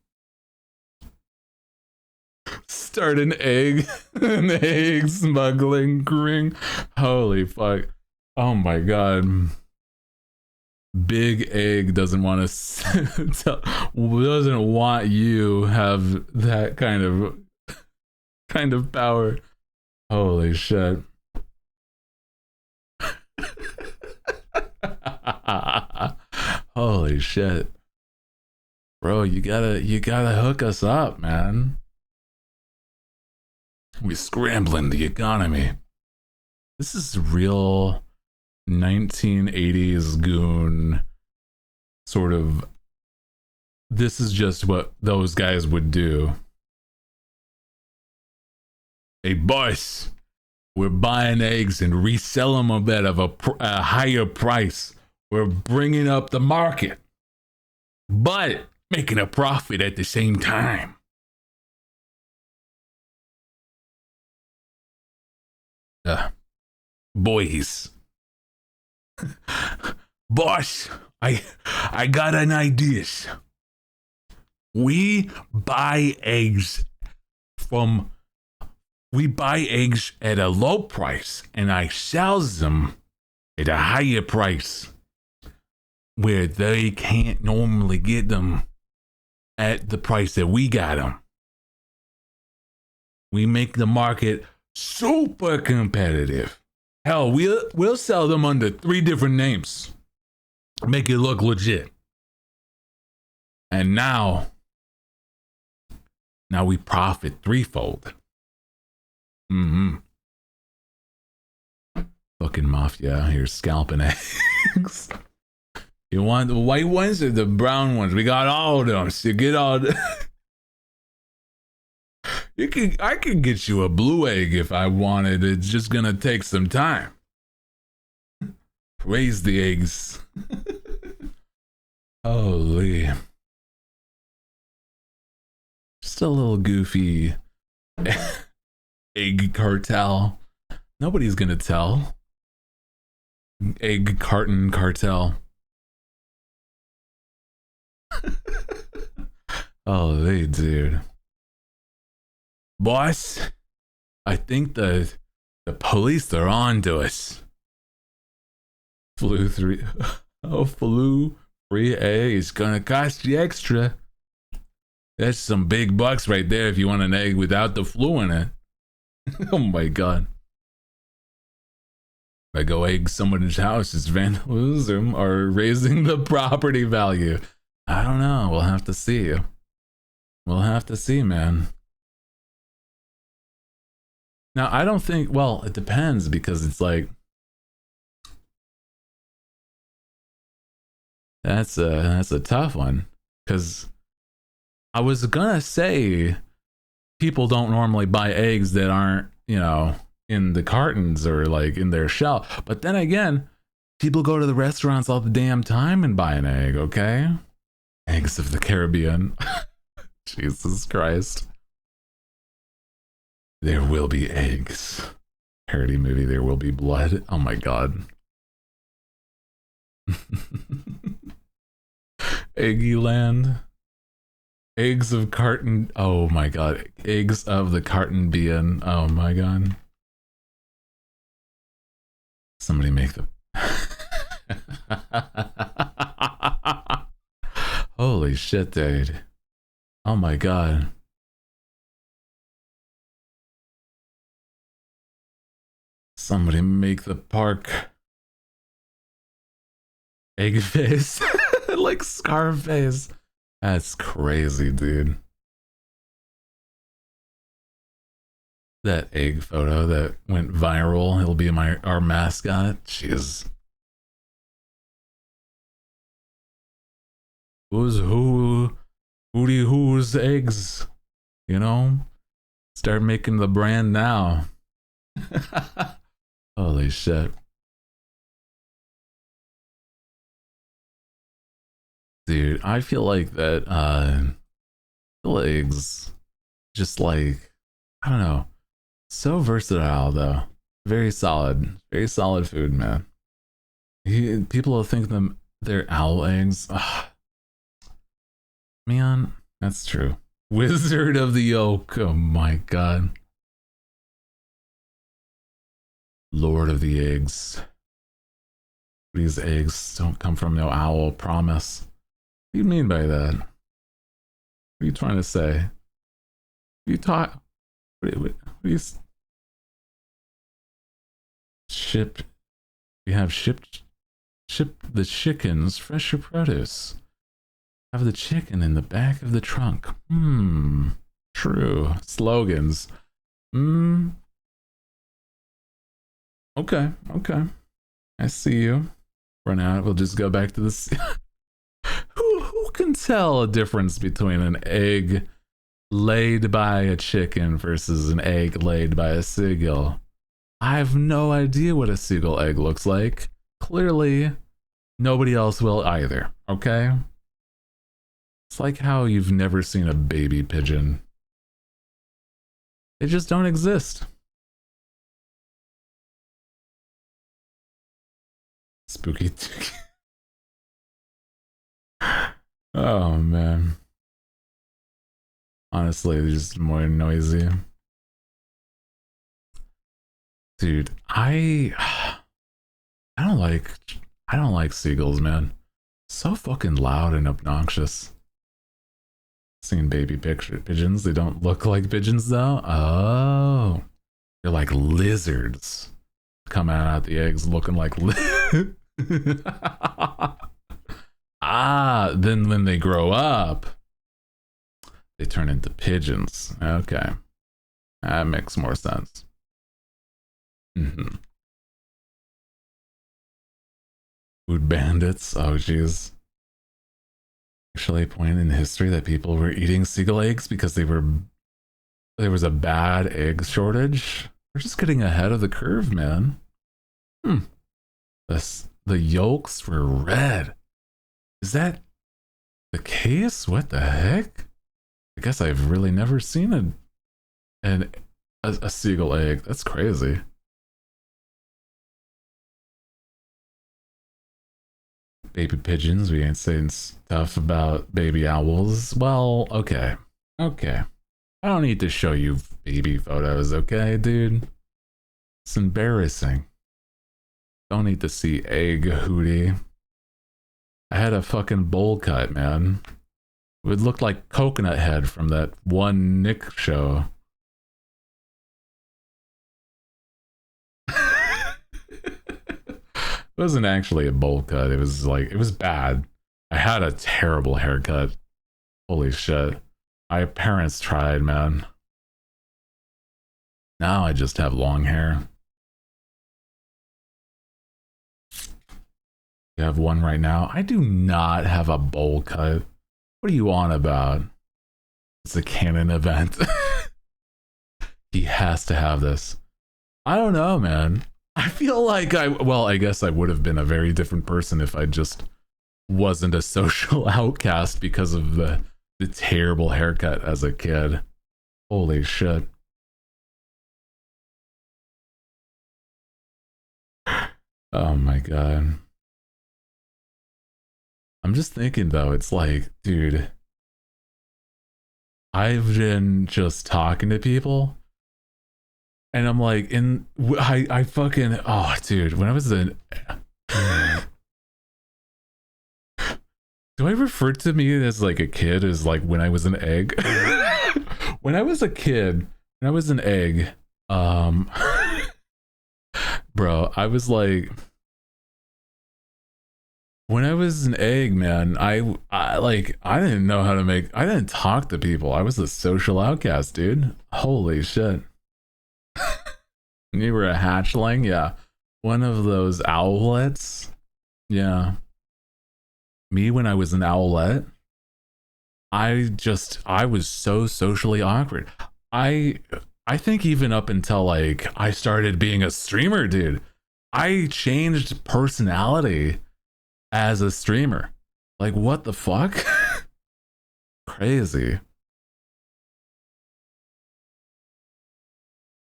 Start an egg smuggling ring. Holy fuck. Oh my god. Big Egg doesn't want to doesn't want you have that kind of power. Holy shit. Holy shit. Bro, you gotta hook us up, man. We scrambling the economy. This is real 1980s goon sort of. This is just what those guys would do. Hey boss, we're buying eggs and reselling them at a higher price. We're bringing up the market, but making a profit at the same time. Boys. Boss, I got an idea. We buy eggs at a low price and I sell them at a higher price where they can't normally get them at the price that we got them. We make the market super competitive. Hell, we'll sell them under 3 different names. Make it look legit. And now we profit threefold. Fucking mafia out here scalping eggs. You want the white ones or the brown ones? We got all of them. So get all I could get you a blue egg if I wanted. It's just gonna take some time. Raise the eggs. Holy. Just a little goofy egg cartel. Nobody's gonna tell. Egg carton cartel. Holy dude. Boss, I think the police are on to us. Flu 3. Oh, flu 3A is gonna cost you extra. That's some big bucks right there if you want an egg without the flu in it. Oh my god. If I go egg someone's house, is vandalism or raising the property value? I don't know. We'll have to see. We'll have to see, man. Now, I don't think, well, it depends because it's like, that's a tough one. Because I was gonna say people don't normally buy eggs that aren't, you know, in the cartons or like in their shell. But then again, people go to the restaurants all the damn time and buy an egg, okay? Eggs of the Caribbean. Jesus Christ. There will be eggs. Parody movie, There Will Be Blood. Oh my god. Eggy Land. Eggs of carton. Oh my god. Eggs of the carton bean. Oh my god. Somebody make the. Holy shit, dude. Oh my god. Somebody make the park. Egg face. Like Scarface. That's crazy, dude. That egg photo that went viral. He'll be our mascot. Jeez. Hooty who's eggs? You know? Start making the brand now. Holy shit. Dude, I feel like that eggs just like, I don't know, so versatile though. Very solid food, man. People will think they're owl eggs. Ugh. Man, that's true. Wizard of the Oak. Oh my god. Lord of the Eggs. These eggs don't come from no owl, promise. What do you mean by that? What are you trying to say? You talk. What do you ship? We have ship the chickens, fresher produce. Have the chicken in the back of the trunk. True. Slogans. Okay. I see you. For now, we'll just go back to this. Who can tell a difference between an egg laid by a chicken versus an egg laid by a seagull? I have no idea what a seagull egg looks like. Clearly, nobody else will either, okay? It's like how you've never seen a baby pigeon. They just don't exist. Spooky. Oh man. Honestly, they're just more noisy. Dude, I don't like seagulls, man. So fucking loud and obnoxious. Seen baby pigeons. They don't look like pigeons though. Oh. They're like lizards. Coming out the eggs looking like then when they grow up, they turn into pigeons. Okay. That makes more sense. Food bandits. Oh, jeez. Actually, a point in history that people were eating seagull eggs because there was a bad egg shortage. We're just getting ahead of the curve, man. The yolks were red. Is that the case? What the heck? I guess I've really never seen a seagull egg. That's crazy. baby pigeons. We ain't saying stuff about baby owls. Well, okay. Okay. I don't need to show you baby photos, okay, dude? It's embarrassing. Don't need to see egg Hooty. I had a fucking bowl cut, man. It would look like Coconut Head from that one Nick show. It wasn't actually a bowl cut. It was like, it was bad. I had a terrible haircut. Holy shit. My parents tried, man. Now I just have long hair. You have one right now? I do not have a bowl cut. What are you on about? It's a canon event. He has to have this. I don't know, man. I feel like I guess I would have been a very different person if I just wasn't a social outcast because of the terrible haircut as a kid. Holy shit. Oh my god. I'm just thinking though, it's like, dude, I've been just talking to people and I'm like, I fucking, oh dude, when I was in, do I refer to me as like a kid as like when I was an egg? When I was a kid, when I was an egg, bro, I was like, when I was an egg, man, I didn't know how to I didn't talk to people. I was a social outcast, dude. Holy shit. You were a hatchling? Yeah. One of those owlets? Yeah. Me when I was an owlet, I was so socially awkward. I think even up until like I started being a streamer, dude, I changed personality as a streamer. Like, what the fuck? Crazy.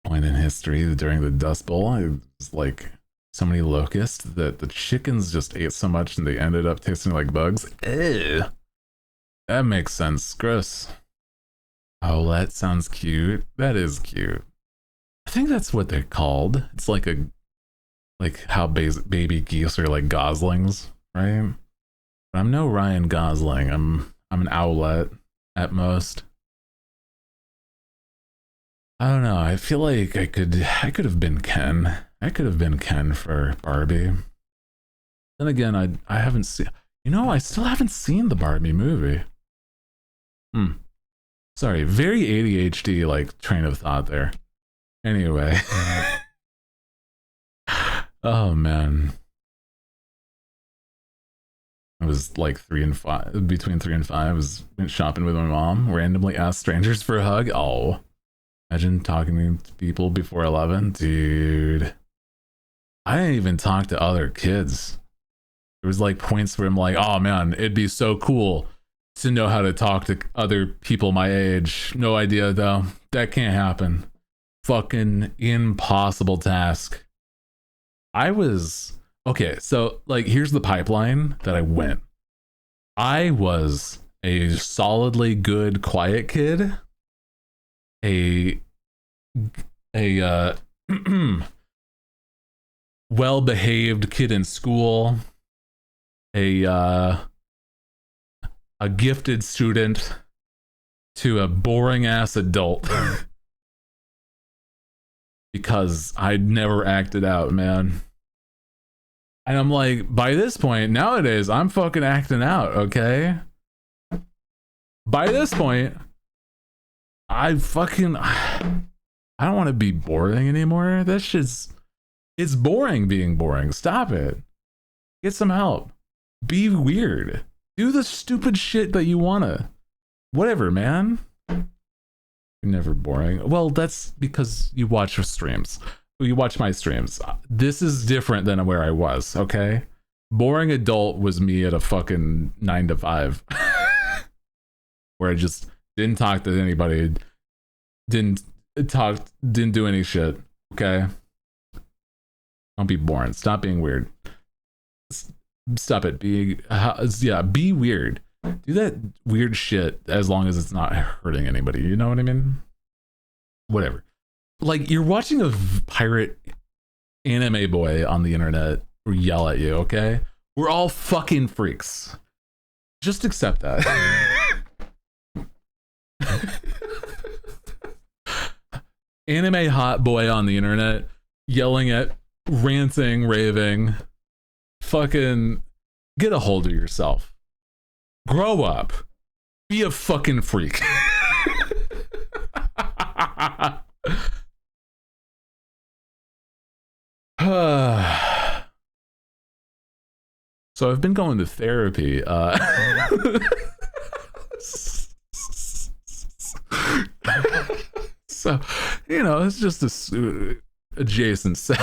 Point in history during the Dust Bowl, it was like so many locusts that the chickens just ate so much and they ended up tasting like bugs. Ew. That makes sense. Gross. Oh, that sounds cute. That is cute. I think that's what they're called. It's like how baby geese are like goslings, right? But I'm no Ryan Gosling. I'm an owlet at most. I don't know. I feel like I could have been Ken. I could have been Ken for Barbie. Then again, I haven't seen. You know, I still haven't seen the Barbie movie. Sorry, very ADHD like train of thought there. Anyway. Oh man. I was like 3 and 5, between 3 and 5. Went shopping with my mom. Randomly asked strangers for a hug. Oh, imagine talking to people before 11, dude. I didn't even talk to other kids. There was like points where I'm like, oh man, it'd be so cool to know how to talk to other people my age. No idea though. That can't happen. Fucking impossible task. Okay, so like here's the pipeline that I went. I was a solidly good quiet kid, a well-behaved kid in school, a gifted student, to a boring ass adult. Because I'd never acted out, man. And I'm like, by this point, nowadays, I'm fucking acting out, okay? By this point, I don't want to be boring anymore. That shit's, it's boring being boring. Stop it. Get some help. Be weird. Do the stupid shit that you wanna. Whatever, man. You're never boring. Well, that's because you watch streams. You watch my streams. This is different than where I was, okay? Boring adult was me at a fucking 9 to 5. Where I just didn't talk to anybody. Didn't do any shit, okay? Don't be boring. Stop being weird. stop it. Be weird. Do that weird shit as long as it's not hurting anybody. You know what I mean? Whatever. Like, you're watching a pirate anime boy on the internet yell at you, okay? We're all fucking freaks. Just accept that. Anime hot boy on the internet yelling at, ranting, raving. Fucking get a hold of yourself. Grow up. Be a fucking freak. So I've been going to therapy. So, you know, it's just a adjacent set.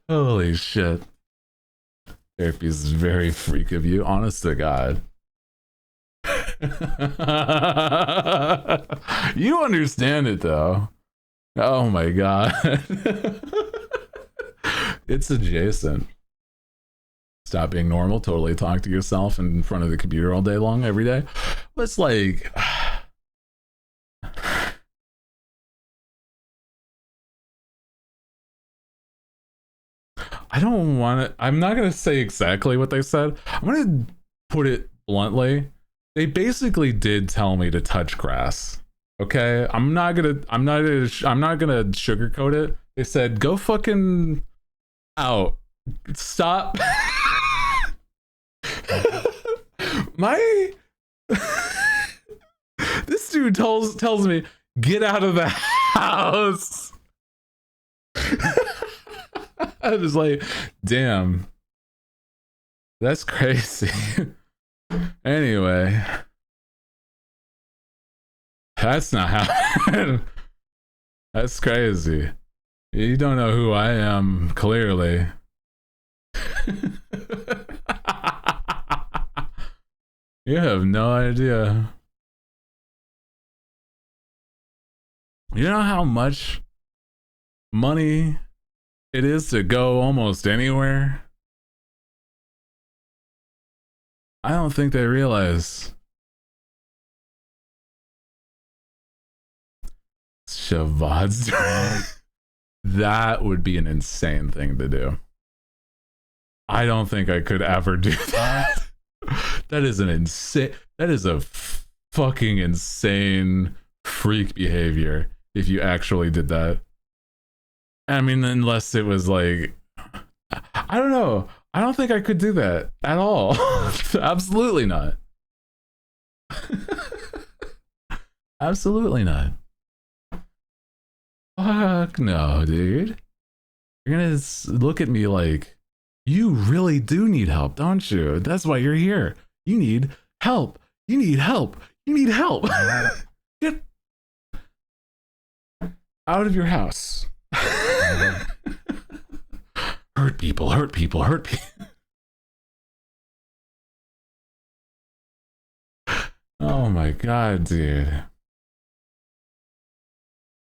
Holy shit. Therapy is very freak of you, honest to God. You understand it though. Oh my God. It's adjacent. Stop being normal, totally talk to yourself in front of the computer all day long, every day. But it's like, I don't want to, I'm not going to say exactly what they said. I'm going to put it bluntly. They basically did tell me to touch grass. Okay? I'm not going to sugarcoat it. They said, go fucking out. Stop. This dude tells me, get out of the house. I was like, damn, that's crazy. Anyway, that's not how. That's crazy. You don't know who I am, clearly. You have no idea. You know how much money it is to go almost anywhere? I don't think they realize. Vods. That would be an insane thing to do. I don't think I could ever do that. That is a fucking insane freak behavior if you actually did that. I mean, unless it was like, I don't know. I don't think I could do that at all. Absolutely not. Absolutely not. Fuck no, dude. You're gonna look at me like, you really do need help, don't you? That's why you're here. You need help. You need help. You need help. Get out of your house. Hurt people, hurt people, hurt people. Oh my God, dude.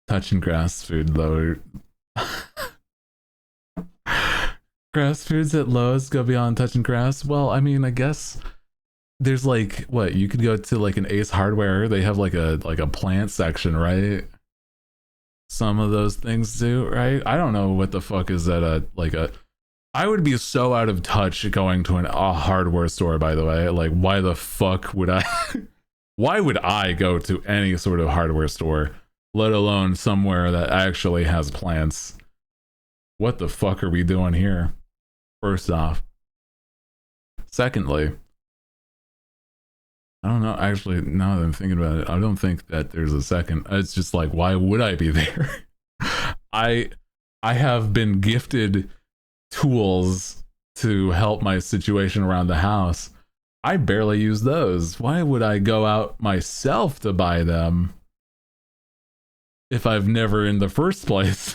Touching grass food lower. Grass foods at Lowe's go beyond touching grass. Well, I mean, I guess there's like, what, you could go to like an Ace Hardware. They have like a plant section, right? Some of those things do, right? I don't know what the fuck is that I would be so out of touch going to a hardware store, by the way. Like, why the fuck would I why would I go to any sort of hardware store, let alone somewhere that actually has plants? What the fuck are we doing here? First off. Secondly, I don't know, actually, now that I'm thinking about it, I don't think that there's a second. It's just like, why would I be there? I have been gifted tools to help my situation around the house. I barely use those. Why would I go out myself to buy them if I've never in the first place?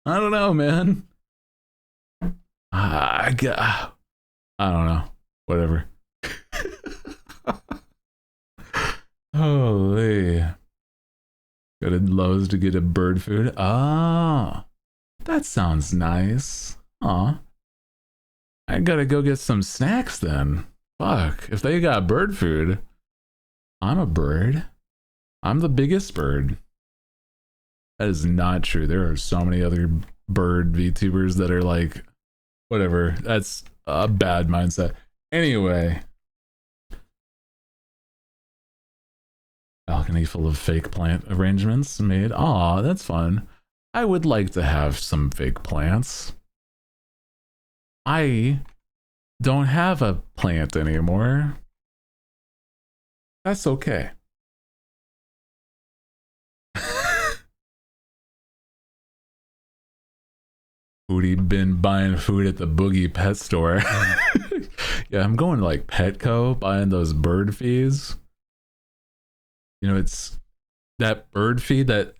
I don't know, man. I don't know. Whatever. Holy. Go to Lowe's to get a bird food. Ah, that sounds nice. Aw. I gotta go get some snacks then. Fuck, if they got bird food, I'm a bird. I'm the biggest bird. That is not true. There are so many other bird VTubers that are like, whatever. That's a bad mindset. Anyway. Balcony full of fake plant arrangements made. Aw, that's fun. I would like to have some fake plants. I don't have a plant anymore. That's okay. Hooty been buying food at the Boogie Pet Store. Yeah, I'm going to like Petco, buying those bird feeds. You know, it's that bird feed that,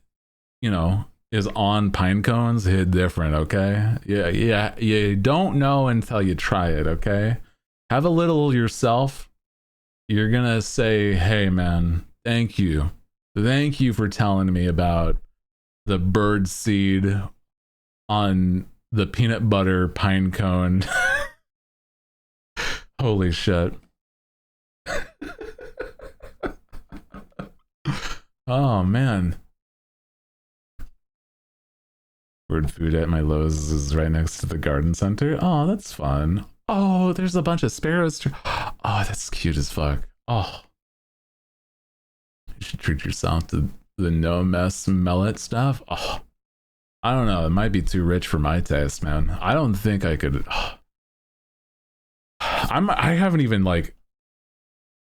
you know, is on pine cones hit different, okay? Yeah, you don't know until you try it, okay? Have a little yourself. You're gonna say, hey man, thank you. Thank you for telling me about the bird seed on the peanut butter pine cone. Holy shit. Oh man. Bird food at my Lowe's is right next to the garden center. Oh, that's fun. Oh, there's a bunch of sparrows. Oh, that's cute as fuck. Oh. You should treat yourself to the no mess mellet stuff. Oh. I don't know. It might be too rich for my taste, man. I don't think I could. Oh. I haven't even like.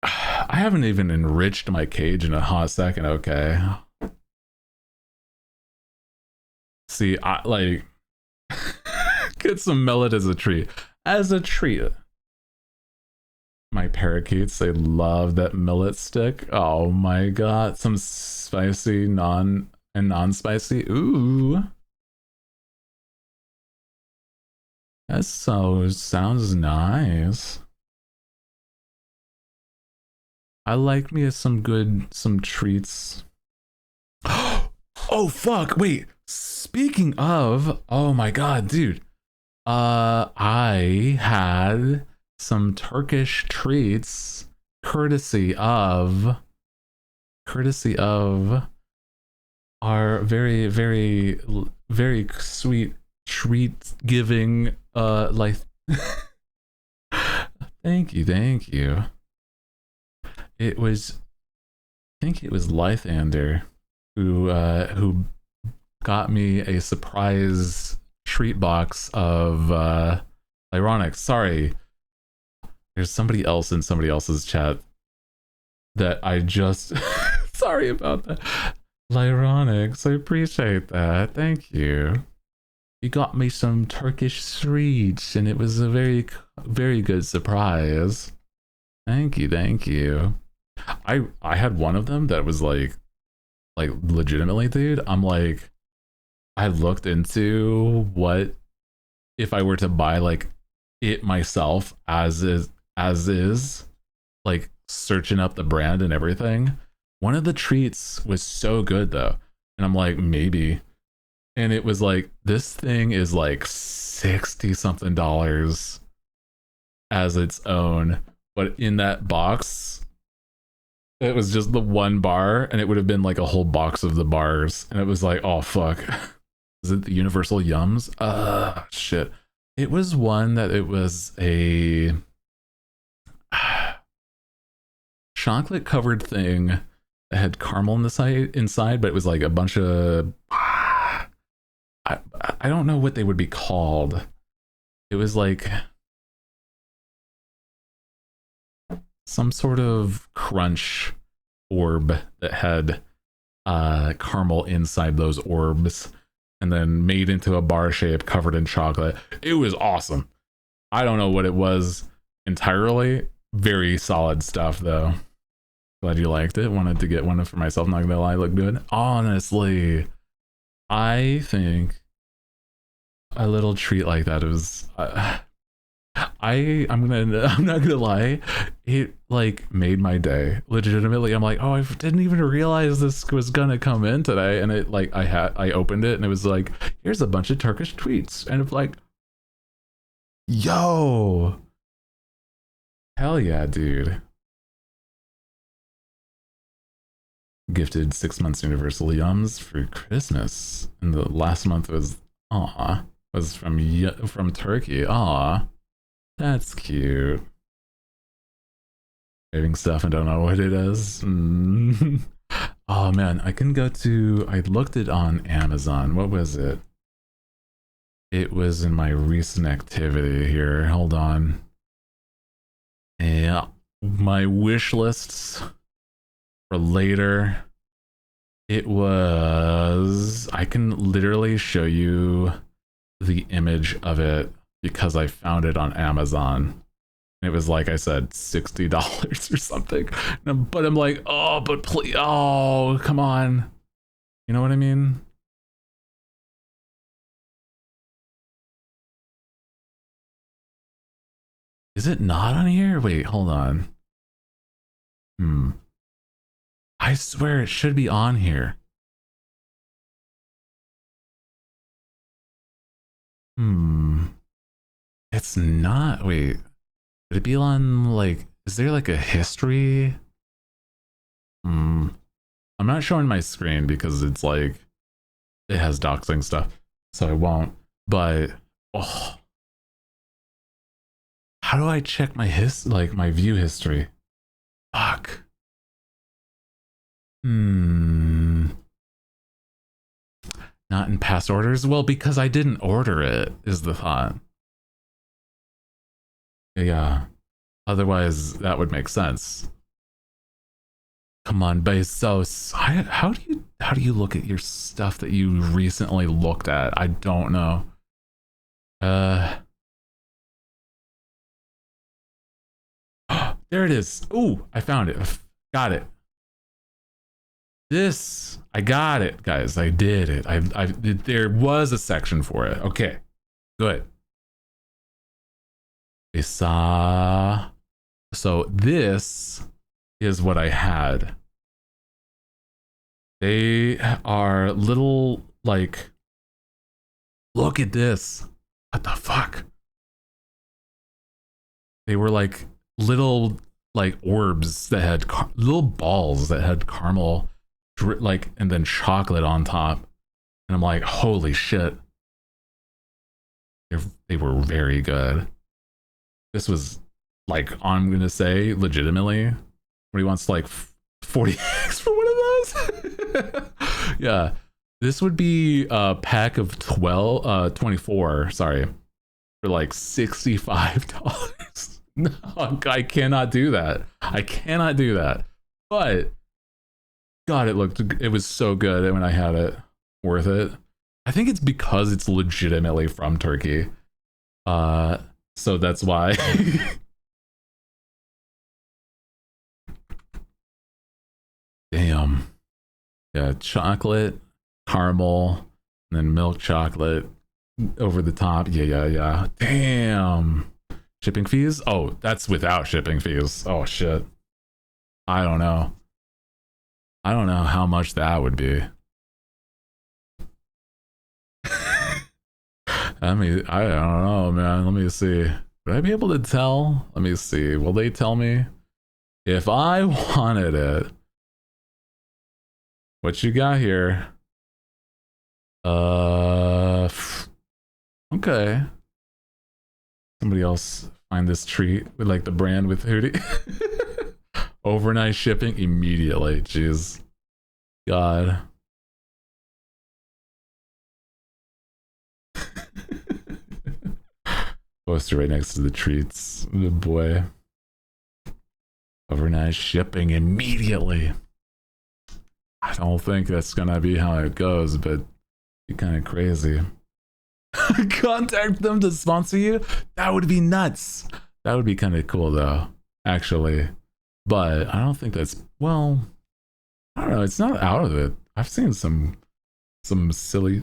I haven't even enriched my cage in a hot second. Okay. See, I like get some millet as a treat. As a treat. My parakeets, they love that millet stick. Oh my god. Some spicy non-spicy. Ooh. That sounds nice. I like me some treats. Oh fuck, wait. Speaking of, oh my god, dude. I had some Turkish treats courtesy of our very, very, very sweet treat giving like thank you. I think it was Lythander who got me a surprise treat box of ironic. Sorry, there's somebody else in somebody else's chat that I just sorry about that. Lyronics, I appreciate that. Thank you. You got me some Turkish sweets and it was a very, very good surprise. Thank you. I had one of them that was like legitimately, dude. I'm like, I looked into what if I were to buy like it myself as is, like searching up the brand and everything. One of the treats was so good though, and I'm like, maybe. And it was like, this thing is like $60 something as its own, but in that box it was just the one bar, and it would have been like a whole box of the bars, and it was like, oh fuck. Is it the Universal Yums? Shit. It was one that it was a chocolate covered thing that had caramel inside, but it was like a bunch of I don't know what they would be called. It was like some sort of crunch orb that had caramel inside those orbs, and then made into a bar shape covered in chocolate. It was awesome. I don't know what it was entirely. Very solid stuff though. Glad you liked it. Wanted to get one for myself. Not gonna lie, looked good. Honestly, I think a little treat like that is I'm not gonna lie, it like made my day. Legitimately, I'm like, oh, I didn't even realize this was gonna come in today, and it like I opened it and it was like, here's a bunch of Turkish tweets, and it's like, yo, hell yeah, dude. Gifted 6 months Universal Yums for Christmas, and the last month was from Turkey. Aw, that's cute. Saving stuff and don't know what it is. Oh man, I looked it on Amazon. What was it? It was in my recent activity here. Hold on. Yeah, my wish lists for later. It was, I can literally show you the image of it because I found it on Amazon. It was like I said, $60 or something. But I'm like, oh, but please, oh, come on. You know what I mean? Is it not on here? Wait, hold on. I swear it should be on here. It's not. Wait. Would it be on, like, is there like a history? I'm not showing my screen because it's like, it has doxing stuff, so I won't. But, oh. How do I check my my view history? Fuck. Not in past orders? Well, because I didn't order it, is the thought. Yeah. Otherwise, that would make sense. Come on, Bezos. How do you look at your stuff that you recently looked at? I don't know. There it is. Ooh, I found it. Got it. I got it, guys. I did it. There was a section for it. Okay, good. So this is what I had. They are little, like, look at this. What the fuck? They were like little, like, orbs that had little balls that had caramel, like, and then chocolate on top. And I'm like, holy shit. They were very good. This was like, I'm gonna say legitimately, what he wants, like 40x for one of those. Yeah, this would be a pack of 24, sorry, for like $65. No, I cannot do that. I cannot do that. But God, it was so good when I had it. Worth it. I think it's because it's legitimately from Turkey. So that's why. Damn. Yeah, chocolate, caramel, and then milk chocolate over the top. Yeah. Damn. Shipping fees? Oh, that's without shipping fees. Oh shit. I don't know. I don't know how much that would be. I don't know, man. Let me see. Would I be able to tell? Let me see. Will they tell me? If I wanted it. What you got here? Okay. Somebody else find this treat with like the brand with Hooty. Overnight shipping immediately. Jeez. God. Poster right next to the treats. Oh boy. Overnight shipping immediately. I don't think that's gonna be how it goes, but it'd be kind of crazy. Contact them to sponsor you? That would be nuts. That would be kind of cool though, actually. But I don't think that's, well, I don't know, it's not out of it. I've seen some silly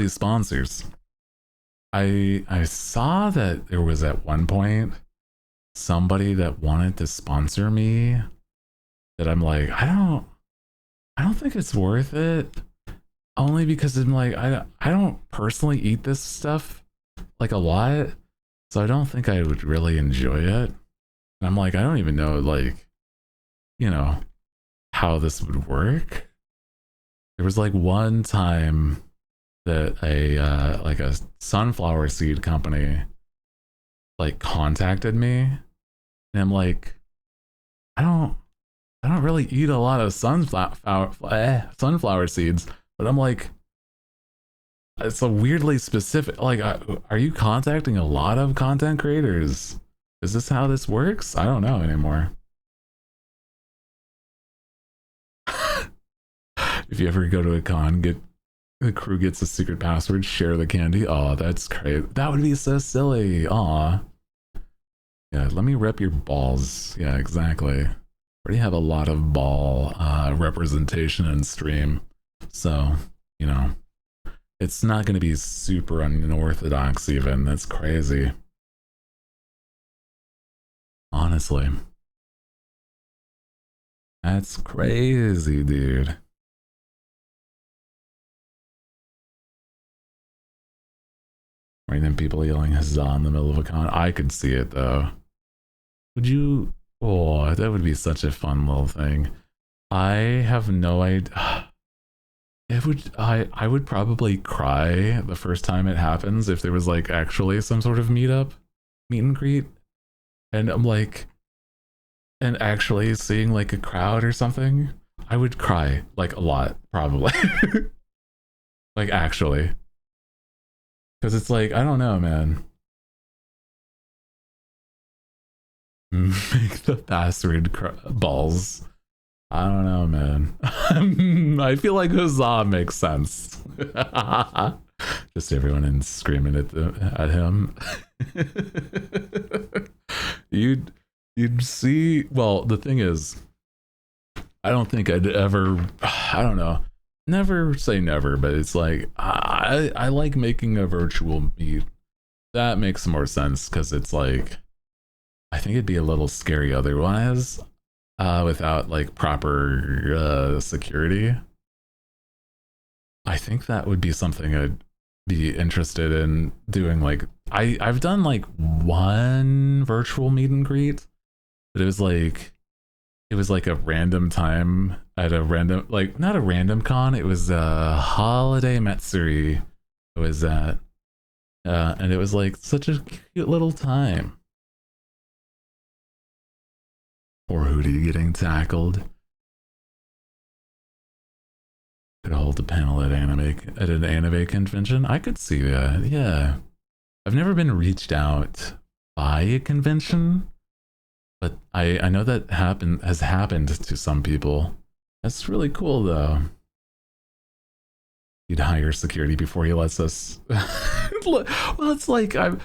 sponsors. I saw that there was at one point somebody that wanted to sponsor me that I'm like, I don't think it's worth it. Only because I'm like, I don't personally eat this stuff like a lot. So I don't think I would really enjoy it. And I'm like, I don't even know, like, you know, how this would work. There was like one time that a like a sunflower seed company like contacted me, and I'm like, I don't really eat a lot of sunflower seeds, but I'm like, it's a weirdly specific. Like, are you contacting a lot of content creators? Is this how this works? I don't know anymore. If you ever go to a con, the crew gets a secret password, share the candy. Oh, that's crazy. That would be so silly. Aw. Yeah, let me rep your balls. Yeah, exactly. Already have a lot of ball representation in stream. So, you know, it's not going to be super unorthodox even. That's crazy. Honestly. That's crazy, dude. Random people yelling huzzah in the middle of a con. I could see it though. Would you? Oh, that would be such a fun little thing. I have no idea. It would. I would probably cry the first time it happens if there was like actually some sort of meet and greet, and I'm like, and actually seeing like a crowd or something. I would cry like a lot, probably. Like actually. Because it's like, I don't know, man. Make the password balls. I don't know, man. I feel like huzzah makes sense. Just everyone in screaming at him. you'd see. Well, the thing is, I don't think I'd ever. I don't know. Never say never, but it's like I like making a virtual meet. That makes more sense because it's like I think it'd be a little scary otherwise without like proper security. I think that would be something I'd be interested in doing. Like I've done like one virtual meet and greet, but it was like a random time at a random, like not a random con, it was a holiday Matsuri it was at, and it was like such a cute little time. Poor Hooty getting tackled. Could hold a panel at an anime convention. I could see that. Yeah, I've never been reached out by a convention, but I know that has happened to some people. That's really cool though. He'd hire security before he lets us. Well, it's like I'm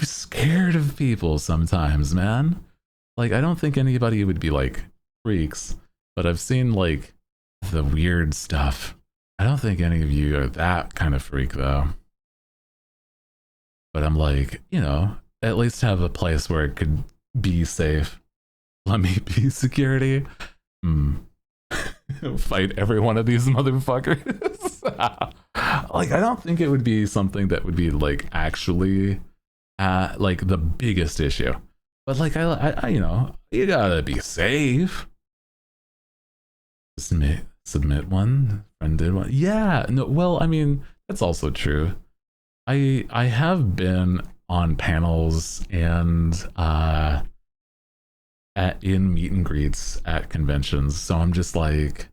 scared of people sometimes, man. Like I don't think anybody would be like freaks, but I've seen like the weird stuff. I don't think any of you are that kind of freak though. But I'm like, you know, at least have a place where it could be safe. Let me be security. Fight every one of these motherfuckers. Like I don't think it would be something that would be like actually like the biggest issue, but like I you know, you gotta be safe. Submit one, friend did one. Yeah, no, well, I mean that's also true. I have been on panels and in meet and greets at conventions, so I'm just like,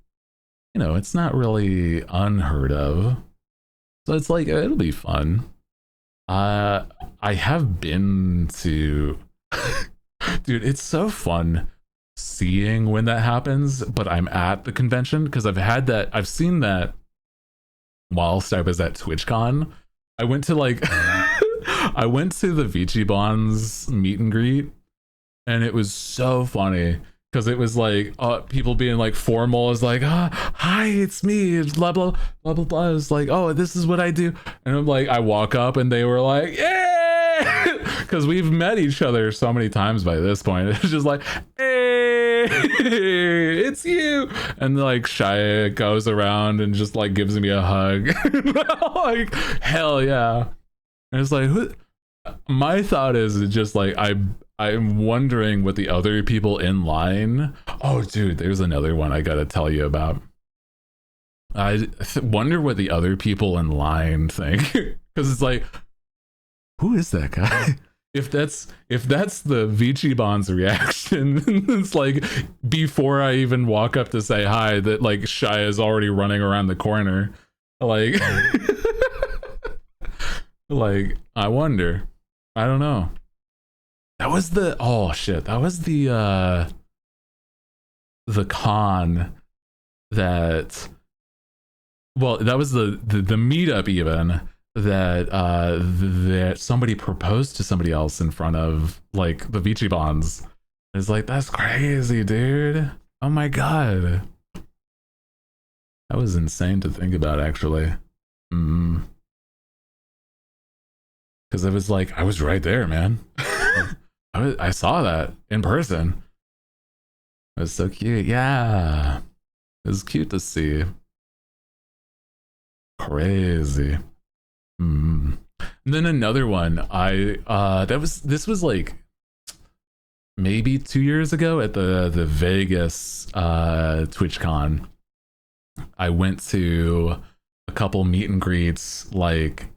you know, it's not really unheard of, so it's like it'll be fun. I have been to dude, it's so fun seeing when that happens, but I'm at the convention because I've seen that whilst I was at TwitchCon. I went to like I went to the Vici Bonds meet and greet, and it was so funny because it was like people being like formal is like, hi, it's me, it's blah blah blah blah blah. It's like, oh, this is what I do, and I'm like, I walk up and they were like, yeah, because we've met each other so many times by this point. It's just like, hey, it's you, and like Shia goes around and just like gives me a hug. Like, hell yeah. And it's like, who? My thought is just like I'm wondering what the other people in line. Oh, dude, there's another one I gotta tell you about. I wonder what the other people in line think, because it's like, who is that guy? If that's the Vichibon's reaction, it's like before I even walk up to say hi, that like Shia is already running around the corner, like, like I wonder. I don't know. That was the that was the con that, well, that was the meetup even that that somebody proposed to somebody else in front of like the Vichibons. It's like, that's crazy, dude. Oh my god. That was insane to think about, actually. Because I was like, I was right there, man. I saw that in person. It was so cute. Yeah. It was cute to see. Crazy. And then another one, this was like maybe 2 years ago at the Vegas TwitchCon. I went to a couple meet and greets, like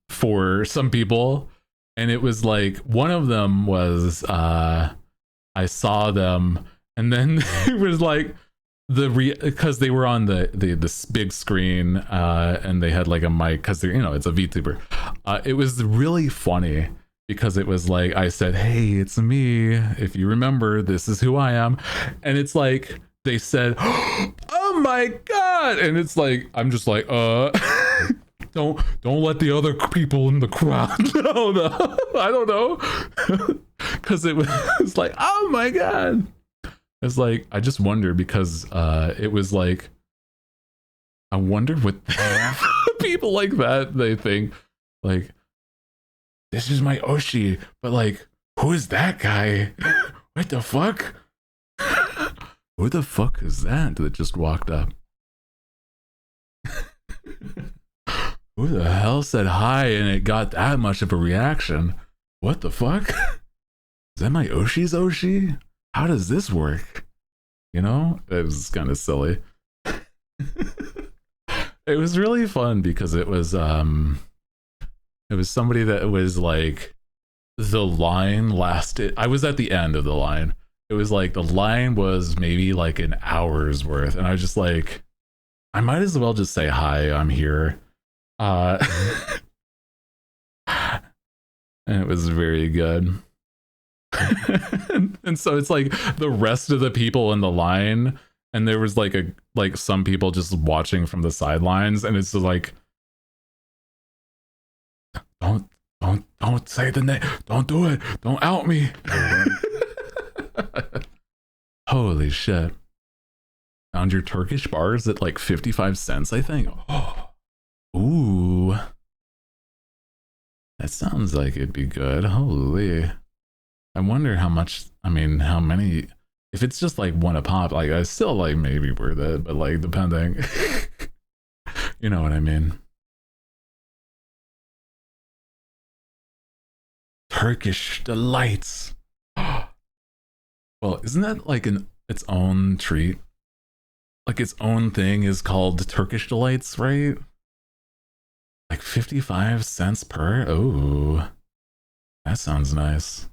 for some people, and it was like one of them was I saw them, and then it was like because they were on this big screen and they had like a mic, because they're, you know, it's a VTuber. It was really funny because it was like, I said, hey, it's me, if you remember, this is who I am, and it's like they said, oh my god, and it's like, I'm just like, don't let the other people in the crowd know. No, I don't know. Because it was like, oh my god. It's like, I just wonder, because it was like, I wonder what people like that, they think, like, this is my Oshi, but like, who is that guy? What the fuck? Who the fuck is that just walked up? Who the hell said hi and it got that much of a reaction? What the fuck? Is that my Oshi's Oshi? How does this work? You know, it was kind of silly. It was really fun because it was somebody that was like, the line lasted, I was at the end of the line. It was like the line was maybe like an hour's worth, and I was just like, I might as well just say hi, I'm here. And it was very good. And so it's like the rest of the people in the line, and there was like some people just watching from the sidelines, and it's just like, don't say the name, don't do it, don't out me. Holy shit. Found your Turkish bars at like 55 cents, I think. Oh. Ooh. That sounds like it'd be good. Holy. I wonder how much, I mean, how many, if it's just like one a pop, like I still like maybe worth it, but like depending. You know what I mean? Turkish delights. Well, isn't that like its own treat? Like its own thing is called Turkish delights, right? Like 55 cents per? Oh, that sounds nice.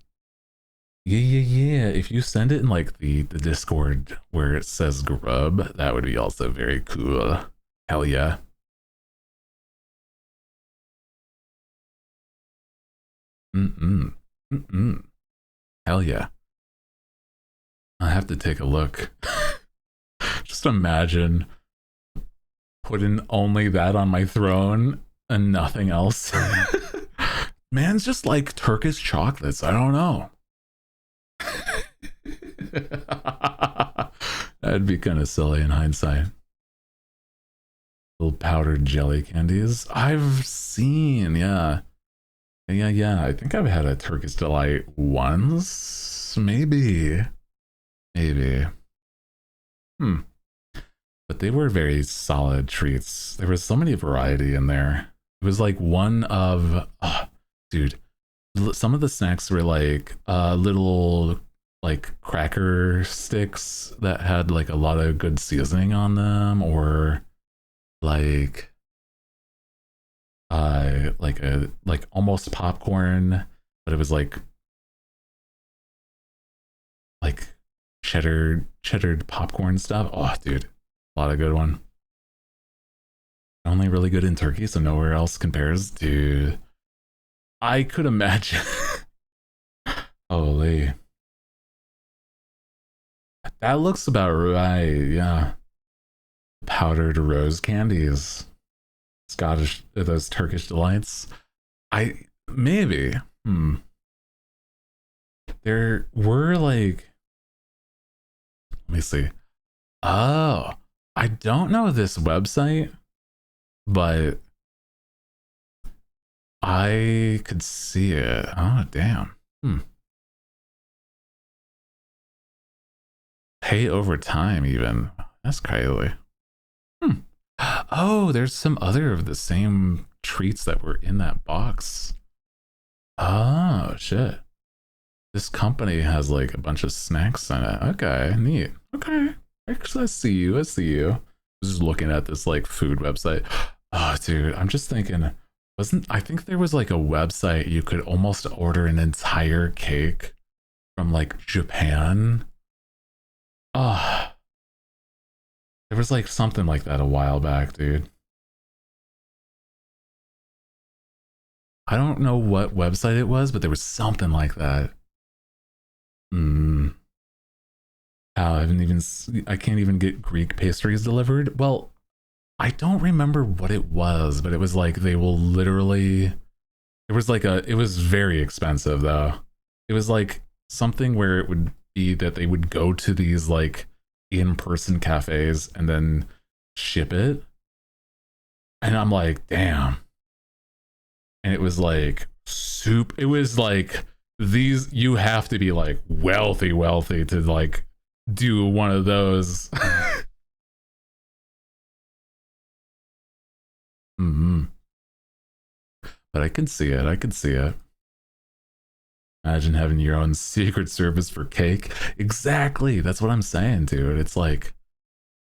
Yeah. If you send it in like the Discord where it says grub, that would be also very cool. Hell yeah. Hell yeah. I have to take a look. Just imagine putting only that on my throne and nothing else. Man's just like Turkish chocolates. I don't know. That'd be kind of silly in hindsight. Little powdered jelly candies. I've seen, yeah. Yeah. I think I've had a Turkish Delight once. Maybe. But they were very solid treats. There was so many variety in there. It was like one of, dude, some of the snacks were like little like cracker sticks that had like a lot of good seasoning on them, or like almost popcorn, but it was like cheddar popcorn stuff. Oh, dude, a lot of good one. Only really good in Turkey, so nowhere else compares. Dude, I could imagine. Holy, that looks about right. Yeah, powdered rose candies, Scottish, those Turkish delights. Maybe. There were like, let me see. Oh, I don't know this website, but I could see it. Oh, damn. Pay over time, even. That's crazy. Oh, there's some other of the same treats that were in that box. Oh, shit. This company has like a bunch of snacks in it. Okay, neat. Okay. Actually, I see you. I was just looking at this like food website. Oh, dude, I'm just thinking, I think there was like a website you could almost order an entire cake from like Japan. Oh, there was like something like that a while back, dude. I don't know what website it was, but there was something like that. I can't even get Greek pastries delivered. Well, I don't remember what it was, but it was like they will literally, it was very expensive though. It was like something where it would be that they would go to these like in-person cafes and then ship it. And I'm like, damn. And it was like soup. It was like, you have to be like wealthy to like do one of those. But I can see it. Imagine having your own secret service for cake. Exactly. That's what I'm saying, dude. It's like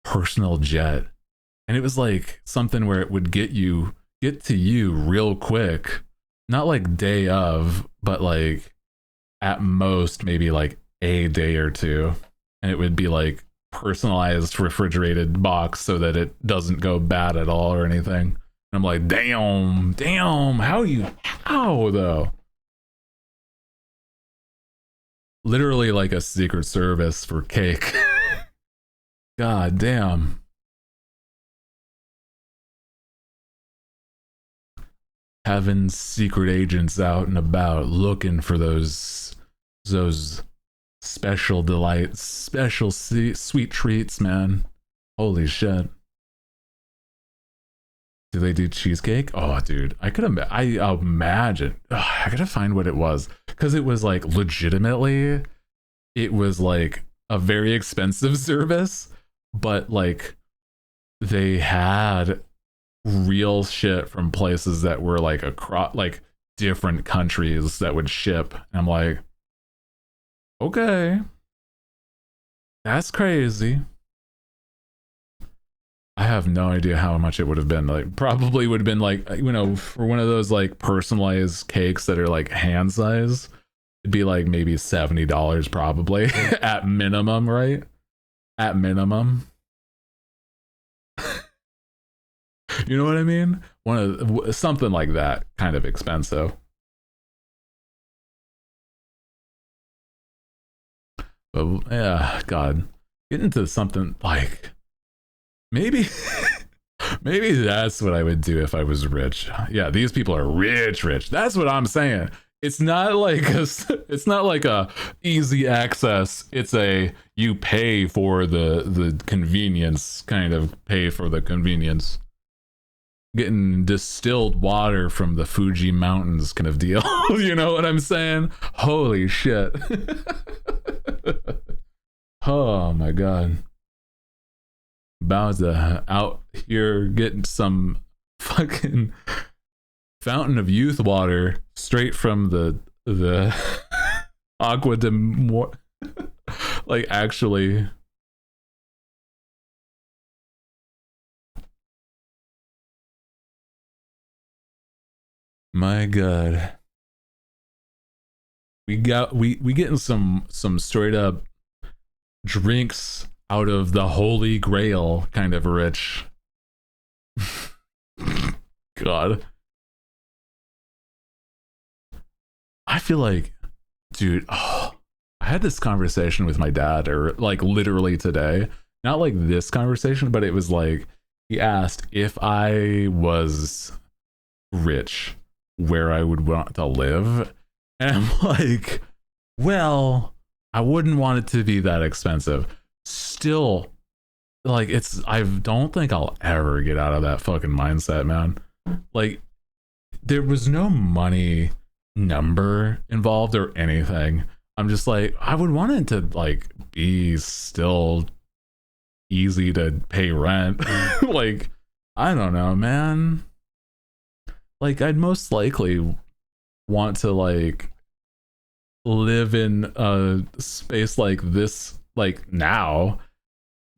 personal jet. And it was like something where it would get to you real quick. Not like day of, but like at most maybe like a day or two. And it would be like personalized refrigerated box so that it doesn't go bad at all or anything. And I'm like, damn, how though? Literally like a secret service for cake. God damn. Having secret agents out and about looking for those special delights, special sweet treats, man. Holy shit. Do they do cheesecake? Oh, dude, I imagine. I gotta find what it was, because it was like legitimately, it was like a very expensive service, but like they had real shit from places that were like across like different countries that would ship. And I'm like, okay, that's crazy. I have no idea how much it would have been. Like, probably would have been like, you know, for one of those like personalized cakes that are like hand size, it'd be like maybe $70 probably at minimum, right? At minimum. You know what I mean? Something like that, kind of expensive. But yeah, God, get into something like maybe that's what I would do if I was rich. Yeah, these people are rich. That's what I'm saying. it's not like it's not like a easy access. It's a you pay for the convenience, kind of pay for the convenience. Getting distilled water from the Fuji mountains kind of deal. You know what I'm saying? Holy shit. Oh my god. About to out here getting some fucking fountain of youth water straight from the Aqua de like actually. My god. We getting some straight up drinks out of the holy grail kind of rich. God. I feel like, dude, I had this conversation with my dad, or like literally today. Not like this conversation, but it was like he asked if I was rich, where I would want to live. And I'm like, well, I wouldn't want it to be that expensive. Still, like, I don't think I'll ever get out of that fucking mindset, man. Like, there was no money number involved or anything. I'm just like, I would want it to like be still easy to pay rent. Like, I don't know, man. Like, I'd most likely want to like live in a space like this, like now,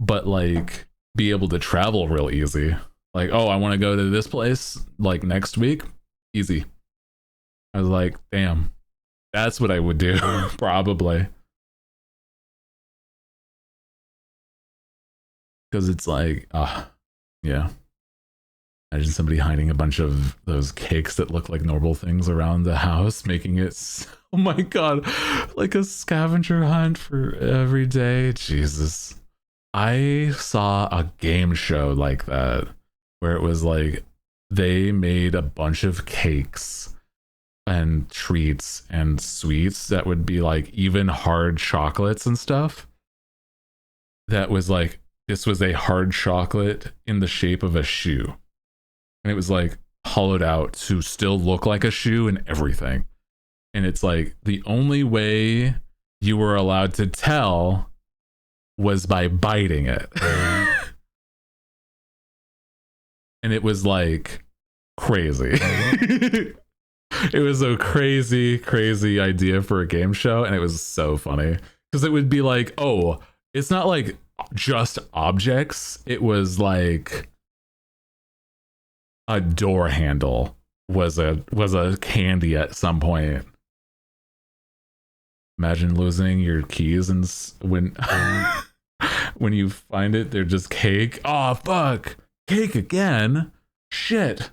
but like be able to travel real easy. Like, oh, I want to go to this place like next week, easy. I was like, damn, that's what I would do. Probably, because it's like, yeah. Imagine somebody hiding a bunch of those cakes that look like normal things around the house, making it, oh my god, like a scavenger hunt for every day. Jesus. I saw a game show like that where it was like they made a bunch of cakes and treats and sweets that would be like even hard chocolates and stuff. That was like, this was a hard chocolate in the shape of a shoe. And it was like hollowed out to still look like a shoe and everything. And it's like the only way you were allowed to tell was by biting it. And it was like crazy. It was a crazy idea for a game show. And it was so funny because it would be like, oh, it's not like just objects. It was like a door handle was a candy at some point. Imagine losing your keys and when you find it, they're just cake. Oh fuck, cake again. Shit.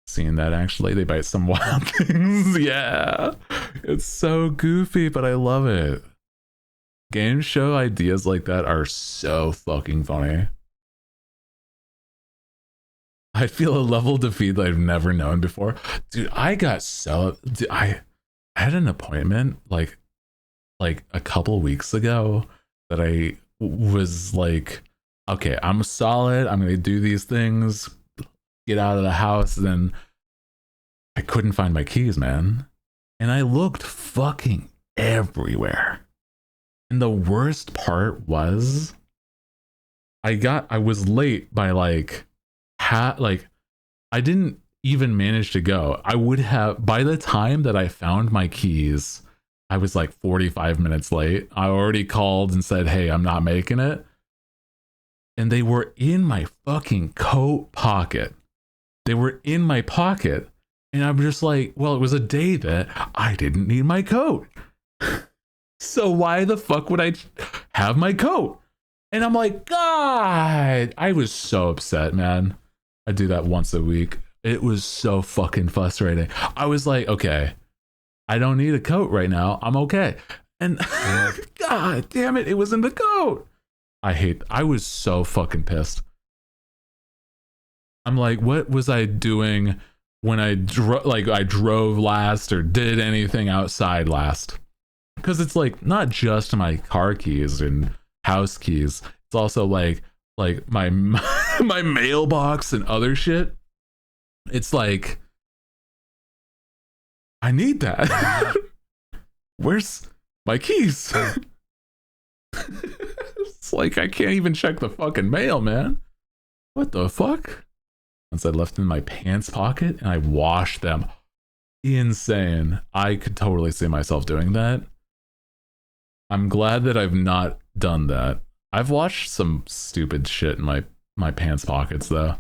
Seeing that, actually, they bite some wild things. Yeah, it's so goofy, but I love it. Game show ideas like that are so fucking funny. I feel a level of defeat that I've never known before. Dude, I had an appointment like a couple weeks ago that I was like, okay, I'm solid. I'm going to do these things, get out of the house. And then I couldn't find my keys, man. And I looked fucking everywhere. And the worst part was I was late by like I didn't even manage to go. I would have, by the time that I found my keys, I was like 45 minutes late. I already called and said, hey, I'm not making it. And they were in my fucking coat pocket. They were in my pocket. And I'm just like, well, it was a day that I didn't need my coat. So why the fuck would I have my coat? And I'm like, God, I was so upset, man. I do that once a week. It was so fucking frustrating. I was like, okay, I don't need a coat right now. I'm okay. And God damn it, it was in the coat. I was so fucking pissed. I'm like, what was I doing when I drove last or did anything outside last. Because it's like not just my car keys and house keys. It's also like my my mailbox and other shit. It's like I need that. Where's my keys? It's like I can't even check the fucking mail, man. What the fuck? Once I left in my pants pocket and I washed them. Insane. I could totally see myself doing that. I'm glad that I've not done that. I've washed some stupid shit in my pants pockets though.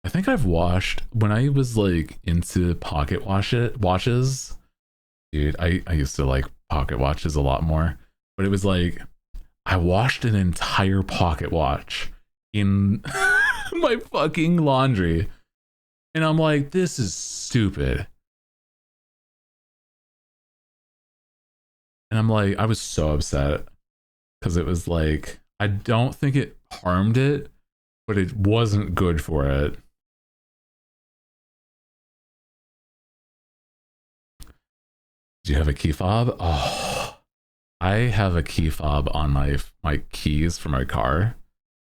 I think I've washed when I was like into pocket watches. Dude, I used to like pocket watches a lot more, but it was like I washed an entire pocket watch in my fucking laundry. And I'm like, this is stupid. And I'm like, I was so upset because it was like, I don't think it harmed it, but it wasn't good for it. Do you have a key fob? Oh, I have a key fob on my keys for my car.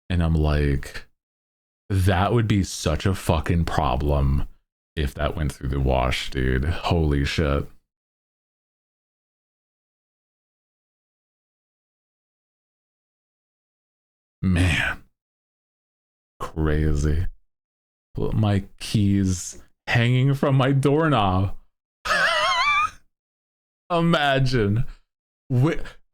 And I'm like, that would be such a fucking problem if that went through the wash, dude. Holy shit. Man. Crazy. My keys hanging from my doorknob. Imagine.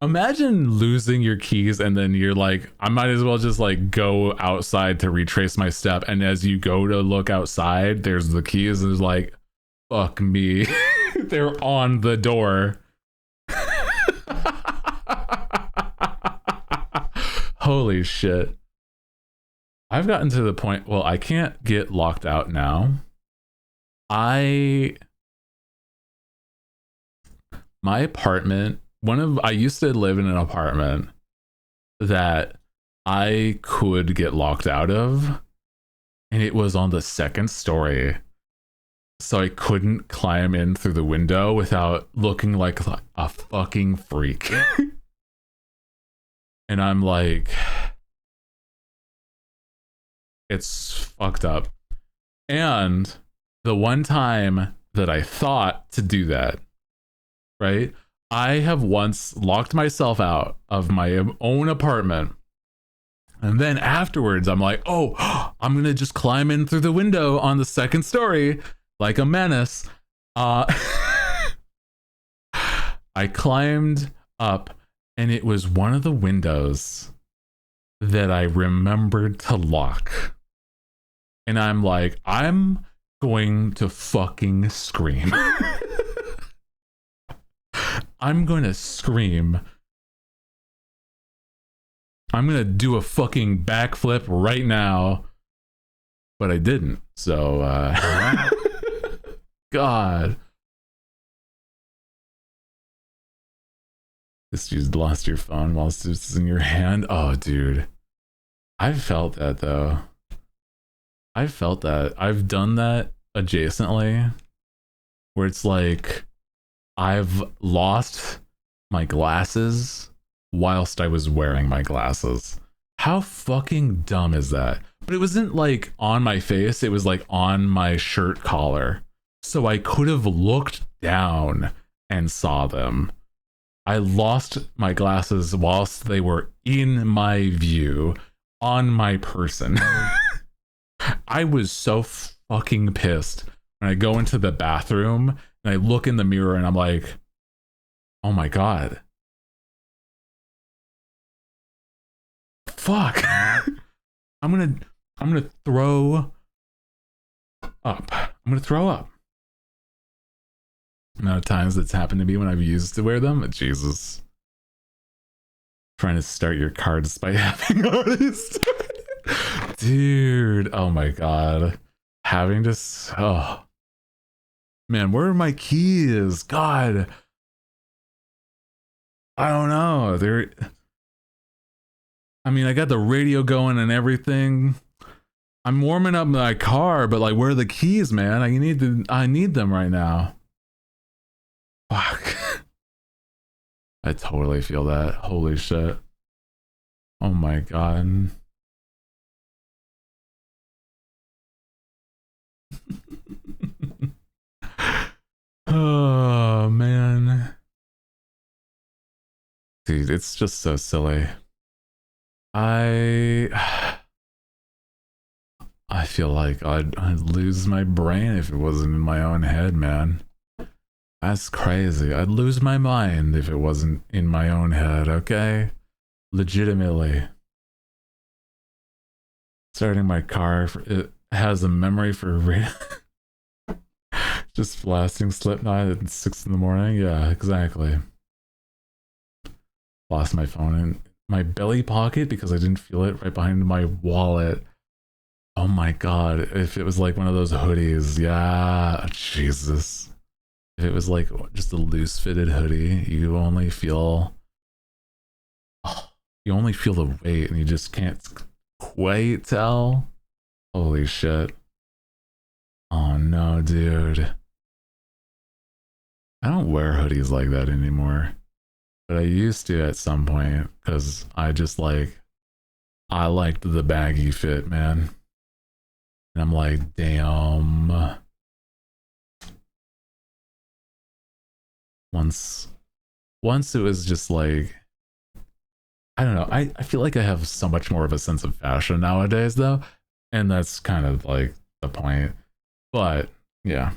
Imagine losing your keys and then you're like, I might as well just like go outside to retrace my step. And as you go to look outside, there's the keys and it's like, fuck me. They're on the door. Holy shit. I've gotten to the point, well, I can't get locked out now. My apartment, I used to live in an apartment that I could get locked out of, and it was on the second story. So I couldn't climb in through the window without looking like a fucking freak. And I'm like, it's fucked up. And the one time that I thought to do that, right? I have once locked myself out of my own apartment. And then afterwards, I'm like, oh, I'm going to just climb in through the window on the second story like a menace. I climbed up and it was one of the windows that I remembered to lock. And I'm like, I'm going to fucking scream. I'm going to scream. I'm going to do a fucking backflip right now. But I didn't. So, God. This you lost your phone while it's in your hand. Oh, dude. I've felt that, though. I've felt that. I've done that adjacently. Where it's like, I've lost my glasses whilst I was wearing my glasses. How fucking dumb is that? But it wasn't like on my face, it was like on my shirt collar. So I could have looked down and saw them. I lost my glasses whilst they were in my view on my person. I was so fucking pissed when I go into the bathroom and I look in the mirror and I'm like, oh my God. Fuck. I'm gonna throw up. I'm gonna throw up. The amount of times that's happened to me when I've used to wear them. Jesus. Trying to start your car despite having artists. Dude, oh my God. Having to, oh. Man, where are my keys? God. I don't know. I mean, I got the radio going and everything. I'm warming up my car, but like, where are the keys, man? I need them right now. Fuck. I totally feel that. Holy shit. Oh my god. Oh man. Dude, it's just so silly. I feel like I'd lose my brain if it wasn't in my own head, man. That's crazy. I'd lose my mind if it wasn't in my own head, okay? Legitimately. Starting my car, it has a memory for just blasting Slipknot at 6 in the morning. Yeah, exactly. Lost my phone in my belly pocket because I didn't feel it right behind my wallet. Oh my god, if it was like one of those hoodies, yeah, Jesus. If it was like just a loose fitted hoodie, you only feel the weight and you just can't quite tell. Holy shit. Oh no, dude. I don't wear hoodies like that anymore. But I used to at some point because I liked the baggy fit, man. And I'm like, damn. Once it was just like, I don't know. I feel like I have so much more of a sense of fashion nowadays, though. And that's kind of like the point. But yeah.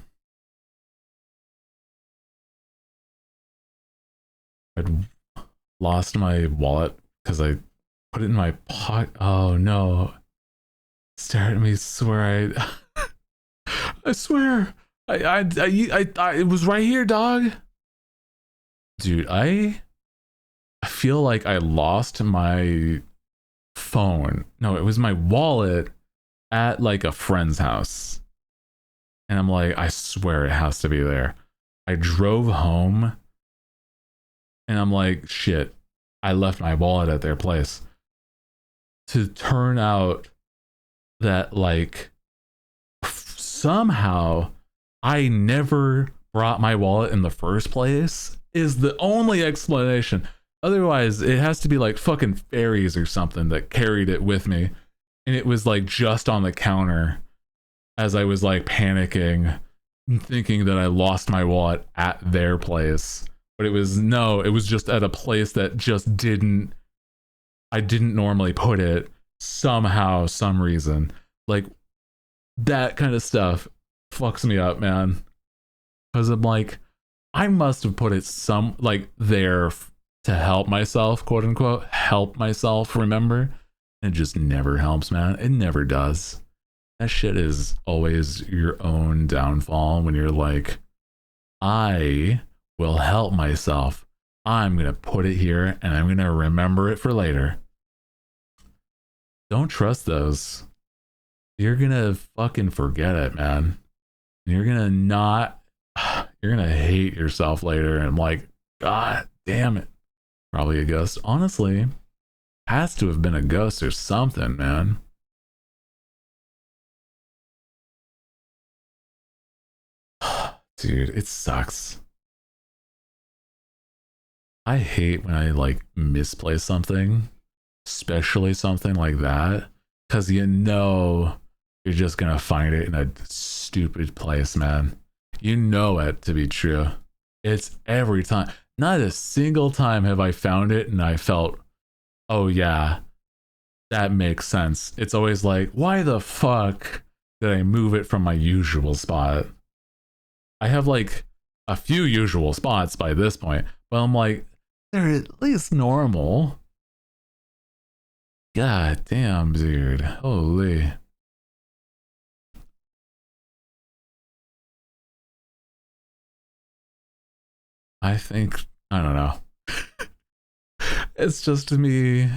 I'd lost my wallet because I put it in my pocket. Oh no. Stare at me, swear I swear. It was right here, dog. Dude, I feel like I lost my phone. No, it was my wallet at like a friend's house. And I'm like, I swear it has to be there. I drove home and I'm like, shit, I left my wallet at their place. To turn out that like somehow I never brought my wallet in the first place is the only explanation. Otherwise, it has to be like fucking fairies or something that carried it with me. And it was like just on the counter as I was like panicking, thinking that I lost my wallet at their place. But it was just at a place that just I didn't normally put it somehow, some reason. Like that kind of stuff fucks me up, man. Because I'm like, I must have put it there to help myself, quote unquote, help myself remember. It just never helps, man. It never does. That shit is always your own downfall when you're like, I will help myself. I'm going to put it here and I'm going to remember it for later. Don't trust those. You're going to fucking forget it, man. You're going to hate yourself later and like, God damn it. Probably a ghost. Honestly, has to have been a ghost or something, man. Dude, it sucks. I hate when I like misplace something, especially something like that, because you're just gonna find it in a stupid place, man. You know it to be true. It's every time. Not a single time have I found it and I felt, oh yeah, that makes sense. It's always like, why the fuck did I move it from my usual spot? I have like a few usual spots by this point, but I'm like, they're at least normal. God damn, dude. Holy. I don't know. It's just me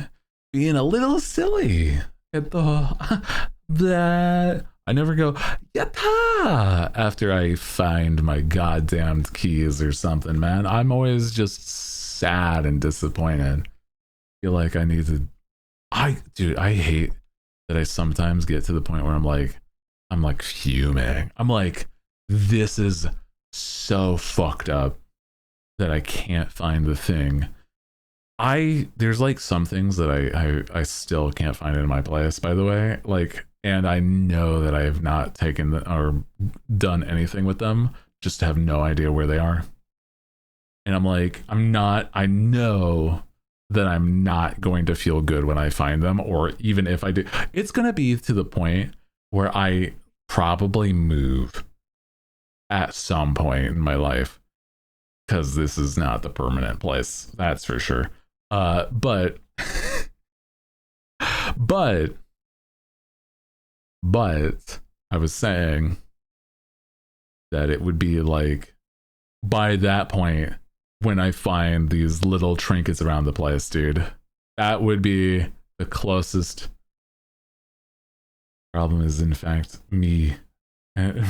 being a little silly at that I never go yatta after I find my goddamn keys or something, man. I'm always just sad and disappointed. Feel like I need to. Dude, I hate that I sometimes get to the point where I'm like fuming. I'm like, this is so fucked up that I can't find the thing. There's like some things that I still can't find in my place, by the way. Like, and I know that I have not taken or done anything with them, just to have no idea where they are. And I'm like, I know that I'm not going to feel good when I find them, or even if I do, it's going to be to the point where I probably move at some point in my life, because this is not the permanent place, that's for sure. But I was saying that it would be like, by that point, when I find these little trinkets around the place, dude, that would be the closest. Problem is, in fact, me and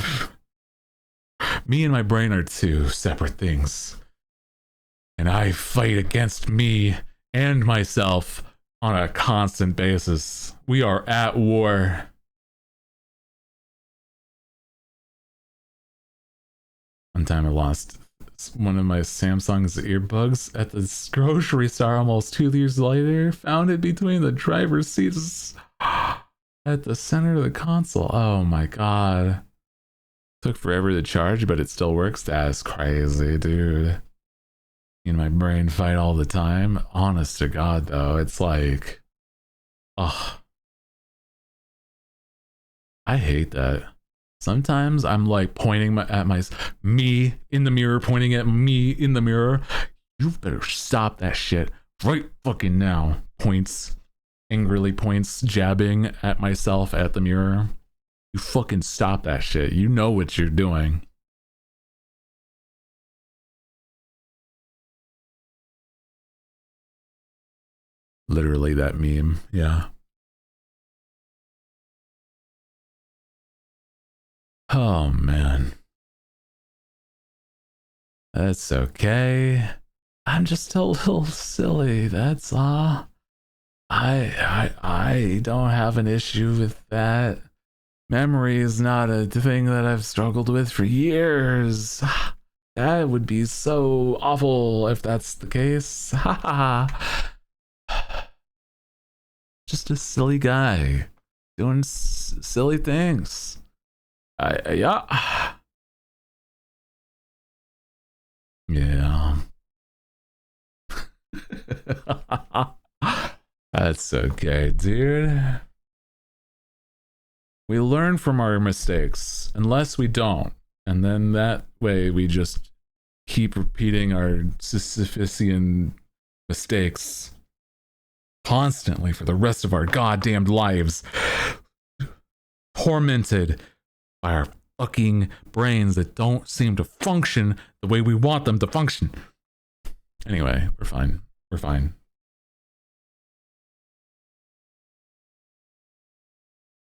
my brain are two separate things, and I fight against me and myself on a constant basis. We are at war. One time I lost one of my Samsung's earbuds at the grocery store almost 2 years later. Found it between the driver's seats at the center of the console. Oh my god. Took forever to charge, but it still works. That's crazy, dude. In my brain fight all the time. Honest to god, though, it's like, oh, I hate that. Sometimes I'm like pointing at me in the mirror, pointing at me in the mirror. You better stop that shit right fucking now. Points, angrily points, jabbing at myself at the mirror. You fucking stop that shit. You know what you're doing. Literally that meme, yeah. Oh man. That's okay. I'm just a little silly, that's all. I don't have an issue with that. Memory is not a thing that I've struggled with for years. That would be so awful if that's the case. Just a silly guy doing silly things. Yeah. Yeah. That's okay, dude. We learn from our mistakes, unless we don't. And then that way we just keep repeating our Sisyphean mistakes constantly for the rest of our goddamned lives. Tormented by our fucking brains that don't seem to function the way we want them to function. Anyway, we're fine. We're fine.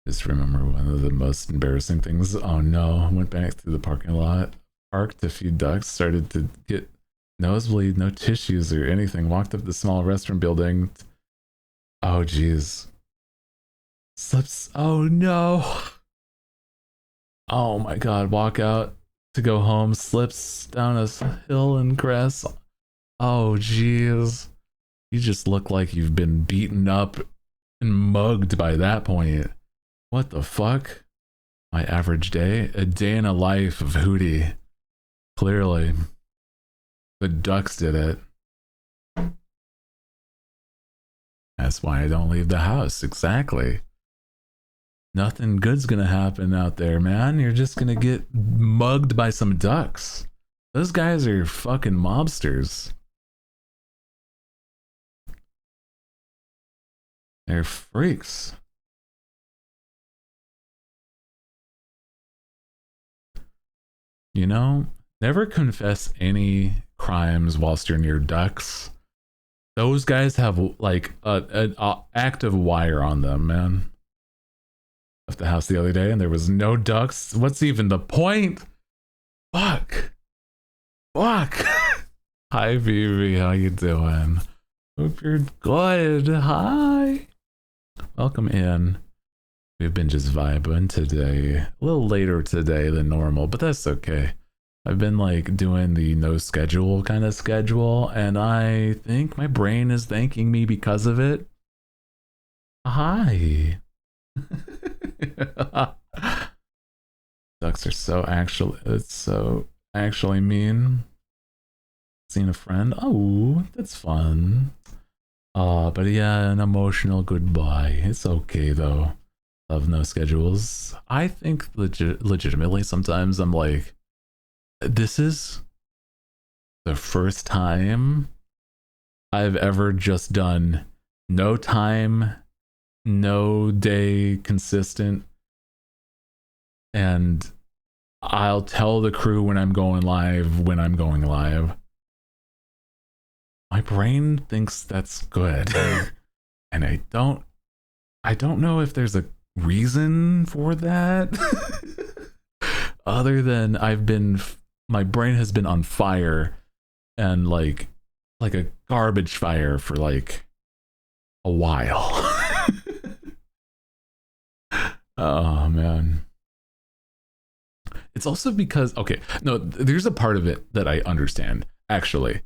Just remember one of the most embarrassing things. Oh no, went back to the parking lot, parked a few ducks, started to get nosebleed, no tissues or anything, walked up the small restaurant building. Oh geez. Slips. Oh no. Oh my god, walk out to go home, slips down a hill and grass. Oh jeez. You just look like you've been beaten up and mugged by that point. What the fuck? My average day? A day in a life of Hooty. Clearly. The ducks did it. That's why I don't leave the house. Exactly. Nothing good's gonna happen out there, man. You're just gonna get mugged by some ducks. Those guys are fucking mobsters. They're freaks. You know, never confess any crimes whilst you're near ducks. Those guys have like an active wire on them, man. Left the house the other day and there was no ducks. What's even the point? Fuck. Hi, Vivi. How you doing? Hope you're good. Hi. Welcome in. We've been just vibing today. A little later today than normal, but that's okay. I've been like doing the no schedule kind of schedule, and I think my brain is thanking me because of it. Hi. Ducks are so actually, it's so actually mean. Seen a friend. Oh, that's fun. But yeah, an emotional goodbye. It's okay though. Of no schedules. I think legitimately sometimes I'm like, this is the first time I've ever just done no time, no day consistent, and I'll tell the crew when I'm going live. My brain thinks that's good. And I don't know if there's a reason for that. Other than my brain has been on fire, and like a garbage fire for like a while. Oh man. It's also because, okay, no, there's a part of it that I understand actually,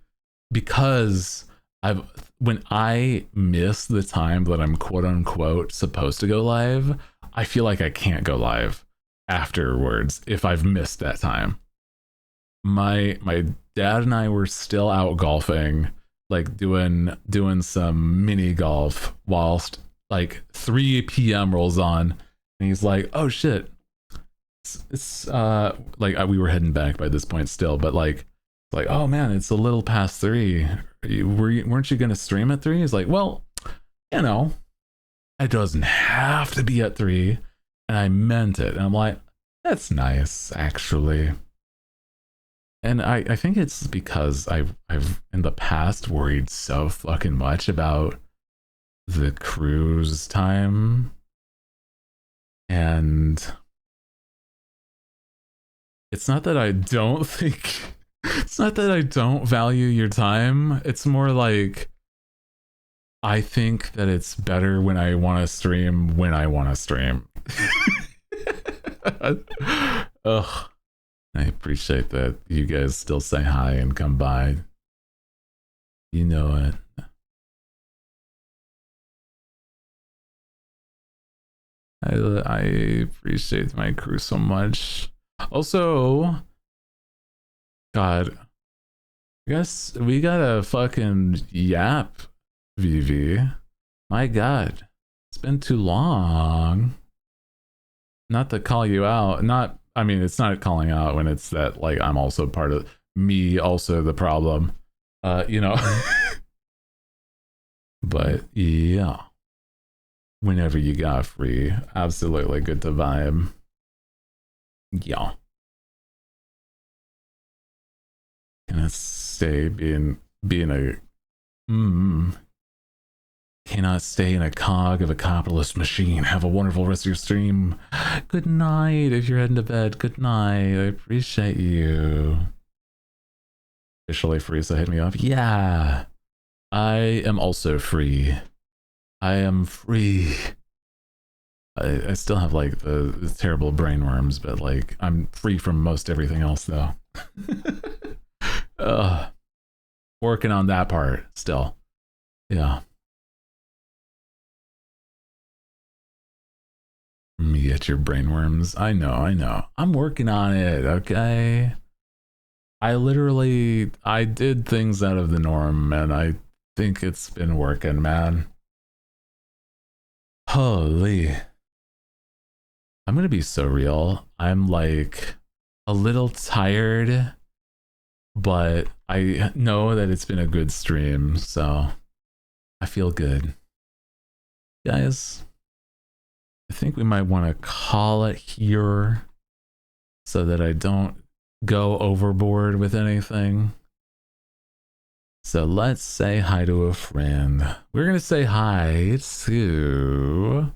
because when I miss the time that I'm quote unquote supposed to go live, I feel like I can't go live afterwards if I've missed that time. My dad and I were still out golfing, like doing some mini golf, whilst like 3 p.m. rolls on, and he's like, "Oh shit." It's like we were heading back by this point still, but like oh man, it's a little past 3. Weren't you gonna stream at 3? He's like, well, you know, it doesn't have to be at 3, and I meant it. And I'm like, that's nice actually. And I think it's because I've in the past worried so fucking much about the crew's time, and it's not that I don't think, it's not that I don't value your time. It's more like I think that it's better when I want to stream when I want to stream. Ugh. I appreciate that you guys still say hi and come by. You know it. I appreciate my crew so much. Also, God, I guess we got a fucking yap, VV. My God, it's been too long. Not to call you out, I mean, it's not calling out when it's that, like, I'm also part of me, also the problem, you know. But yeah, whenever you got free, absolutely good to vibe. Yeah. Cannot stay being a cannot stay in a cog of a capitalist machine. Have a wonderful rest of your stream. Good night if you're heading to bed. Good night. I appreciate you. Officially free, so hit me up. Yeah. I am also free. I am free. I still have like the terrible brain worms, but like I'm free from most everything else though. Working on that part still. Yeah. Me get your brain worms. I know. I'm working on it, okay? I did things out of the norm, and I think it's been working, man. Holy. I'm gonna be so real. I'm like a little tired, but I know that it's been a good stream, so I feel good. Guys, I think we might want to call it here so that I don't go overboard with anything. So let's say hi to a friend. We're going to say hi to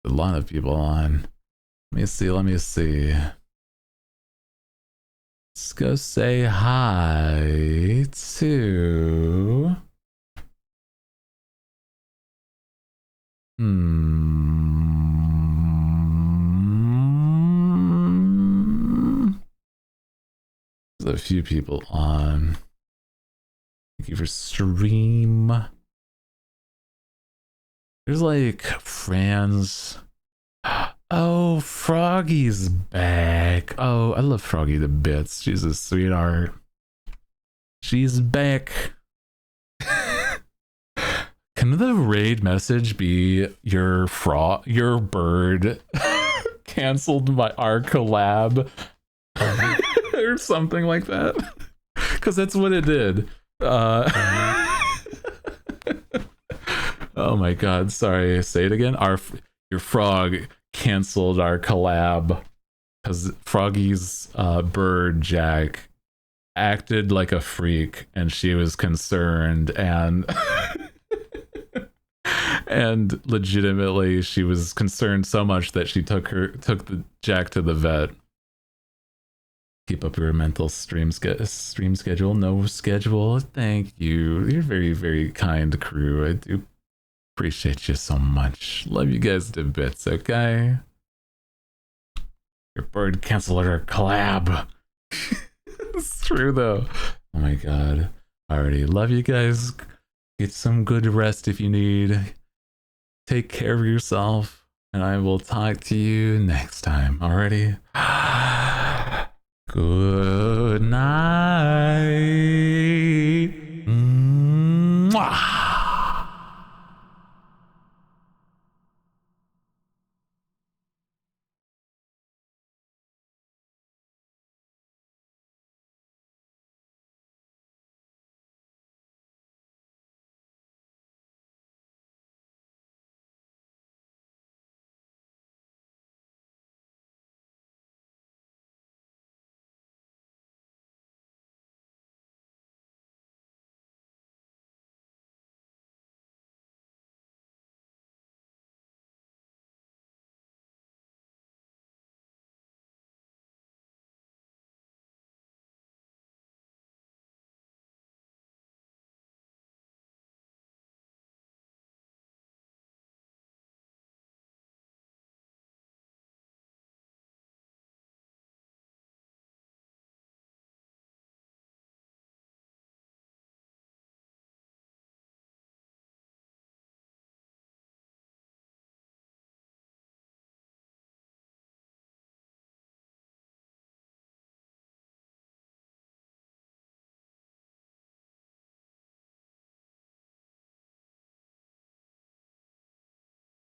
a lot of people on. Let me see. Let's go say hi to... a few people on. Thank you for stream. There's like friends. Oh, Froggy's back. Oh, I love Froggy to bits. She's a sweetheart. She's back. Can the raid message be your bird canceled by our collab or something like that? Because that's what it did. Oh my god, sorry, say it again. Your frog canceled our collab because Froggy's bird Jack acted like a freak and she was concerned and and legitimately she was concerned so much that she took the Jack to the vet. Keep up your mental stream schedule. No schedule. Thank you. You're very, very kind crew. I do appreciate you so much. Love you guys to bits, okay? Your bird canceled our collab. It's true though. Oh my god. Alrighty. Love you guys. Get some good rest if you need. Take care of yourself. And I will talk to you next time. Alrighty? Good night. Mwah.